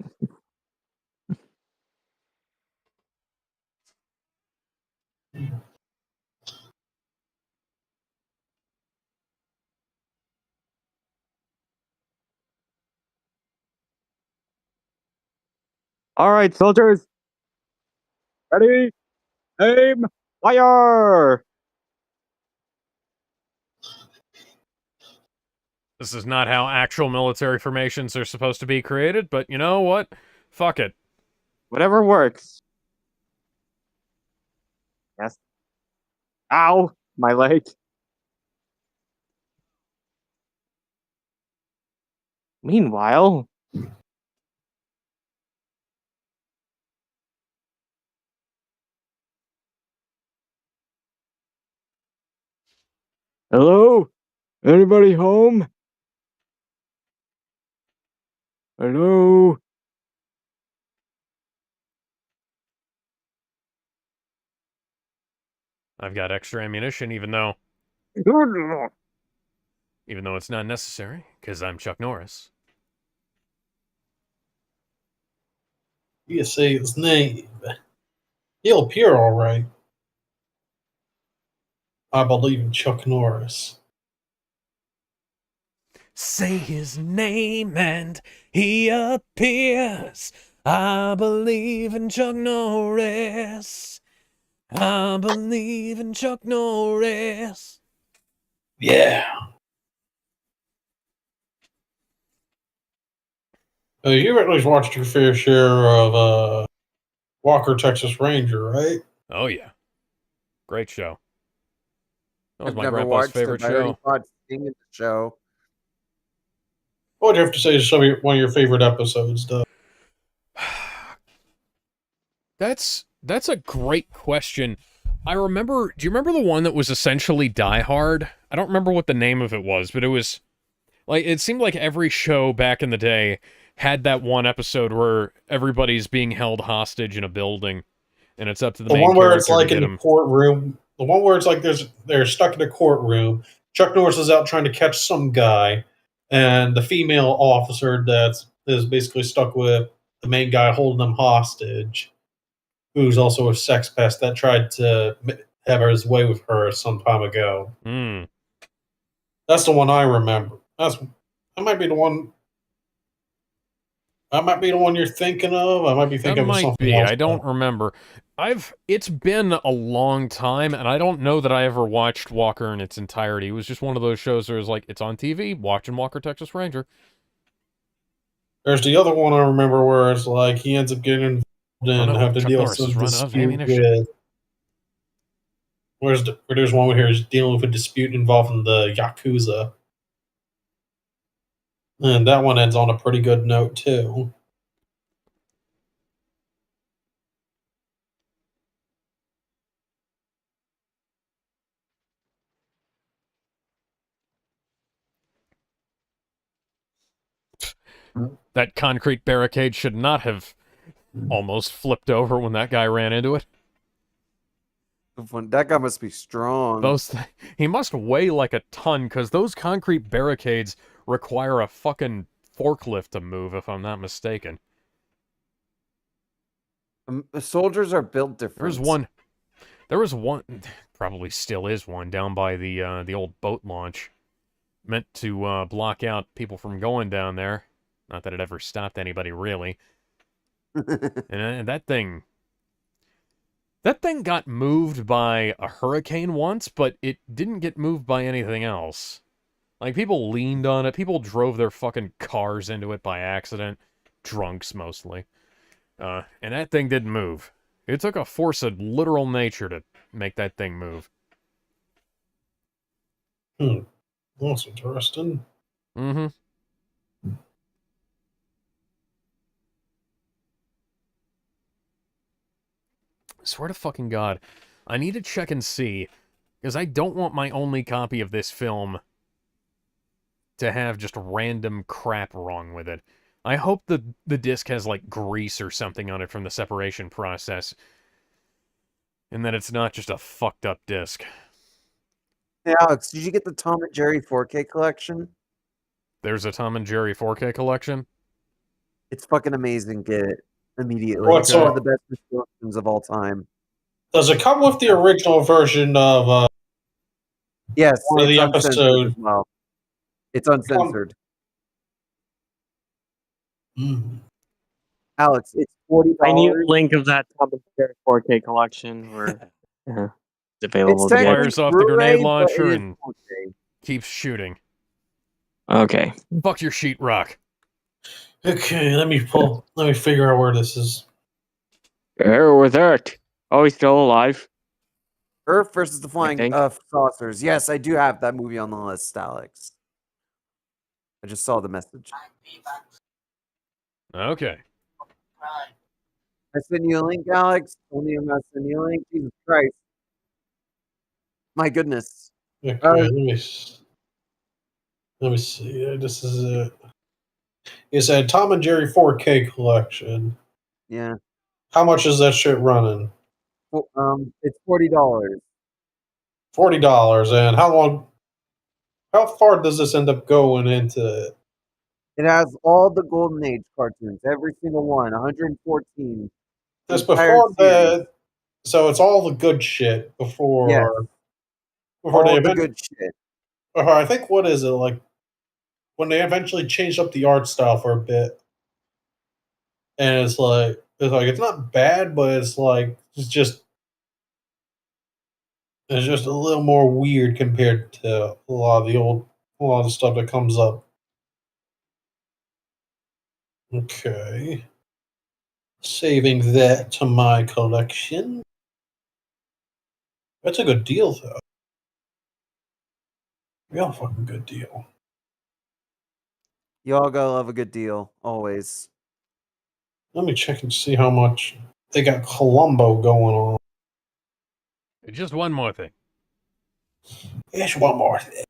All right, soldiers. Ready? Aim! Fire! This is not how actual military formations are supposed to be created, but you know what? Fuck it. Whatever works. Yes. Ow! My leg. Meanwhile... Hello? Anybody home? Hello? I've got extra ammunition, even though it's not necessary, because I'm Chuck Norris. You say his name. He'll appear all right. I believe in Chuck Norris. Say his name and he appears. I believe in Chuck Norris. I believe in Chuck Norris. Yeah. You at least watched your fair share of Walker, Texas Ranger, right? Oh, yeah. Great show. That was I've my never grandpa's watched favorite it. I already show. watched Sting in the show. What would you have to say is one of your favorite episodes, though? That's a great question. Do you remember the one that was essentially Die Hard? I don't remember what the name of it was, but it was like, it seemed like every show back in the day had that one episode where everybody's being held hostage in a building, and it's up to the The main one where it's character to like get in the them. courtroom. The one where it's like they're stuck in a courtroom. Chuck Norris is out trying to catch some guy, and the female officer that is basically stuck with the main guy holding them hostage, who's also a sex pest that tried to have his way with her some time ago. Hmm. That's the one I remember. That might be the one. That might be the one you're thinking of. I might be That thinking of might something be. else. I don't remember. It's been a long time, and I don't know that I ever watched Walker in its entirety. It was just one of those shows where it was like, it's on TV, watching Walker, Texas Ranger. There's the other one I remember where it's like he ends up getting involved and have to Chuck deal with Norris some is running out of dispute ammunition. with. Where there's one where he's dealing with a dispute involving the Yakuza. And that one ends on a pretty good note, too. That concrete barricade should not have almost flipped over when that guy ran into it. That guy must be strong. He must weigh like a ton, because those concrete barricades require a fucking forklift to move, if I'm not mistaken. Soldiers are built different. There was one, probably still is one, down by the old boat launch, meant to block out people from going down there. Not that it ever stopped anybody, really. And that thing got moved by a hurricane once, but it didn't get moved by anything else. Like, people leaned on it, people drove their fucking cars into it by accident. Drunks, mostly. And that thing didn't move. It took a force of literal nature to make that thing move. That's interesting. Mm-hmm. Swear to fucking God, I need to check and see, because I don't want my only copy of this film to have just random crap wrong with it. I hope the disc has, like, grease or something on it from the separation process, and that it's not just a fucked up disc. Hey, Alex, did you get the Tom and Jerry 4K collection? There's a Tom and Jerry 4K collection. It's fucking amazing. Get it immediately. What's It's one up? of the best distortions of all time. Does it come with the original version of Yes, one of it's the uncensored episode? as well. It's uncensored. Alex, it's $40. I need a link of that Tom and Jerry 4K collection where it's available It's to get. technically Fires off the Blu-ray, grenade but launcher it is and 4K. keeps shooting. Okay. Fuck your sheetrock. Okay, let me figure out where this is. Where was Earth? Oh, he's still alive. Earth versus the Flying think. Saucers. Yes, I do have that movie on the list, Alex. I just saw the message. Okay. I sent you a link, Alex. Only I'm not sending you a link. Jesus Christ. My goodness. Okay, let me see. This is it. It's a Tom and Jerry 4K collection. Yeah. How much is that shit running? It's $40. $40. And how far does this end up going into it? It has all the Golden Age cartoons, every single one, 114. This entire before series. the, so it's all the good shit before Yes. before All they the eventually. good shit. I think what is it like when they eventually changed up the art style for a bit, and it's like it's not bad, but it's just a little more weird compared to a lot of the stuff that comes up. Okay. Saving that to my collection. That's a good deal, though. Real fucking good deal. Y'all gotta love a good deal, always. Let me check and see how much they got Columbo going on. Just one more thing. Here's one more thing.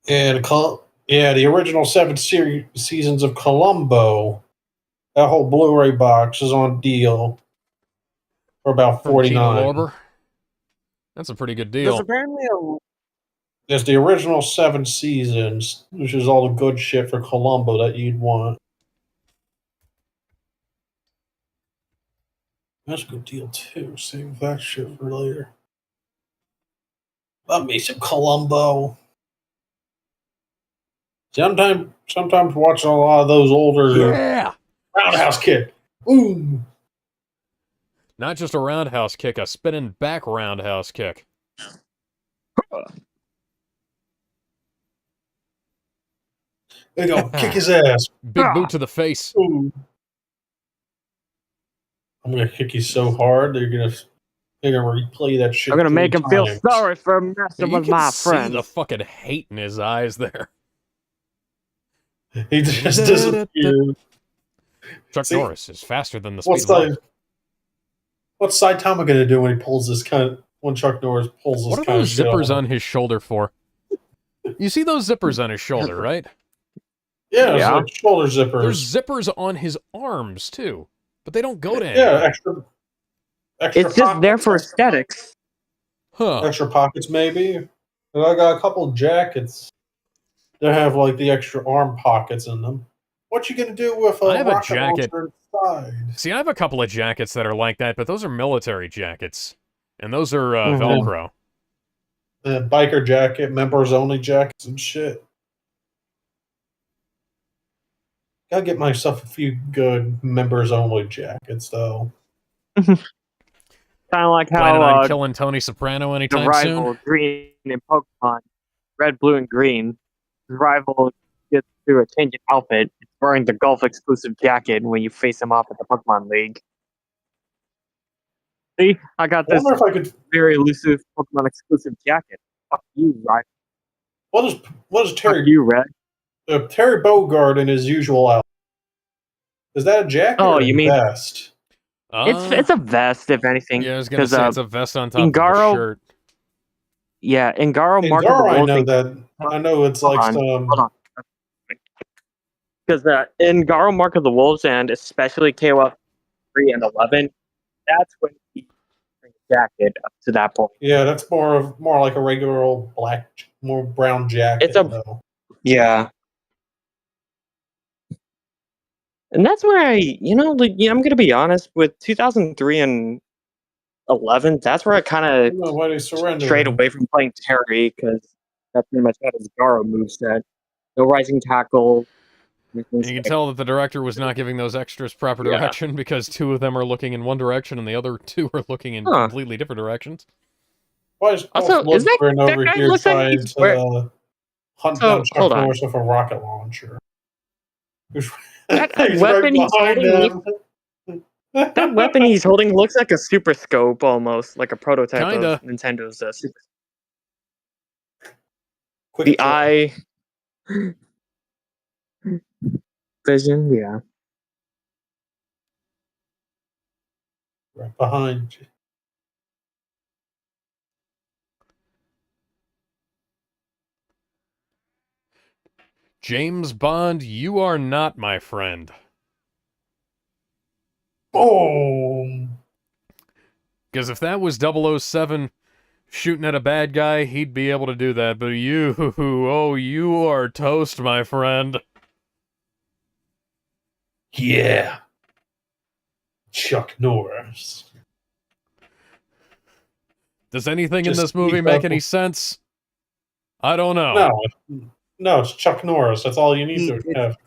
The original 7 seasons of Columbo. That whole Blu-ray box is on deal for about From Gene $49. Lorber. That's a pretty good There's deal. apparently a There's the original 7 seasons, which is all the good shit for Columbo that you'd want. That's a good deal too. Save that shit for later. Love me some Columbo. Sometimes watching a lot of those older Roundhouse Kid. Ooh. Not just a roundhouse kick, a spinning back roundhouse kick. There you go. Kick his ass. Big boot to the face. Ooh. I'm gonna kick you so hard they're gonna replay that shit. I'm gonna 3 make him feel times. sorry for messing You with can my see friends. the fucking hate in his eyes there. He just disappeared. Chuck See, Norris is faster than the speed of light. What's Saitama gonna do when he pulls this when Chuck Norris pulls this What are kind of those shit zippers on on his shoulder for? You see those zippers on his shoulder, right? Yeah, it's Yeah. like shoulder zippers. There's zippers on his arms, too. But they don't go to Yeah, anywhere. extra It's just there for aesthetics. Huh. extra pockets, maybe. And I got a couple jackets that have like the extra arm pockets in them. What you gonna do with a I have a rocket jacket. launcher inside? See, I have a couple of jackets that are like that, but those are military jackets. And those are Velcro. The biker jacket, members only jackets and shit. Gotta get myself a few good members only jackets, though. Kind of like Planning how on killing Tony Soprano the anytime rival soon? Green in Pokemon, Red, Blue, and Green. The rival gets to a change in outfit. It's wearing the Golf exclusive jacket when you face him off at the Pokemon League. See, I got I this wonder if I could. very elusive Pokemon exclusive jacket. Fuck you, rival. What is Fuck Terry? you, Red. Terry Bogard in his usual outfit. Is that a jacket Oh, or you a mean- vest? It's a vest, if anything. Yeah, I was gonna 'cause, say it's a vest on top of the Ingaro- shirt. Yeah, Ingaro Mark of the Garo, I Wolves. know that. I know it's Hold like on, some. Hold on. Because in Garo Mark of the Wolves and especially KOF 3 and 11, that's when he brings jacket up to that point. Yeah, that's more like a regular old black, more brown jacket. It's a- though. Yeah. And that's where I'm gonna be honest, with 2003 and 11, that's where I kind I of don't know why they strayed surrendered. away from playing Terry, because that pretty much had his Garo moveset. No rising tackle. And you can tell that the director was not giving those extras proper Yeah. direction because 2 of them are looking in one direction and the other 2 are looking in Huh. completely different directions. Why is Also, Dolph is that Lundgren over guy here looks like trying he's wearing... to hunt So, down hold Chuck on. Norris with a rocket launcher? He's That right weapon he's behind holding him. That weapon he's holding looks like a super scope, almost like a prototype Kinda. of Nintendo's super. Quick The draw. eye vision, yeah. Right behind you. James Bond, you are not my friend. Boom! Because if that was 007 shooting at a bad guy, he'd be able to do that. But you, oh, you are toast, my friend. Yeah. Chuck Norris. Does anything in Just this movie keep make up any with- sense? I don't know. No, it's Chuck Norris. That's all you need to have.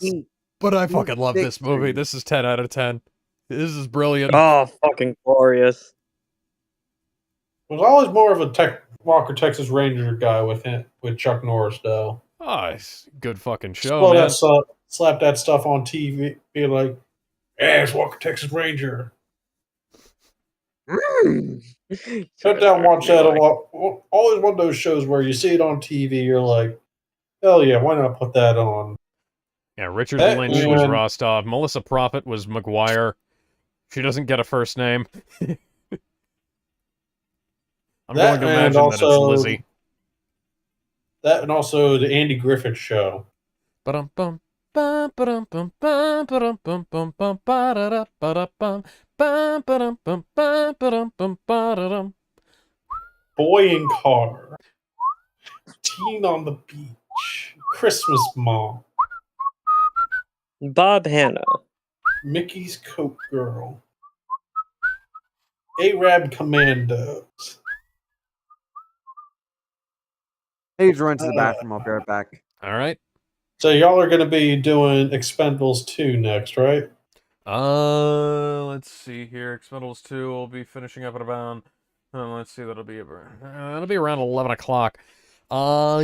But I fucking love this movie. This is 10 out of 10. This is brilliant. Oh, fucking glorious. I was always more of a Walker Texas Ranger guy with Chuck Norris, though. Oh, it's a good fucking show, man. Slap that stuff on TV, be like, "Yeah, it's Walker Texas Ranger." Sit down, watch that a lot. Always one of those shows where you see it on TV, you're like, "Hell yeah, why not put that on?" Yeah, Richard That Lynch was man- Rostov. Melissa Prophet was McGuire. She doesn't get a first name. I'm going to imagine that it's Lizzie. That and also the Andy Griffith Show. Ba-dum-bum. Boy in Car. Teen on the Beach. Christmas Mom. Bob Hanna. Mickey's Coke Girl. Arab Commandos. Hey, run to the bathroom. I'll be right back. All right. So y'all are going to be doing Expendables 2 next, right? Let's see here. Expendables 2 will be finishing up at about... let's see, that'll be around 11 o'clock. Yeah.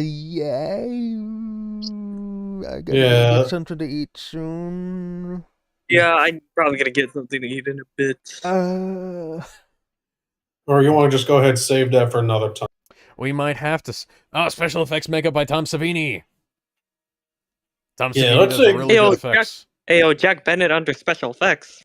I gotta get something to eat soon. Yeah, I'm probably gonna get something to eat in a bit. Or you want to just go ahead and save that for another time? We might have to... special effects makeup by Tom Savini. Tom Savini let's does see. really good effects. Jack Bennett under special effects.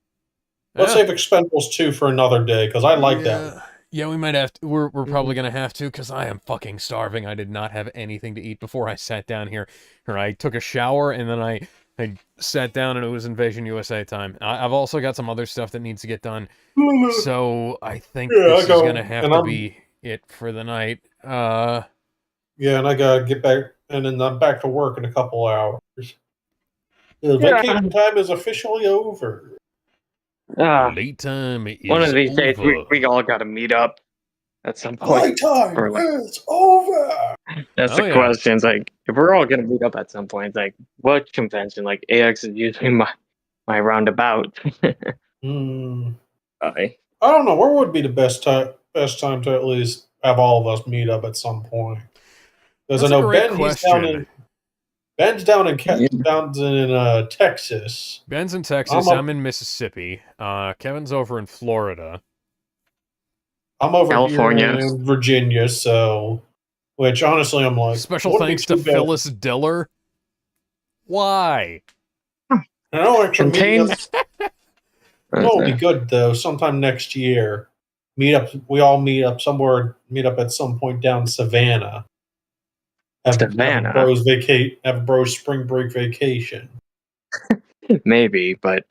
Let's save Expendables 2 for another day, because I like that. Yeah, we might have to. We're probably going to have to, because I am fucking starving. I did not have anything to eat before I sat down here. I took a shower, and then I sat down, and it was Invasion USA time. I've also got some other stuff that needs to get done. So I think this is going to have to be it for the night. Yeah, and I got to get back, and then I'm back to work in a couple hours. Vacation time is officially over. Late time is one of these over. days, we all got to meet up at some point. Playtime is over. That's the question. It's like, if we're all gonna meet up at some point, it's like, what convention? Like, AX is usually my roundabout. I don't know. Where would be the best time to at least have all of us meet up at some point? Because I know Ben's down in Texas. Ben's in Texas. I'm in Mississippi. Kevin's over in Florida. I'm over California. here in Virginia. So, which honestly, I'm like, special thanks to Phyllis Diller. Why? I know it contains. It'll be good though. Sometime next year, we all meet up somewhere. Meet up at some point down in Savannah. Have a bros spring break vacation. Maybe, but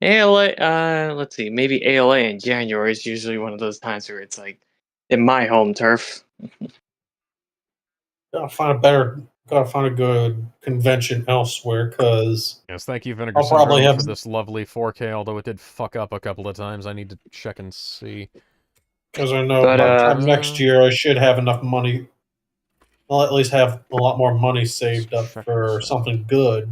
ALA. Let's see. Maybe ALA in January is usually one of those times where it's like in my home turf. I'll find a better gotta find a good convention elsewhere, because Yes, thank you, Vinegar I'll probably Syndrome, have for this lovely 4K, although it did fuck up a couple of times. I need to check and see. because I know But by the time next year I should have enough money. I'll at least have a lot more money saved up check for this out. something good,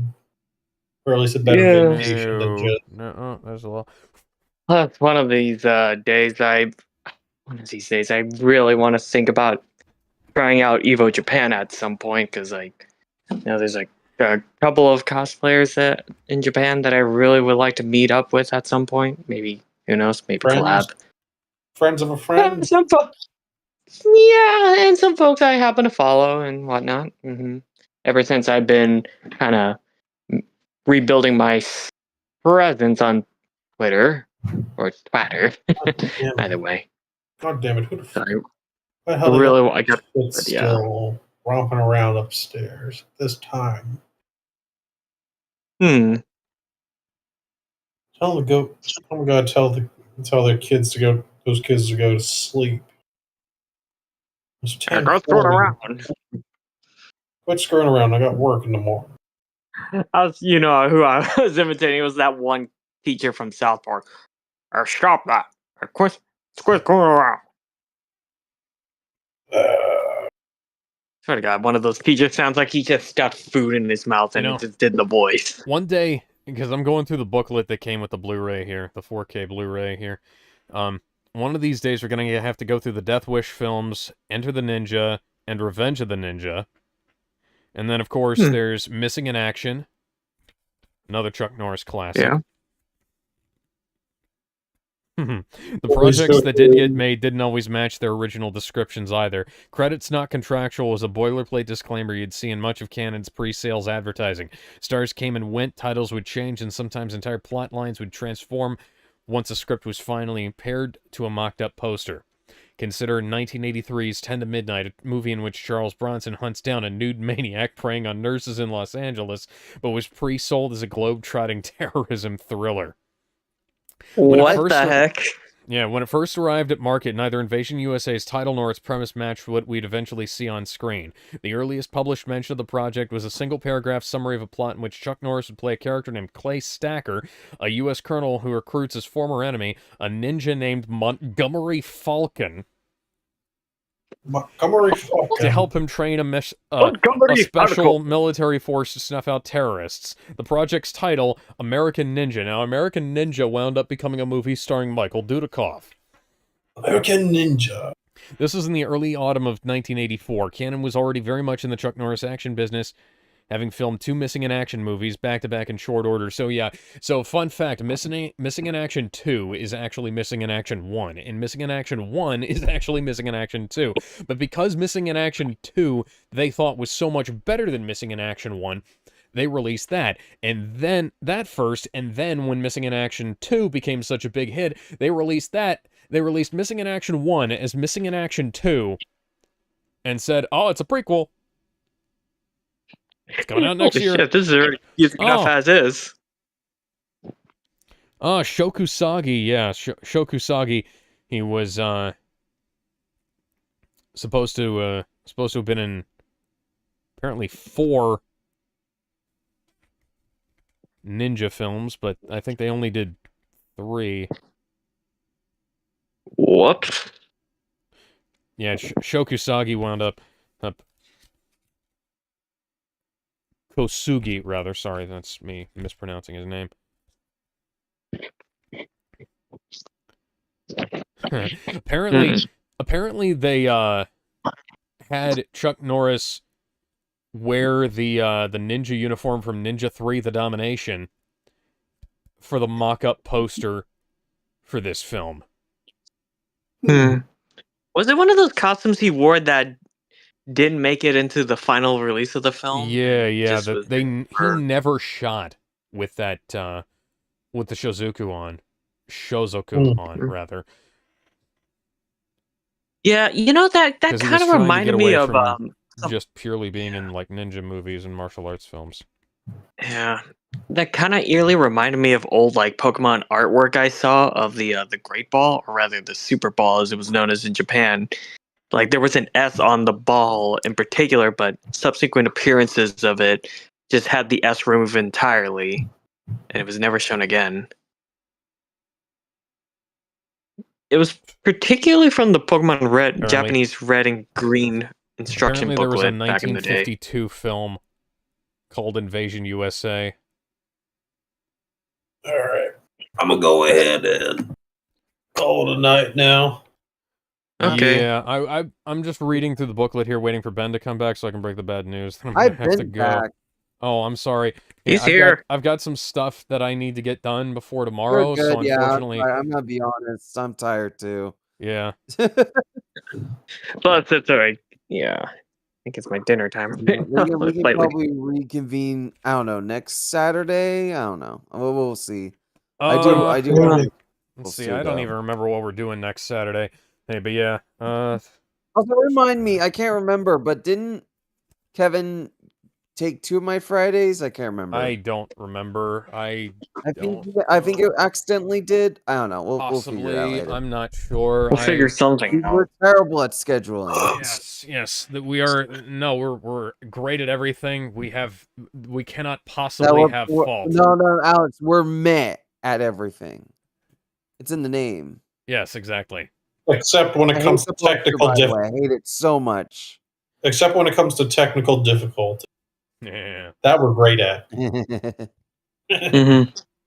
or at least a better Yeah. vacation than just. No, oh, there's a lot. That's one of these days one of these days I really want to think about trying out Evo Japan at some point, because there's like a couple of cosplayers that in Japan that I really would like to meet up with at some point. Maybe, who knows, maybe collab. Friends of a friend. Some folks, yeah, and some folks I happen to follow and whatnot. Ever since I've been kind of rebuilding my presence on Twitter or Twitter, either way. God damn it! Who the Sorry. hell they got I got still romping around upstairs at this time? Hmm. Tell them to go. Oh my god! Tell their kids to go. Those kids to go to sleep. It's Go screwing 10:40. around. Quit screwing around. I got work in the morning. Who I was imitating was that one teacher from South Park. Stop that! Quit screwing around. Swear to God, one of those teachers sounds like he just stuffed food in his mouth and just did the voice. One day, because I'm going through the booklet that came with the Blu-ray here, the 4K Blu-ray here. One of these days we're gonna have to go through the Death Wish films, Enter the Ninja, and Revenge of the Ninja. And then, of course, there's Missing in Action, another Chuck Norris classic. Yeah. The projects that did get made didn't always match their original descriptions either. Credits not contractual was a boilerplate disclaimer you'd see in much of Canon's pre-sales advertising. Stars came and went, titles would change, and sometimes entire plot lines would transform once a script was finally paired to a mocked-up poster. Consider 1983's 10 to Midnight, a movie in which Charles Bronson hunts down a nude maniac preying on nurses in Los Angeles, but was pre-sold as a globe-trotting terrorism thriller. What the heck? Yeah, when it first arrived at market, neither Invasion U.S.A.'s title nor its premise matched what we'd eventually see on screen. The earliest published mention of the project was a single-paragraph summary of a plot in which Chuck Norris would play a character named Clay Stacker, a U.S. colonel who recruits his former enemy, a ninja named Montgomery Falcon, to help him train a special military force to snuff out terrorists. The project's title, American Ninja. Now, American Ninja wound up becoming a movie starring Michael Dudikoff. American Ninja. This was in the early autumn of 1984. Cannon was already very much in the Chuck Norris action business, having filmed 2 Missing in Action movies back-to-back in short order. So yeah, fun fact, Missing in Action 2 is actually Missing in Action 1, and Missing in Action 1 is actually Missing in Action 2. But because Missing in Action 2 they thought was so much better than Missing in Action 1, they released that. And then, that first, and then when Missing in Action 2 became such a big hit, they released that. They released Missing in Action 1 as Missing in Action 2, and said, oh, it's a prequel. It's coming out next year. Shit, this is already enough as is. Shokusagi, yeah. Shokusagi, he was supposed to have been in apparently 4 ninja films, but I think they only did 3. Whoops. Yeah, Shokusagi wound up Kosugi, rather. Sorry, that's me mispronouncing his name. Apparently they had Chuck Norris wear the ninja uniform from Ninja 3: The Domination for the mock-up poster for this film. Was it one of those costumes he wore that didn't make it into the final release of the film? Yeah. He never shot with that with the Shozoku on, rather. Yeah, that kind of reminded me of just purely being in like ninja movies and martial arts films. Yeah, that kind of eerily reminded me of old like Pokemon artwork I saw of the Great Ball, or rather the Super Ball as it was known as in Japan. Like there was an S on the ball in particular, but subsequent appearances of it just had the S removed entirely, and it was never shown again. It was particularly from the Pokemon Red, Japanese Red and Green instruction Apparently there was a booklet back in the day. 1952 film called Invasion USA. All right. I'm going to go ahead and call it a night now. Okay. Yeah, I'm just reading through the booklet here, waiting for Ben to come back so I can break the bad news. Then I'm I've gonna have to been go. back. Oh, I'm sorry. He's I've here. I've got some stuff that I need to get done before You're tomorrow, good, so yeah. unfortunately, I'm gonna be honest. I'm tired too. yeah. But it's alright. Yeah. I think it's my dinner time. we can Slightly. probably reconvene. I don't know, next Saturday. I don't know. We'll see. I Uh, do. Let's see. I don't even remember what we're doing next Saturday. Hey, but yeah. Also, remind me. I can't remember, but didn't Kevin take 2 of my Fridays? I can't remember. I don't remember. I think it accidentally did. I don't know. We'll figure it out possibly. later. I'm not sure. We'll figure something out. We're terrible at scheduling. Yes. That we are. No, we're great at everything. We cannot possibly have fault. No, Alex. We're meh at everything. It's in the name. Yes, exactly. Except when it comes to technical difficulty. I hate it so much. Except when it comes to technical difficulty. Yeah. That we're great at. Mm-hmm.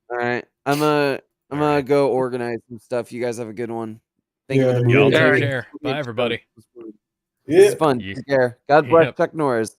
All right. I'm gonna go organize some stuff. You guys have a good one. Thank you for the Y'all movie. take care. Bye, everybody. This is fun. Take care. God bless Chuck Norris.